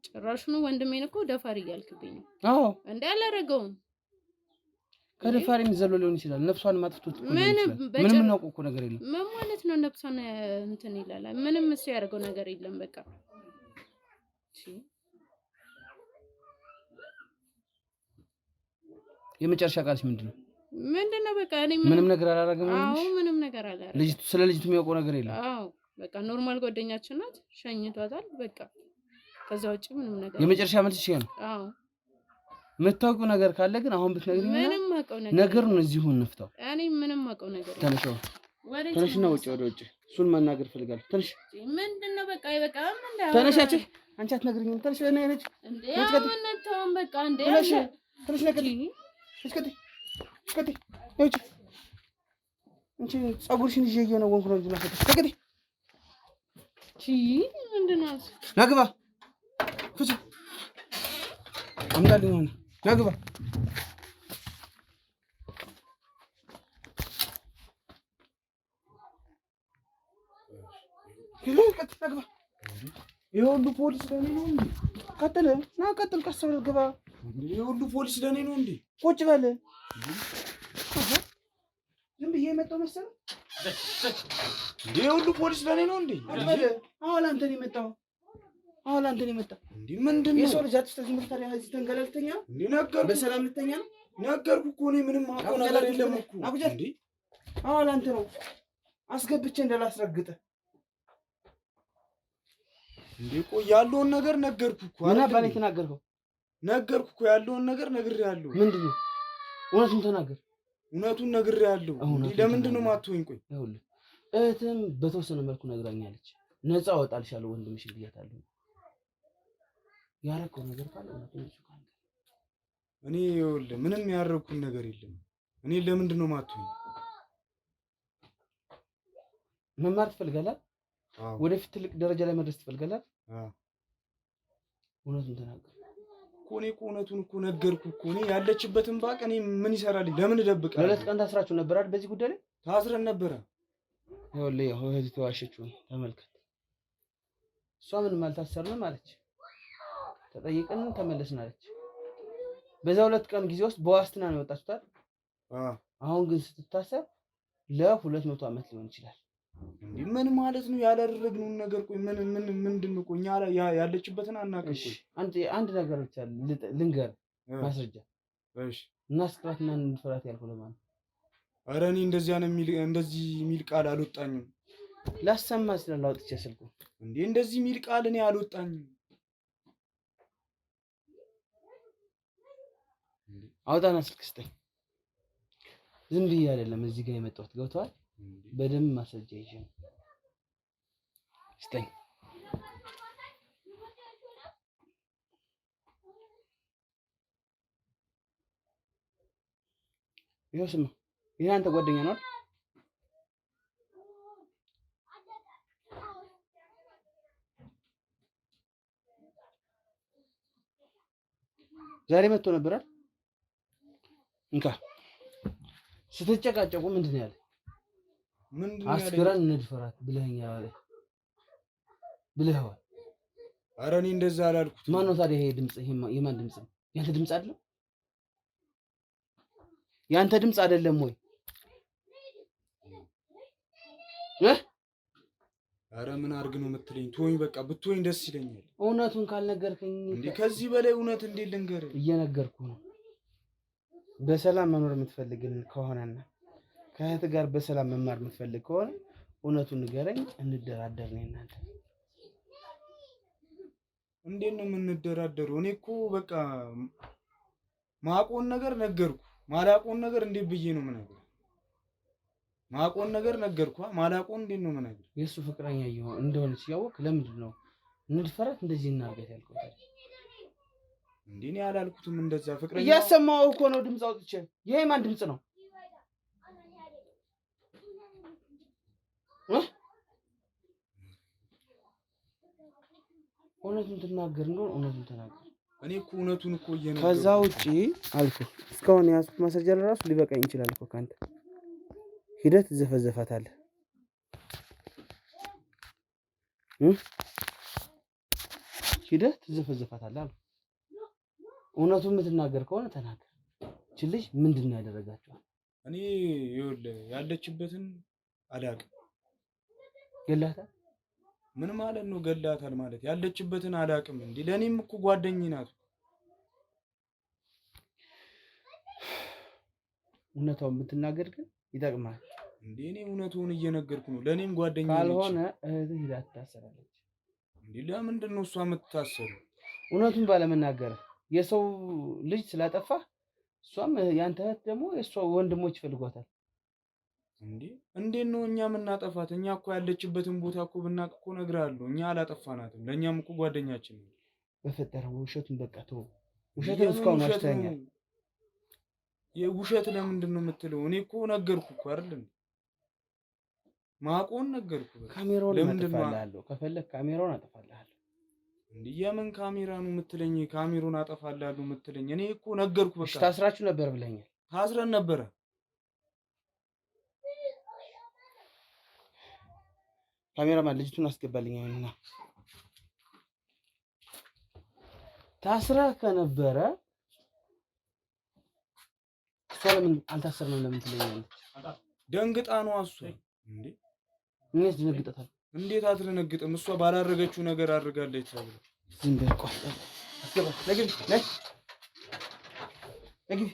ጭራሽ ነው ወንድሜን እኮ ደፋር እያልክብኝ ነው። አዎ እንዴ አላረገውም። ከደፋር የሚዘለው ሊሆን ይችላል። ነፍሷን ማጥፍቶት እኮ ምንም እናውቀው እኮ ነገር የለም። ምን ማለት ነው ነፍሷን እንትን ይላል? ምንም እሱ ያደረገው ነገር የለም። በቃ የመጨረሻ ቃልሽ ምንድነው? ምንድነው? በቃ እኔ ምንም ነገር አላረገም። አዎ ምንም ነገር አላረገም። ስለ ልጅቱ የሚያውቀው ነገር የለም። አዎ በቃ ኖርማል ጓደኛችን ናት። ሸኝቷታል በቃ። ከዛ ውጪ ምንም ነገር የመጨረሻ መልስ ይሄ ነው። አዎ የምታውቂው ነገር ካለ ግን አሁን ብትነግሪኝ ምንም አውቀው ነገር ነው። እዚሁ እንፍታው። እኔ ምንም አውቀው ነገር ተነሽው ተነሽና ውጪ ወደ ውጪ። እሱን ማናገር ፈልጋለሁ። ተነሽ። ምንድነው በቃ በቃ ምን እንዳው ተነሻች። አንቺ አትነግሪኝም። ተነሽ እና ነች እንዴ አሁን በቃ እንዴ ተነሽ ተነሽ ነቀል እስከቲ እስከቲ ውጪ። አንቺ ጸጉርሽን ይዤ ነው ወንኩ ነው እንጂ ማፈተ እስከቲ ምንድነው ናግባ ፍጹ አምጣልኝ ሆነ ናግባ የሁሉ ፖሊስ ለኔ ነው እንዴ? ቀጥል ና ቀጥል። ቀስ ብለህ ግባ። የሁሉ ፖሊስ ለኔ ነው እንዴ? ቁጭ በል። ዝም ብዬ የመጣው መሰለህ? የሁሉ ፖሊስ ለኔ ነው እንዴ? አሁን አንተ ነው የመጣው። አሁን አንተ ነው የመጣው እንዴ? ምንድን ነው የሰው ልጅ አትስተህ ዝም ብለህ ታዲያ እዚህ ተንገላልተኛ እንዴ? ነገርኩህ በሰላም ልተኛ ነው ነገርኩህ እኮ እኔ ምንም አውቀው ነገር የለም እኮ እንዴ። አሁን አንተ ነው አስገብቼ እንዳላስረግጥህ እንዴ። ቆይ ያለውን ነገር ነገርኩህ እኮ። ምን አባል የተናገርከው? ነገርኩህ እኮ ያለውን ነገር ነግሬሃለሁ። ምንድን ነው? እውነቱን ተናገር። እውነቱን ነግሬሃለሁ። እንዴ ለምንድን ነው የማትሆኝ? ቆይ ይኸውልህ እህትም በተወሰነ መልኩ ነግራኛለች። ነፃ አወጣልሻለሁ ወንድምሽ ብያታለሁ። ያረከው ነገር ካለ እውነቱን እሱ ካለ እኔ ይኸውልህ ምንም ያረኩት ነገር የለም። እኔ ለምንድን ነው የማትሆኝ? መማር ትፈልጋለህ? ወደፊት ትልቅ ደረጃ ላይ መድረስ ትፈልጋለህ? እውነቱን ተናገር እኮ። እኔ እኮ እውነቱን እኮ ነገርኩህ እኮ። እኔ ያለችበትን ባቅ እኔ ምን ይሰራልኝ? ለምን እደብቃለሁ? ለሁለት ቀን ታስራችሁ ነበር አይደል? በዚህ ጉዳይ ላይ ታስረን ነበረ። ይኸውልህ ያው እህት ተዋሸችው። ተመልከት። እሷ ምንም አልታሰርንም አለች። ተጠይቀን ተመለስን አለች። በዛ ሁለት ቀን ጊዜ ውስጥ በዋስትና ነው የወጣችሁት። አሁን ግን ስትታሰር ለ200 ዓመት ሊሆን ይችላል። እንዴ ምን ማለት ነው? ያላደረግነውን ነገር ቆይ ምንድን ነው? ቆይ እኛ ያለችበትን አናውቅም። ቆይ አንድ ነገር ብቻ ልንገር ማስረጃ። እሺ እናስክራትና እንፍራት ያልኩህ ለማን? ኧረ እኔ እንደዚህ የሚል ቃል አልወጣኝም። ላሰማ ስላላወጥቼ ስልኩ እንዴ እንደዚህ የሚል ቃል እኔ አልወጣኝም። አውጣና ስልክ ስጠኝ። ዝም ብዬ አይደለም እዚህ ጋር የመጣሁት ገብቶሃል? በደንብ ማስረጃ ይዤ ነው። ስጠኝ። ይኸው ስማ፣ ይሄ አንተ ጓደኛ ነው አይደል? ዛሬ መጥቶ ነበር አይደል? እንካ ስትጨቃጨቁ ምንድን ነው ያለ? አስክራን እንድፈራት ብለኸኛል ብለኸዋል። ኧረ እኔ እንደዛ አላልኩት። ማን ነው ታዲያ ይሄ ድምጽ? የማን ድምጽ ነው? ያንተ ድምጽ አይደለም? ያንተ ድምጽ አይደለም ወይ? ኧረ ምን አድርግ ነው የምትለኝ? ተወኝ በቃ። ብትወኝ ደስ ይለኛል። እውነቱን ካልነገርከኝ እንዴ ከዚህ በላይ እውነት እንዴት ልንገርህ? እየነገርኩህ ነው። በሰላም መኖር የምትፈልግን ከሆነና ከእህት ጋር በሰላም መማር የምትፈልግ ከሆነ እውነቱን ንገረኝ፣ እንደራደር ነው እናንተ። እንዴት ነው የምንደራደረው? እኔ እኮ በቃ ማቆን ነገር ነገርኩ። ማላቆን ነገር እንዴት ብዬ ነው የምነግርህ? ማቆን ነገር ነገርኩ። ማላቆን እንዴት ነው የምነግርህ? የእሱ ፍቅረኛ እንደሆነች እያወቅህ ለምንድን ነው እንድፈራት እንደዚህ እናርገት ያልከው? እንዴ እኔ አላልኩትም እንደዛ። ፍቅረኛ እያሰማሁ እኮ ነው ድምፅ አውጥቼ። ይሄ ማን ድምፅ ነው? እውነቱን ትናገር እንደሆነ እውነቱን ተናገር። እኔ እኮ እውነቱን እኮ እየነገርኩህ። ከዛ ውጪ አልኩህ እስካሁን የያዝኩት ማስረጃ ለራሱ ሊበቃኝ ይችላል እኮ። ካንተ ሂደት ዘፈዘፋታለህ። ሂደት ትዘፈዘፋታለህ አልኩህ። እውነቱን የምትናገር ከሆነ ተናገር። እቺ ልጅ ምንድን ነው ያደረጋችኋል? እኔ ይኸውልህ ያለችበትን አላውቅም። ገላታል? ምን ማለት ነው ገላታል ማለት? ያለችበትን አላውቅም። እንዴ ለእኔም እኮ ጓደኛዬ ናት። እውነታውን ብትናገር ግን ይጠቅማል። እንዴ እኔ እውነቱን እየነገርኩ ነው። ለኔም ጓደኛ ነች። ካልሆነ እህትህ ሄዳ ትታሰራለች። እንዴ ለምንድን ነው እሷ የምትታሰረው? እውነቱን ባለመናገር የሰው ልጅ ስላጠፋ እሷም ያንተ እህት ደግሞ የእሷ ወንድሞች ይፈልጓታል። እንዴ እንዴት ነው እኛ የምናጠፋት? እኛ እኮ ያለችበትን ቦታ እኮ ብናውቅ እኮ እነግርሃለሁ። እኛ አላጠፋናትም። ለእኛም እኮ ጓደኛችን ነው። በፈጠረው ውሸቱን በቃ ተው። ውሸቱን እስካሁን አሽተኛል። የውሸት ለምንድን ነው የምትለው? እኔ እኮ ነገርኩ እኮ አይደል? ማቆን ነገርኩ። ካሜራውን አጠፋልሃለሁ፣ ከፈለክ ካሜራውን አጠፋልሃለሁ። እንዴ የምን ካሜራ ነው የምትለኝ? ካሜራውን አጠፋልሃለሁ የምትለኝ? እኔ እኮ ነገርኩ። በቃ ታስራችሁ ነበር ብለኛል። ታስረን ነበረ። ካሜራማን ልጅቱን አስገባልኝ። አይና ታስራ ከነበረ እሷ ለምን አልታሰርንም ለምን ትለኛለች? ደንግጣ ነው እሷ። እንዴ እኔስ ደንግጣታል። እንዴት አትደነግጥም? እሷ ባላረገችው ነገር አድርጋለች ተብሎ ዝም በል። ቆይ አስገባ። ለግቢ ለግቢ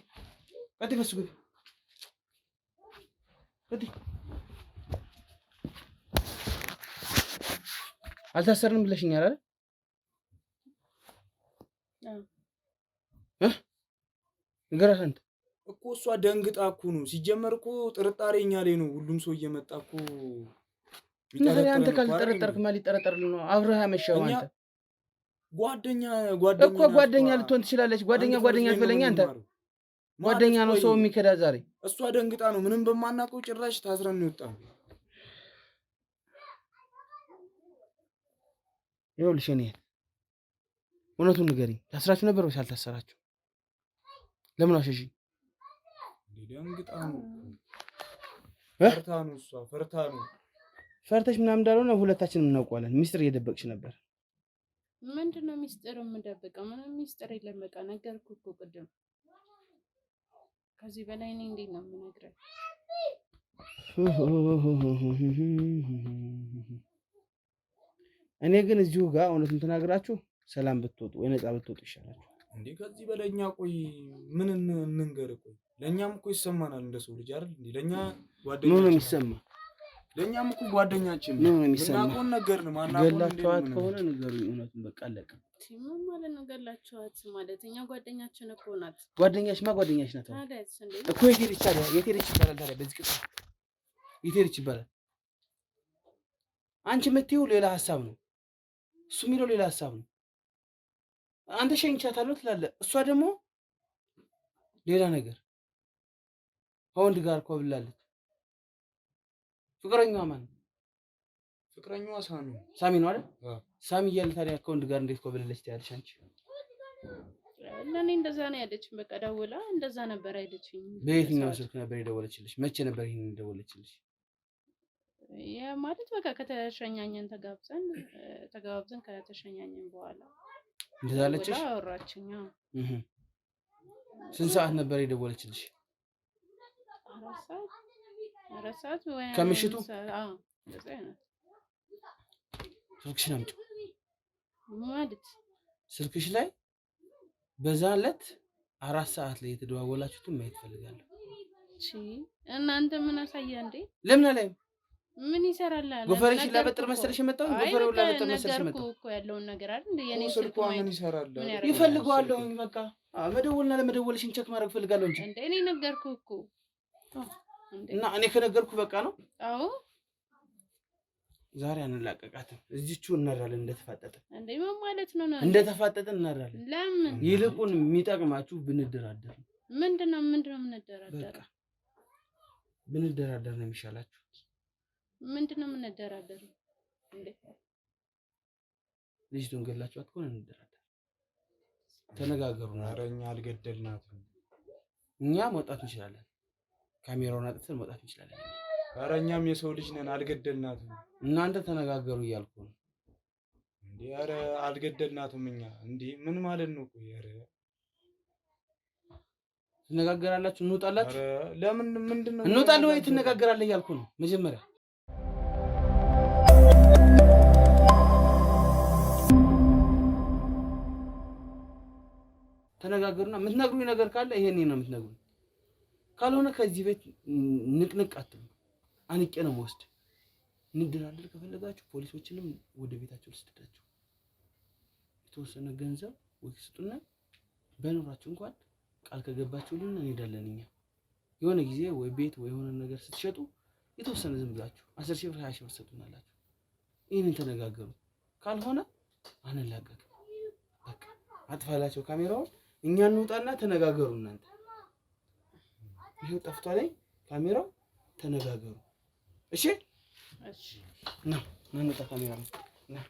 ቀጥ በሱ ግቢ ቀጥ አልታሰርንም ብለሽኛል አይደል? ንገራት አንተ እኮ እሷ ደንግጣ እኮ ነው። ሲጀመር እኮ ጥርጣሬ እኛ ላይ ነው። ሁሉም ሰው እየመጣ እኮ አንተ ካልጠረጠርክ ማን ሊጠረጠርልህ ነው? አብረህ ያመሻው አንተ ጓደኛ ልትሆን ትችላለች። ጓደኛ ትበለኛ አንተ ጓደኛ ነው ሰው የሚከዳ ዛሬ። እሷ ደንግጣ ነው። ምንም በማናውቀው ጭራሽ ታስረን ነው የወጣው። ይኸውልሽ እኔ እውነቱን ንገሪኝ። ታስራችሁ ነበር ወይስ አልታሰራችሁ? ለምን አሸሽኝ? ደንግጣ ነው። ፈርታ ነው እሷ ፈርታ ነው። ፈርተሽ ምናምን እንዳልሆነ ሁለታችንም እናውቀዋለን። ሚስጥር እየደበቅሽ ነበር። ምንድነው ሚስጥር የምደብቀው? ምንም ሚስጥር የለም። በቃ ነገርኩህ እኮ ቅድም። ከዚህ በላይ እኔ እንዴት ነው የምነግርህ? እኔ ግን እዚሁ ጋር እውነቱን ተናግራችሁ ሰላም ብትወጡ ወይ ነፃ ብትወጡ ይሻላችሁ። እንዴ ከዚህ በላይ እኛ ቆይ ምን እንንገር? ቆይ ለኛም እኮ ይሰማናል እንደ ሰው ልጅ አይደል እንዴ? ለኛ ጓደኛችን ምን ነው የሚሰማ? ለኛም እኮ ጓደኛችን ምን ነው የሚሰማ? እናቆን ነገር ነው ማናቆን ገላችኋት ከሆነ ንገሩኝ። እውነቱን በቃ አለቀ። ምን ማለት ነው ገላችኋት ማለት? እኛ ጓደኛችን እኮ ናት። ጓደኛሽ ናት እኮ። የት ሄደች ታዲያ? የት ሄደች ይባላል ታዲያ? በዚህ ቅጥ የት ሄደች ይባላል? አንቺ የምትይው ሌላ ሀሳብ ነው፣ እሱ የሚለው ሌላ ሀሳብ ነው። አንተ ሸኝቻታለሁ ትላለህ፣ እሷ ደግሞ ሌላ ነገር ከወንድ ጋር ኮብላለች። ፍቅረኛዋ ማን ነው? ፍቅረኛዋ ሳሚ ነው አይደል? ሳሚ እያለ ታዲያ ከወንድ ጋር እንዴት ኮብላለች ትያለሽ አንቺ? ለኔ እንደዛ ነው ያለችኝ። በቃ ደውላ እንደዛ ነበር ያለችኝ። በየትኛው ስልክ ነበር የደወለችልሽ? መቼ ነበር ይሄን የደወለችልሽ? ማለት በቃ ከተሸኛኘን ተጋብዘን ከተሸኛኘን በኋላ እንደዛ አለችሽ? አወራችኝ። ስንት ሰዓት ነበር የደወለችልሽ? 4 ሰዓት ወይ ከምሽቱ? አዎ እንደዛ ነው። ስልክሽን አምጪው ማለት ስልክሽ ላይ በዛ ዕለት 4 ሰዓት ላይ የተደዋወላችሁትን ማየት ፈልጋለሁ። እሺ እናንተ ምን አሳያ እንዴ? ለምን አላየም? ምን ይሰራል? ጎፈሬሽን ላበጥር መሰለሽ የመጣው? ጎፈሬውን ላበጥር መሰለሽ የመጣው? እኮ ያለውን ነገር አይደል እንዴ? የኔ ስልኩ ምን ይሰራል? ይፈልገዋለሁ። በቃ መደወልና ለመደወልሽን ቼክ ማድረግ ፈልጋለሁ እንጂ እንዴ እኔ ነገርኩህ እኮ። እና እኔ ከነገርኩ በቃ ነው። አዎ ዛሬ አንላቀቃትም። እዚቹ እናራለን እንደተፋጠጠን። እንዴ ምን ማለት ነው? እንደተፋጠጠን እናራለን። ለምን? ይልቁን የሚጠቅማችሁ ብንደራደር። ምንድነው የምንደራደር? በቃ ብንደራደር ነው የሚሻላችሁ። ምንድነው የምንደራደር? እንዴ ልጅቱን ገላችኋት ከሆነ እንደራደር። ተነጋገሩ። ኧረ እኛ አልገደልናትም። እኛ መውጣት እንችላለን። ካሜራውን አጥፍተን መውጣት እንችላለን። ኧረ እኛም የሰው ልጅ ነን፣ አልገደልናትም። እናንተ ተነጋገሩ እያልኩ ነው። እንዴ ኧረ አልገደልናትም እኛ። እንዴ ምን ማለት ነው? ቆይ ኧረ ትነጋገራላችሁ፣ እንውጣላችሁ። ኧረ ለምን ምንድነው? እንውጣለን ወይ ትነጋገራለህ እያልኩ ነው። መጀመሪያ ተነጋገሩና የምትነግሩኝ ነገር ካለ ይሄን ነው የምትነግሩኝ። ካልሆነ ከዚህ ቤት ንቅንቅ አትሉ። አንቄ ነው የምወስድ። እንደራደር ከፈለጋችሁ ፖሊሶችንም ወደ ቤታቸው ልስደዳቸው። የተወሰነ ገንዘብ ወይ ስጡና በኖራችሁ እንኳን ቃል ከገባችሁልን እንሄዳለን። እኛ የሆነ ጊዜ ወይ ቤት ወይ የሆነ ነገር ስትሸጡ የተወሰነ ዝም ብላችሁ 10 ሺህ ብር 20 ሺህ ብር ትሰጡናላችሁ። ይሄንን ተነጋገሩ። ካልሆነ አንላቀቅም። በቃ አጥፋላቸው ካሜራውን። እኛ እንውጣና ተነጋገሩ። እናንተ ይሄው ጠፍቷል ካሜራው። ተነጋገሩ። እሺ እሺ ና እንውጣ። ካሜራው ና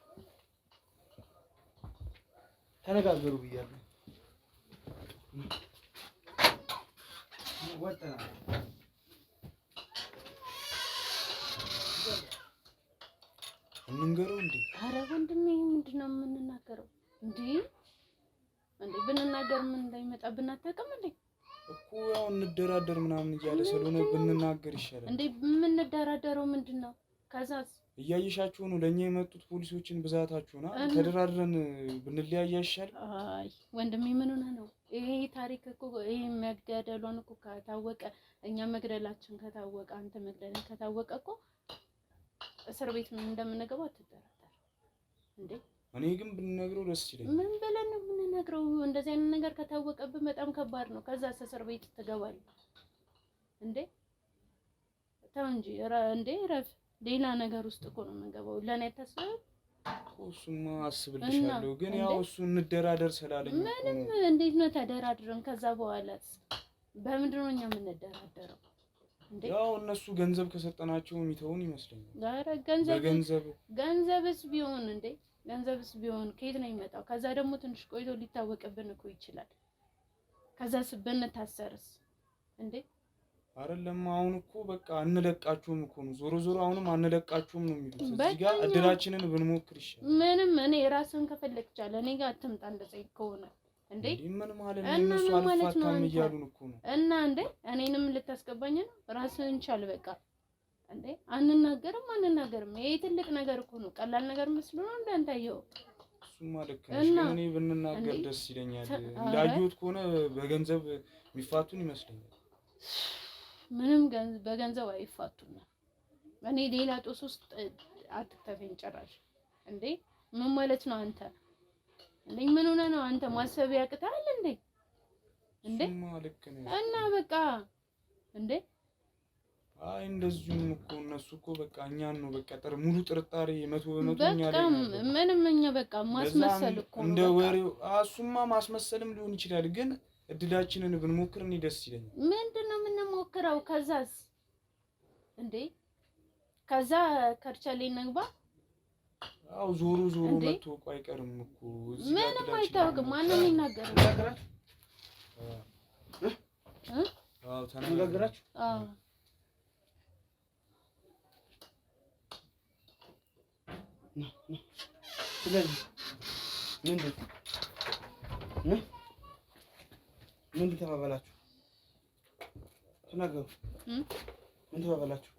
ተነጋገሩ ብያለሁ። ወጣ እንንገረው እንዴ? ኧረ ወንድሜ ምንድነው የምንናገረው እንዴ? ብንናገር ምን እንዳይመጣብን አታውቅም እንዴ? እኮ ያው እንደራደር ምናምን እያለ ስለሆነ ብንናገር ይሻላል እንዴ። የምንደራደረው ምንድነው? ከዛስ እያየሻችሁ ነው ለኛ የመጡት ፖሊሶችን ብዛታችሁና ተደራድረን ብንለያይ ይሻላል። አይ ወንድሜ ምን ሆነህ ነው? ይሄ ታሪክ እኮ ይሄ መግደሏን እኮ ከታወቀ እኛ መግደላችን ከታወቀ አንተ መግደልን ከታወቀ እኮ እስር ቤት ምን እንደምንገባ አትጠራጠር እንዴ? እኔ ግን ብንነግረው ደስ ይለኛል። ምን ብለን ነው የምንነግረው? እንደዚህ አይነት ነገር ከታወቀብን በጣም ከባድ ነው። ከዛ እስር ቤት ትገባለህ እንዴ? ተው እንጂ እንዴ ረፍ። ሌላ ነገር ውስጥ እኮ ነው የምንገባው። ለኔ አታስብም? እሱማ አስብልሻለሁ፣ ግን ያው እሱ እንደራደር ስላለኝ ምንም እንዴት ነው ተደራድረን? ከዛ በኋላስ በምንድን ነው እኛ የምንደራደረው እንዴ? ያው እነሱ ገንዘብ ከሰጠናቸው የሚተውን ይመስለኛል። ኧረ ገንዘብስ ቢሆን እንዴ ገንዘብስ ቢሆን ከየት ነው የሚመጣው? ከዛ ደግሞ ትንሽ ቆይቶ ሊታወቅብን እኮ ይችላል። ከዛስ ብንታሰርስ እንዴ? አይደለም አሁን እኮ በቃ አንለቃችሁም እኮ ነው። ዞሮ ዞሮ አሁንም አንለቃችሁም ነው የሚሉት። እዚህ ጋር እድላችንን ብንሞክር ይሻላል። ምንም እኔ ራስን ከፈለግቻለ እኔ ጋር አትምጣ እንደዚህ ከሆነ እንዴ? ምን ማለት ነው? እነሱ አልፋታም እያሉን እኮ ነው። እና እንዴ እኔንም ልታስገባኝ ነው? ራስን ቻል በቃ እንዴ። አንናገርም። ይሄ ትልቅ ነገር እኮ ነው። ቀላል ነገር መስሎ ነው እንዳንታየው። እሱማ ልክ ነሽ። እኔ ብንናገር ደስ ይለኛል። እንዳዩት ከሆነ በገንዘብ የሚፋቱን ይመስለኛል። ምንም በገንዘብ አይፋቱም። እኔ ሌላ ጦስ ውስጥ አትክተፈኝ ጭራሽ እንዴ። ምን ማለት ነው አንተ እንዴ? ምን ሆነ ነው አንተ? ማሰብ ያቅታል እንዴ? እና በቃ እንዴ አይ እንደዚሁም እኮ እነሱ እኮ በቃ እኛን ነው በቃ ሙሉ ጥርጣሬ 100% እኛ ላይ ነው። ምንም እኛ በቃ ማስመሰል እኮ ነው እንደ ወሬው። እሱማ ማስመሰልም ሊሆን ይችላል፣ ግን እድላችንን ብንሞክር እኔ ደስ ይለኛል። ምንድነው የምንሞክረው? ከዛስ እንዴ ከዛ ከርቸሌ ነግባ። አው ዞሮ መጥቶ እኮ አይቀርም እኮ እዚህ ጋር ምንም አይታወቅም። ማንም ይናገራል። አው ተነጋግራችሁ ስለዚህ ምን ተባባላችሁ? ተናገሩ። ምን ተባባላችሁ?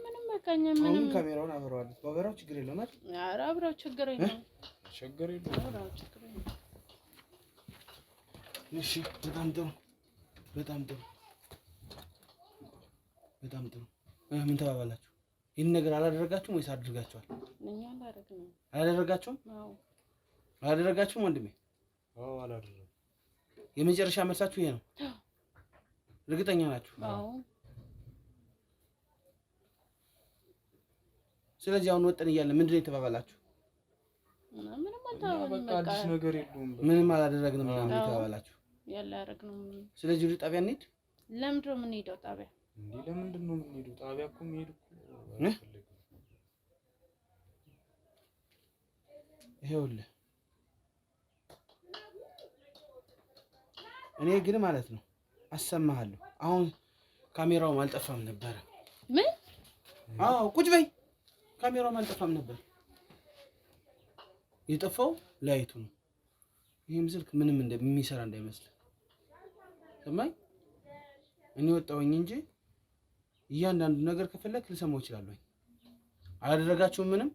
ምንም በቃኛ። ምንም ካሜራውን አብረዋለሁ። ባበራው ችግር የለውም አይደል? ኧረ አብረው ችግር የለውም። እሺ በጣም ጥሩ። ምን ተባባላችሁ? ይህን ነገር አላደረጋችሁም ወይስ አድርጋችኋል? እኛ አላደረግንም። አላደረጋችሁም? አዎ አላደረጋችሁም ወንድሜ? አዎ አላደረግንም። የመጨረሻ መልሳችሁ ይሄ ነው? እርግጠኛ ናችሁ? አዎ። ስለዚህ አሁን ወጠን እያለ ምንድን ነው የተባባላችሁ? ምንም አልተባባልንም። በቃ አዲስ ነገር የለውም። ምንም አላደረግንም ምናምን የተባባላችሁ? ያላደረግነው። ስለዚህ ወደ ጣቢያ እንሂድ። ለምንድን ነው የምንሄደው ጣቢያ? እንዴ ለምንድን ነው የምንሄደው ጣቢያ? እኮ መሄድ እኮ ይኸውልህ እኔ ግን ማለት ነው አሰማሃለሁ። አሁን ካሜራውም አልጠፋም ነበር። ምን? አዎ ቁጭ በይ። ካሜራውም አልጠፋም ነበር። የጠፋው ላይቱ ነው። ይሄም ስልክ ምንም እንደሚሰራ እንዳይመስል ሰማኝ። እኔ ወጣሁኝ እንጂ እያንዳንዱ ነገር ከፈለክ ልሰማው እችላለሁ። አላደረጋችሁም ምንም?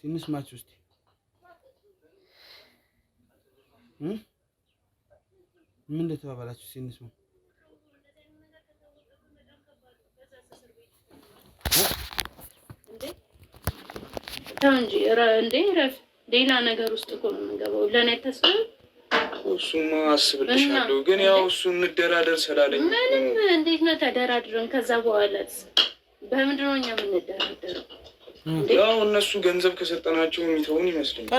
እንስማችሁ እስቲ። ምን እንደተባባላችሁ እስቲ እንስማ። እንጂ እንዴ ረፍ ሌላ ነገር ውስጥ እኮ ነው የምንገባው። ለኔ ተስፋ እሱማ አስብልሻለሁ፣ ግን ያው እሱ እንደራደር ስላለኝ ምንም እንዴት ነው ተደራድረን ከዛ በኋላስ በምንድን ነው እኛ የምንደራደረው? ያው እነሱ ገንዘብ ከሰጠናቸው የሚተውን ይመስለኛል።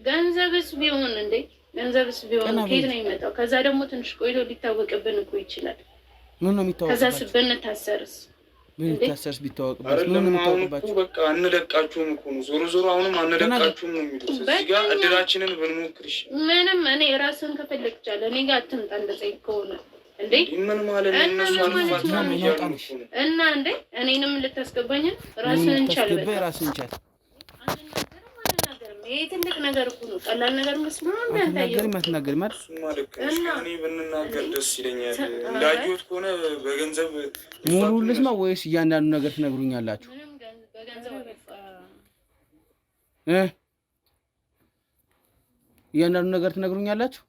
ገንዘብስ ቢሆን እንዴ ገንዘብስ ቢሆን ከየት ነው የሚመጣው? ከዛ ደግሞ ትንሽ ቆይቶ ሊታወቅብን እኮ ይችላል። ምን ነው የሚታወቅብን? ከዛ ብንታሰርስ ምን ታሰርስ ቢታወቅብን ምን ነው የሚታወቅባችሁ? በቃ አንለቃችሁም እኮ ነው። ዞሮ ዞሮ አሁንም አንለቃችሁም ነው የሚሉት። እዚህ ጋር እድላችንን ብንሞክር ይሻላል። ምንም እኔ ራስን ከፈለግቻለሁ እኔ ጋር አትምጣ እንደዚህ ከሆነ እንዴ ምን ማለት ነው? እነሱ አልፋት ነው ያሉት እና እንዴ እኔንም ልታስገባኝ ራስን እንቻል ራስን እንቻል ይሄ ትልቅ ነገር እኮ ነው። ቀላል ነገር መስሎ ነው እንዳንታየው ማትናገር ማለት ማለት ነው። እኔ ብንናገር ደስ ይለኛል። እንዳየሁት ከሆነ በገንዘብ ሙሉ ልስማ ወይስ እያንዳንዱ ነገር ትነግሩኛላችሁ? በገንዘብ እያንዳንዱ ነገር ትነግሩኛላችሁ?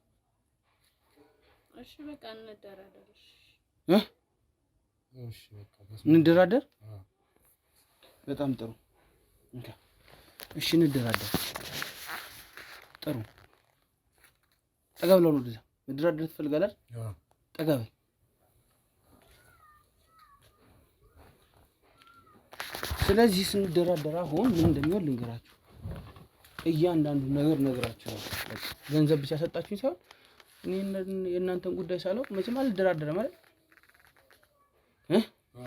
እሺ በቃ እንደራደር። እሺ በቃ እንደራደር። በጣም ጥሩ። እሺ እንደራደር። ጥሩ ጠጋ ብለው ነው ወደዛ መደራደር ትፈልጋለህ? ጠጋ በይ። ስለዚህ ስንደራደር አሁን ምን እንደሚሆን ልንገራችሁ። እያንዳንዱ ነገር ነግራችኋለሁ። ገንዘብ ብቻ ሰጣችሁኝ ሳይሆን እኔ የእናንተን ጉዳይ ሳላውቅ መቼም አልደራደርም ማለት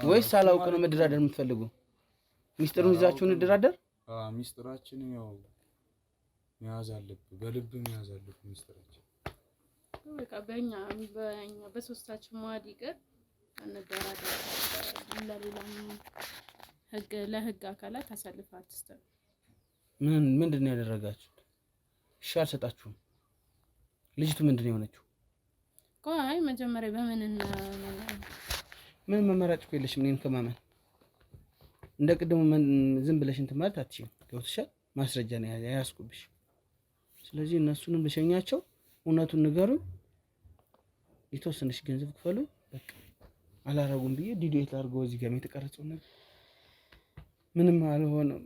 ወይስ ሳላውቅ ነው መደራደር የምትፈልጉ? ሚስጥሩን ይዛችሁ እንደራደር። ሚስጥራችንን ያው መያዝ አለብህ፣ በልብ መያዝ አለብህ ሚስጥራችን። በቃ በእኛ በሶስታችን መዋድ ይቅር እንደራደር። ለሌላም ለህግ አካላት አሳልፈህ አትስጠን። ምንድን ነው ያደረጋችሁት? እሺ አልሰጣችሁም። ልጅቱ ምንድን ነው የሆነችው? ቆይ መጀመሪያ ምን መመራጭ እኮ የለሽም እኔን ከማመን። እንደ ቅድሙ ዝም ብለሽ እንትን ማለት አትችይም። ገብቶሻል? ማስረጃ ነው ያያዝኩብሽ። ስለዚህ እነሱንም ልሸኛቸው፣ እውነቱን ንገሩኝ፣ የተወሰነሽ ገንዘብ ክፈሉ። በቃ አላረጉም ብዬ ዲዲት አድርገው እዚህ ጋር የተቀረጸው ነገር ምንም አልሆነም።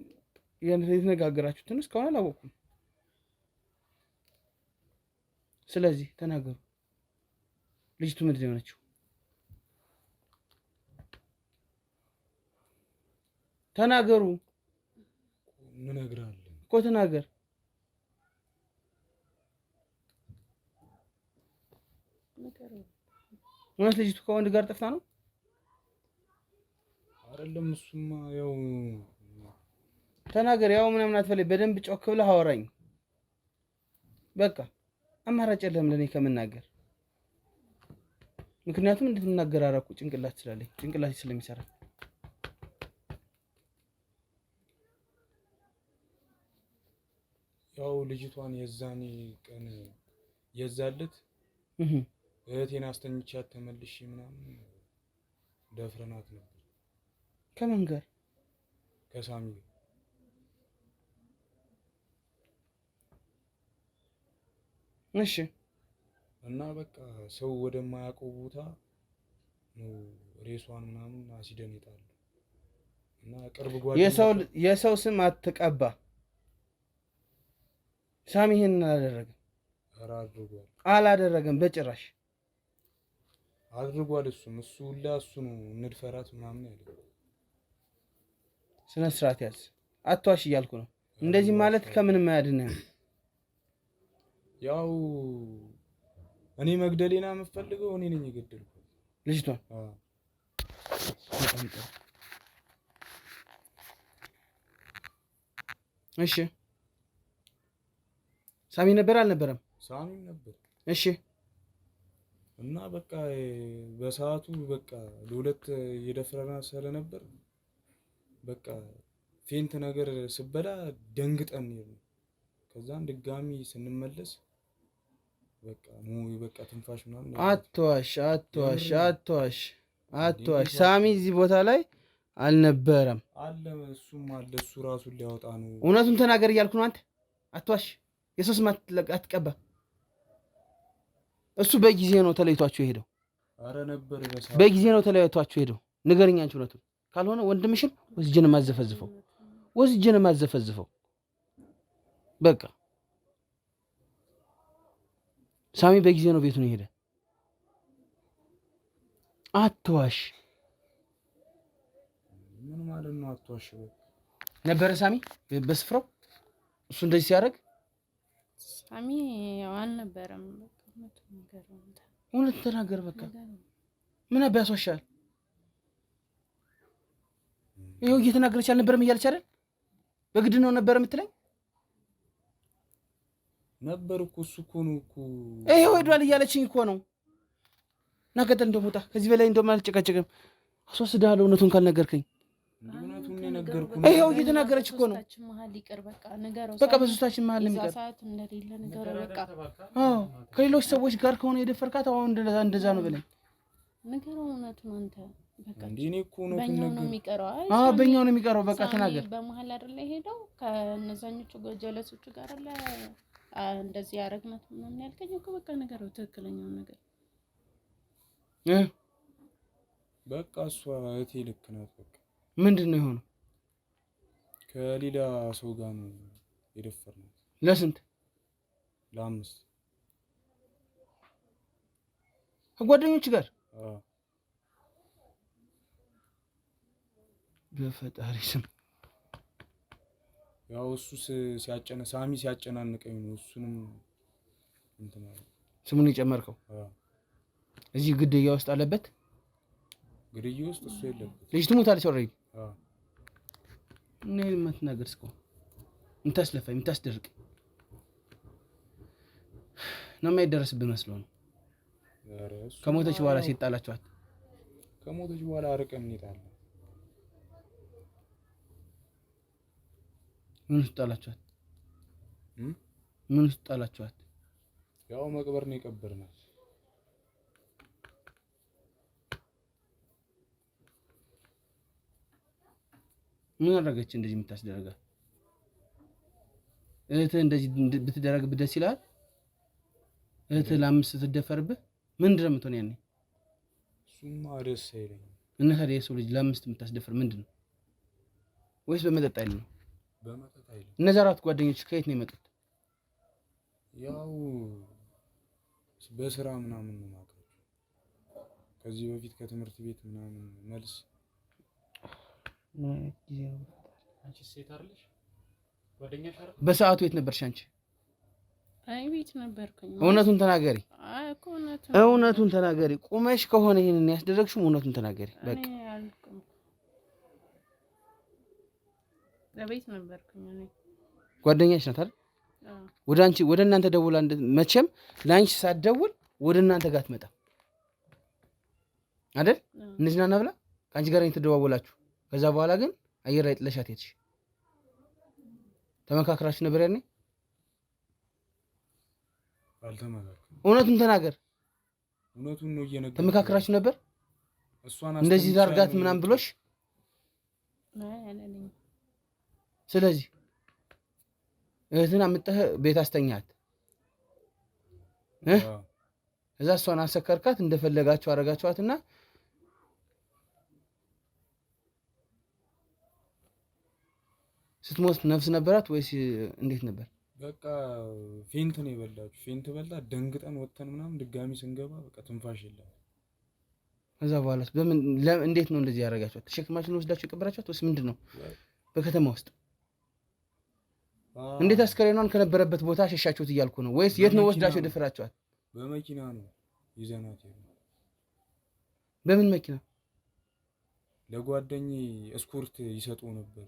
የተነጋገራችሁትን እስካሁን አላወኩም። ስለዚህ ተናገሩ። ልጅቱ ምንድን ነው የሆነችው? ተናገሩ። ምን እነግርሃለሁ እኮ ተናገር። እውነት ልጅቱ ከወንድ ጋር ጠፍታ ነው? አይደለም። እሱማ ያው ተናገር። ያው ምናምን አትፈልግ። በደንብ ጮክ ብለህ አወራኝ። በቃ አማራጭ የለም ለኔ ከመናገር። ምክንያቱም እንድትናገር አደረኩ ጭንቅላት ስላለኝ፣ ጭንቅላት ስለሚሰራ። ያው ልጅቷን የዛኔ ቀን የዛለት እህቴን አስተኝቻት ተመልሼ ምናምን ደፍረናት ነበር። ከማን ጋር? ከሳሚ ጋር። እሺ። እና በቃ ሰው ወደማያውቀው ቦታ ነው ሬሷን ምናምን አሲደን ይጣሉ እና ቅርብ ጓደኛ የሰው ስም አትቀባ። ሳሚ ይሄን አላደረገም። አላደረገም በጭራሽ አድርጓል። እሱ ሁላ እሱ ነው እንድፈራት ምናምን ያለው። ስነ ስርዓት ያዝ። አትዋሽ እያልኩ ነው። እንደዚህ ማለት ከምንም አያድንም። ያው እኔ መግደሌና የምፈልገው እኔ ነኝ የገደልኩት ልጅቷን። እሺ ሳሚ ነበር አልነበረም? ሳሚ ነበር። እሺ። እና በቃ በሰዓቱ በቃ ለሁለት የደፍረና ስለነበር በቃ ፌንት ነገር ስበላ ደንግጠን ነው። ከዛን ድጋሚ ስንመለስ በቃ በቃ ትንፋሽ ምናምን። አትዋሽ። ሳሚ እዚህ ቦታ ላይ አልነበረም። አለ እሱም አለ። እሱ ራሱን ሊያወጣ ነው። እውነቱን ተናገር እያልኩ ነው። አንተ አትዋሽ። የሰው ስም አትቀባ። እሱ በጊዜ ነው ተለይቷችሁ ሄደው። አረ ነበር በጊዜ ነው ተለይቷችሁ ሄደው። ንገረኝ አንቺ እውነቱን። ካልሆነ ወንድምሽን ወስጄን ማዘፈዝፈው ወስጄ ነው የማዘፈዝፈው። በቃ ሳሚ በጊዜ ነው ቤቱን ሄደ። አትዋሽ። ምን ማለት ነው አትዋሽ? ነበረ ሳሚ በስፍራው እሱ እንደዚህ ሲያደርግ ሳሚ ያው አልነበረም። እውነት ተናገር። በቃ ምን አባያስዋሻል? ይኸው እየተናገረች አልነበረም እያለች አይደል? በግድ ነው ነበር የምትለኝ ነበር እኮ እሱ እኮ ነው እኮ ይኸው ሄዷል እያለችኝ እኮ ነው። ናቀጠል እንደሞታ ከዚህ በላይ እንደውም አልጨቃጨቅም። አስወስድሃለሁ እውነቱን ካልነገርከኝ። እውነቱን ነው የነገርኩህ። ይኸው እየተናገረች እኮ ነው። በቃ በሶስታችን መሀል ነው የሚቀር። አዎ ከሌሎች ሰዎች ጋር ከሆነ የደፈርካት አሁን እንደዛ ነው በለኝ። ንገረው እውነቱን አንተ። በቃ እኔ እኮ እውነቱን ነው የሚቀረው። አዎ በእኛው ነው የሚቀረው። በቃ ተናገር። በመሀል አይደለ ሄደው ከነዛኞቹ ጀለሶቹ ጋር አለ እንደዚህ ያረግናት ምናምን ያልከኝ እኮ በቃ ንገረው ትክክለኛውን ነገር። በቃ እሷ እህቴ ልክ ናት። በቃ ምንድን ነው የሆነው? ከሌላ ሰው ጋር ነው የደፈርናት። ለስንት? ለ5 ከጓደኞች ጋር በፈጣሪ ስም ያው እሱ ሳሚ ሲያጨናንቀኝ ነው እሱንም እንትን ማለት ስሙን የጨመርከው። እዚህ ግድያ ውስጥ አለበት። ግድያ ውስጥ እሱ የለበት። ልጅቱ ሞታለች ኦልሬዲ። እኔ የማትናገር እስከው የምታስለፋኝ የምታስደርቅ ነው የማይደረስብህ መስሎ ነው። ከሞተች በኋላ ሴት ጣላችኋት። ከሞተች በኋላ አርቀን እንጣለን። ምን ውስጥ ጣላችኋት? ምን ውስጥ ጣላችኋት? ያው መቅበር ነው የቀበርናት። ምን አደረገች እንደዚህ የምታስደረጋት? እህትህ እንደዚህ ብትደረግብህ ደስ ይላል? እህትህ ለ5 ስትደፈርብህ ምንድን ነው የምትሆን ያኔ? እሱማ ደስ አይለኝም። እና ታዲያ የሰው ልጅ ለ5 የምታስደፍር ምንድን ነው? ወይስ በመጠጥ አይደል ነው? በመጠጥ አይደል። እነዚያ 4 ጓደኞች ከየት ነው የመጡት? ያው በስራ ምናምን ነው የማውቃቸው። ከዚህ በፊት ከትምህርት ቤት ምናምን መልስ አንቺ ሴት አይደለሽ? ጓደኛሽ አይደል? በሰዓቱ የት ነበርሽ አንቺ? አይ ቤት ነበርኩኝ። እውነቱን ተናገሪ። አይ እኮ እውነቱን ተናገሪ። ቁመሽ ከሆነ ይሄንን ያስደረግሽው እውነቱን ተናገሪ። በቃ ቤት ነበርኩኝ እኔ። ጓደኛሽ ናት አይደል? ወደ እናንተ ደውላ መቼም ለአንቺ ሳትደውል ወደ እናንተ ጋር አትመጣም አይደል? እንዝናና ብላ ከአንቺ ጋር የተደዋወላችሁ። ከዛ በኋላ ግን አየር ላይ ጥለሻት ሄድሽ። ተመካክራችሁ ነበር ያኔ? አልተመካከርንም። እውነቱን ተናገር። እውነቱን ነው እየነገርኩህ። ተመካክራችሁ ነበር? እሷን እንደዚህ ዳርጋት ምናምን ብሎሽ? ስለዚህ እህትን አምጥተህ ቤት አስተኛት። እዛ እሷን አሰከርካት፣ እንደፈለጋችሁ አረጋችኋትና ስትሞት ነፍስ ነበራት ወይስ እንዴት ነበር? በቃ ፌንት ነው የበላችሁ። ፌንት በላ ደንግጠን ወተን ምናምን ድጋሚ ስንገባ በቃ ትንፋሽ የለም። ከዛ በኋላ እንዴት ነው እንደዚህ ያደረጋችኋት? ተሸክማችሁ ወስዳችሁ የቀበራችኋት ወይስ ምንድን ነው? በከተማ ውስጥ እንዴት አስከሬኗን ከነበረበት ቦታ ሸሻችሁት እያልኩ ነው። ወይስ የት ነው ወስዳችሁ የደፈራችኋት? በመኪና ነው ይዘናት። በምን መኪና? ለጓደኛዬ እስኮርት ይሰጠው ነበር።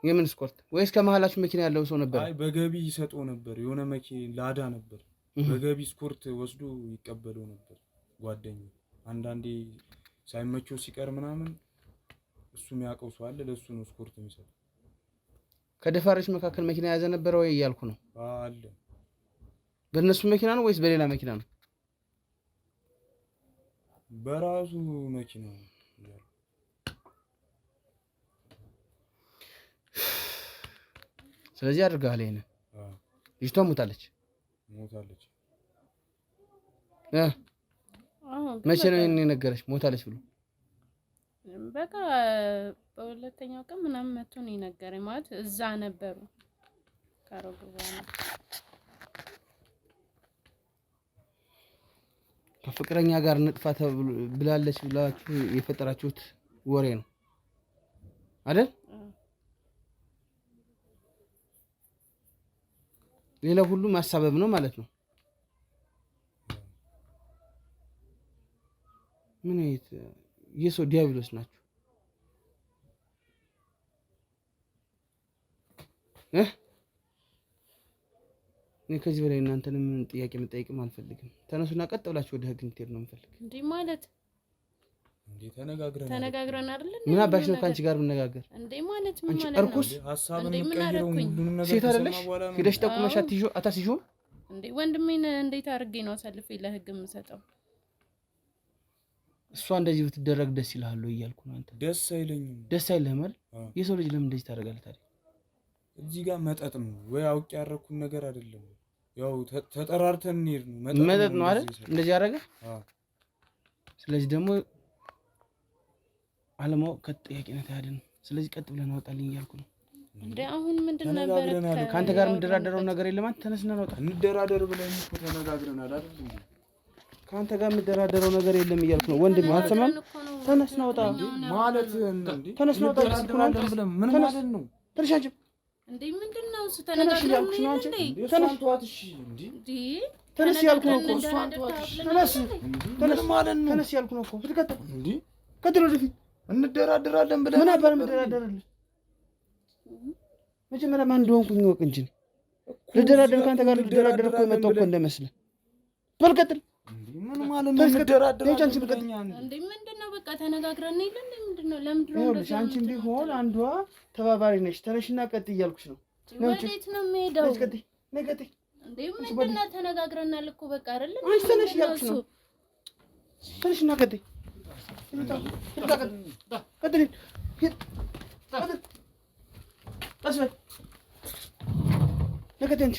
የምን እስኮርት? ወይስ ከመሀላችሁ መኪና ያለው ሰው ነበር? አይ በገቢ ይሰጠው ነበር። የሆነ መኪና ላዳ ነበር። በገቢ እስኮርት ወስዶ ይቀበለው ነበር ጓደኛዬ። አንዳንዴ ሳይመቸው ሲቀር ምናምን እሱ የሚያውቀው ሰው አለ፣ ለሱ ነው እስኮርት የሚሰጠው። ከደፋሪዎች መካከል መኪና የያዘ ነበር ወይ እያልኩ ነው። አለ። በእነሱ መኪና ነው ወይስ በሌላ መኪና ነው? በራሱ መኪና ነው። ስለዚህ አድርገሃል ይሄንን። ልጅቷ ሞታለች። መቼ ነው ይሄን የነገረች ሞታለች ብሎ? በቃ በሁለተኛው ቀን ምናምን መጥቶ ነው የነገረኝ። ማለት እዛ ነበሩ ካረጉ በኋላ ከፍቅረኛ ጋር ንጥፋ ብላለች ብላችሁ የፈጠራችሁት ወሬ ነው አይደል? ሌላ ሁሉ ማሳበብ ነው ማለት ነው። ምን የሰው ዲያብሎስ ናችሁ እኔ ከዚህ በላይ እናንተንም ጥያቄ መጠየቅም አልፈልግም። ተነሱና ቀጥ ብላችሁ ወደ ህግ እንድትሄዱ ነው የምፈልግ። እንዴ ማለት እንዴ ተነጋግረን አይደል? ምን አባሽ ነው ካንቺ ጋር መነጋገር? እንዴ ማለት ምን ማለት ነው? እርኩስ ሐሳብን ቀይረው ሁሉንም ነገር ሴት አይደለሽ? ሄደሽ ጠቁመሽ አታስይዥው? እንዴ ወንድሜን እንዴት አድርጌ ነው አሳልፌ ለህግ የምሰጠው? እሷ እንደዚህ ብትደረግ ደስ ይልሃል ወይ እያልኩ ነው። አንተ ደስ አይለኝም። ደስ አይልህም አይደል? የሰው ልጅ ለምን እንደዚህ ታደርጋለህ ታዲያ? እዚህ ጋር መጠጥ ነው ወይ አውቄ ያደረኩት ነገር አይደለም። ያው ተጠራርተን እንሄድ ነው። መጠጥ ነው አይደል እንደዚህ ያደረገ? ስለዚህ ደግሞ አለማወቅ ከተጠያቂነት አያድንም። ስለዚህ ቀጥ ብለን አውጣልኝ እያልኩ ነው። እንዴ አሁን ምንድን ነበር ከአንተ ጋር የምደራደረው ነገር የለም። አንተ ተነስና እናውጣ። እንደራደር ብለን እኮ ተነጋግረናል አይደል እንዴ? ከአንተ ጋር የምደራደረው ነገር የለም እያልኩ ነው። ወንድም አትሰማም? ተነስና አውጣ ማለት እንዴ? ተነስና አውጣ ብለን ምን ማለት ነው? ተነሽ አንቺ። እንዴ ምንድነው እሱ? ተነጋግረን ነው እንዴ? ተነሽ ተዋት። እሺ እንዴ ተነስ ያልኩ ነው እኮ። ተነስ ተነስ ማለት ነው። ተነስ ያልኩ ነው እኮ። ብትቀጥል እንዴ ቀጥል ወደፊት እንደራደራለን ብለን ምን አባል እንደራደራለን? መጀመሪያ ማን እንደሆንኩኝ ወቅ እንጂ ልደራደር ከአንተ ጋር ልደራደር እኮ የመጣሁ እኮ እንደመስልህ። በል ቀጥል። ምን ማለት ነው? እንደራደራለን እንዴ ምንድነው? በቃ ተነጋግረን ይልን ምንድነው? ለምንድነው እንደዚህ? አንቺም ቢሆን አንዷ ተባባሪ ነሽ። ተነሽና ቀጥ እያልኩሽ ነው። ወዴት ነው የምሄደው? ነይ ቀጥይ። እንዴ ምንድነው? ተነጋግረናል እኮ በቃ አይደል? አንቺ ተነሽ እያልኩሽ ነው። ተነሽና ቀጥይ። ቀጥል። ቀስ በል ነይ ቀጥይ። አንቺ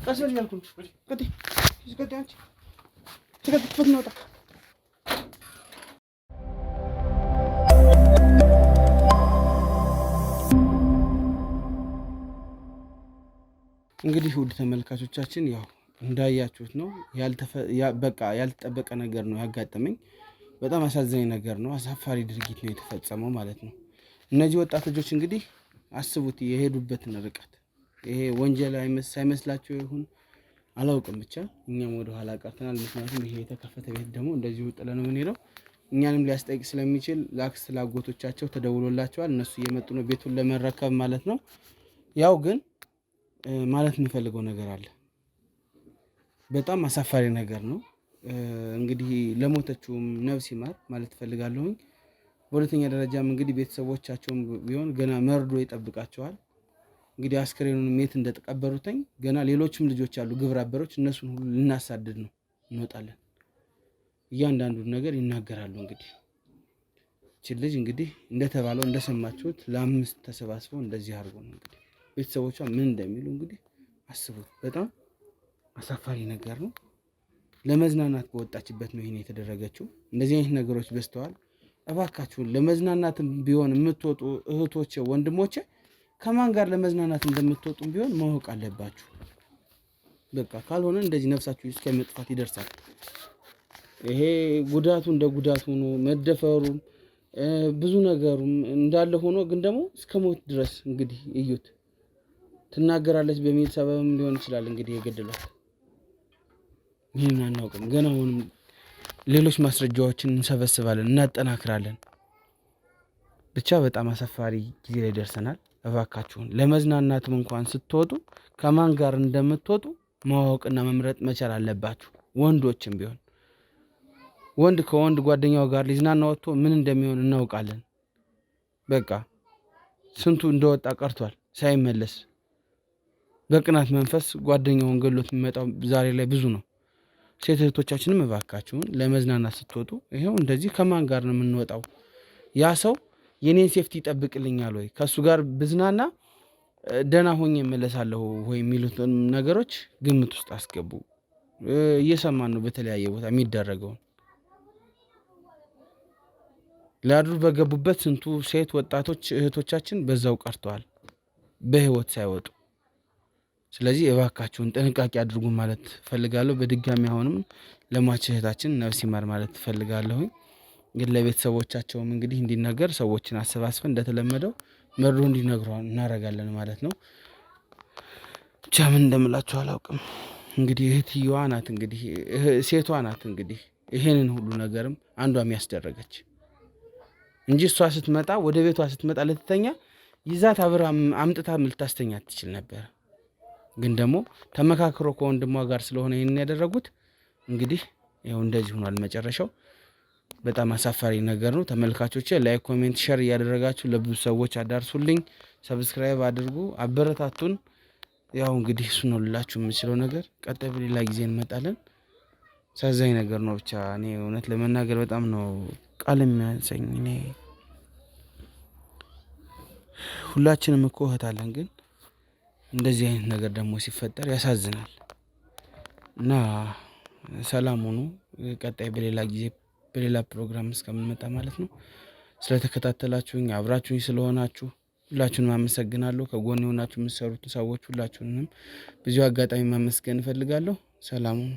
ቀስ በል እያልኩ ነው። ቀጥይ ቀጥይ። አንቺ ቀጥይ። ፈት ነው ወጣ። እንግዲህ ውድ ተመልካቾቻችን ያው እንዳያችሁት ነው። በቃ ያልተጠበቀ ነገር ነው ያጋጠመኝ። በጣም አሳዛኝ ነገር ነው። አሳፋሪ ድርጊት ነው የተፈጸመው ማለት ነው። እነዚህ ወጣት ልጆች እንግዲህ አስቡት የሄዱበትን ርቀት። ይሄ ወንጀል ሳይመስላቸው ይሁን አላውቅም፣ ብቻ እኛም ወደ ኋላ ቀርተናል። ምክንያቱም ይሄ የተከፈተ ቤት ደግሞ እንደዚሁ ጥለን ነው የምንሄደው። እኛንም ሊያስጠይቅ ስለሚችል ለአክስት ላጎቶቻቸው ተደውሎላቸዋል። እነሱ እየመጡ ነው ቤቱን ለመረከብ ማለት ነው። ያው ግን ማለት የምፈልገው ነገር አለ። በጣም አሳፋሪ ነገር ነው። እንግዲህ ለሞተችውም ነፍስ ይማር ማለት እፈልጋለሁኝ። በሁለተኛ ደረጃም እንግዲህ ቤተሰቦቻቸውም ቢሆን ገና መርዶ ይጠብቃቸዋል። እንግዲህ አስክሬኑን የት እንደተቀበሩትኝ ገና ሌሎችም ልጆች አሉ ግብረ አበሮች፣ እነሱን ሁሉ ልናሳድድ ነው እንወጣለን። እያንዳንዱን ነገር ይናገራሉ። እንግዲህ እቺ ልጅ እንግዲህ እንደተባለው እንደሰማችሁት ለ5 ተሰባስበው እንደዚህ አድርጎ ነው እንግዲህ ቤተሰቦቿ ምን እንደሚሉ እንግዲህ አስቡት። በጣም አሳፋሪ ነገር ነው። ለመዝናናት በወጣችበት ነው ይሄን የተደረገችው። እንደዚህ አይነት ነገሮች በስተዋል። እባካችሁን ለመዝናናትም ቢሆን የምትወጡ እህቶቼ፣ ወንድሞቼ ከማን ጋር ለመዝናናት እንደምትወጡም ቢሆን ማወቅ አለባችሁ። በቃ ካልሆነ እንደዚህ ነፍሳችሁ እስከ መጥፋት ይደርሳል። ይሄ ጉዳቱ እንደ ጉዳቱ ነው። መደፈሩም ብዙ ነገሩም እንዳለ ሆኖ ግን ደግሞ እስከ ሞት ድረስ እንግዲህ እዩት። ትናገራለች በሚል ሰበብም ሊሆን ይችላል እንግዲህ የገደላት። ይህን አናውቅም። ገና አሁንም ሌሎች ማስረጃዎችን እንሰበስባለን፣ እናጠናክራለን። ብቻ በጣም አሳፋሪ ጊዜ ላይ ደርሰናል። እባካችሁን ለመዝናናትም እንኳን ስትወጡ ከማን ጋር እንደምትወጡ ማወቅና መምረጥ መቻል አለባችሁ። ወንዶችም ቢሆን ወንድ ከወንድ ጓደኛው ጋር ሊዝናና ወጥቶ ምን እንደሚሆን እናውቃለን። በቃ ስንቱ እንደወጣ ቀርቷል ሳይመለስ። በቅናት መንፈስ ጓደኛውን ገሎት የሚመጣው ዛሬ ላይ ብዙ ነው። ሴት እህቶቻችንም እባካችሁን ለመዝናናት ስትወጡ ይሄው እንደዚህ ከማን ጋር ነው የምንወጣው? ያ ሰው የኔን ሴፍቲ ይጠብቅልኛል ወይ? ከእሱ ጋር ብዝናና ደህና ሆኜ እመለሳለሁ ወይ? የሚሉትን ነገሮች ግምት ውስጥ አስገቡ። እየሰማን ነው በተለያየ ቦታ የሚደረገውን። ሊያድሩ በገቡበት ስንቱ ሴት ወጣቶች እህቶቻችን በዛው ቀርተዋል በህይወት ሳይወጡ። ስለዚህ እባካችሁን ጥንቃቄ አድርጉ ማለት ፈልጋለሁ። በድጋሚ አሁንም ለሟች እህታችን ነፍስ ይማር ማለት ፈልጋለሁ። ግን ለቤተሰቦቻቸውም እንግዲህ እንዲነገር ሰዎችን አሰባስበን እንደተለመደው መርዶ እንዲነግሩ እናደርጋለን ማለት ነው። ብቻ ምን እንደምላችሁ አላውቅም። እንግዲህ እህትየዋ ናት እንግዲህ ሴቷ ናት እንግዲህ ይሄንን ሁሉ ነገርም አንዷም ያስደረገች እንጂ እሷ ስትመጣ ወደ ቤቷ ስትመጣ ልትተኛ ይዛት አብራ አምጥታ ልታስተኛ ትችል ነበር። ግን ደግሞ ተመካክሮ ከወንድሟ ጋር ስለሆነ ይሄንን ያደረጉት እንግዲህ ያው እንደዚህ ሆኗል መጨረሻው። በጣም አሳፋሪ ነገር ነው። ተመልካቾቼ ላይክ፣ ኮሜንት፣ ሼር እያደረጋችሁ ለብዙ ሰዎች አዳርሱልኝ። ሰብስክራይብ አድርጉ፣ አበረታቱን። ያው እንግዲህ እሱ ነው ልላችሁ የምችለው ነገር። ቀጣይ በሌላ ጊዜ እንመጣለን። ሳዛኝ ነገር ነው ብቻ እኔ እውነት ለመናገር በጣም ነው ቃል የሚያንሰኝ። እኔ ሁላችንም እኮ እህት አለን፣ ግን እንደዚህ አይነት ነገር ደግሞ ሲፈጠር ያሳዝናል። እና ሰላም ሁኑ። ቀጣይ በሌላ ጊዜ በሌላ ፕሮግራም እስከምንመጣ ማለት ነው። ስለተከታተላችሁኝ አብራችሁኝ ስለሆናችሁ ሁላችሁንም አመሰግናለሁ። ከጎን የሆናችሁ የምትሰሩት ሰዎች ሁላችሁንም በዚሁ አጋጣሚ ማመስገን እፈልጋለሁ። ሰላም ሁኑ።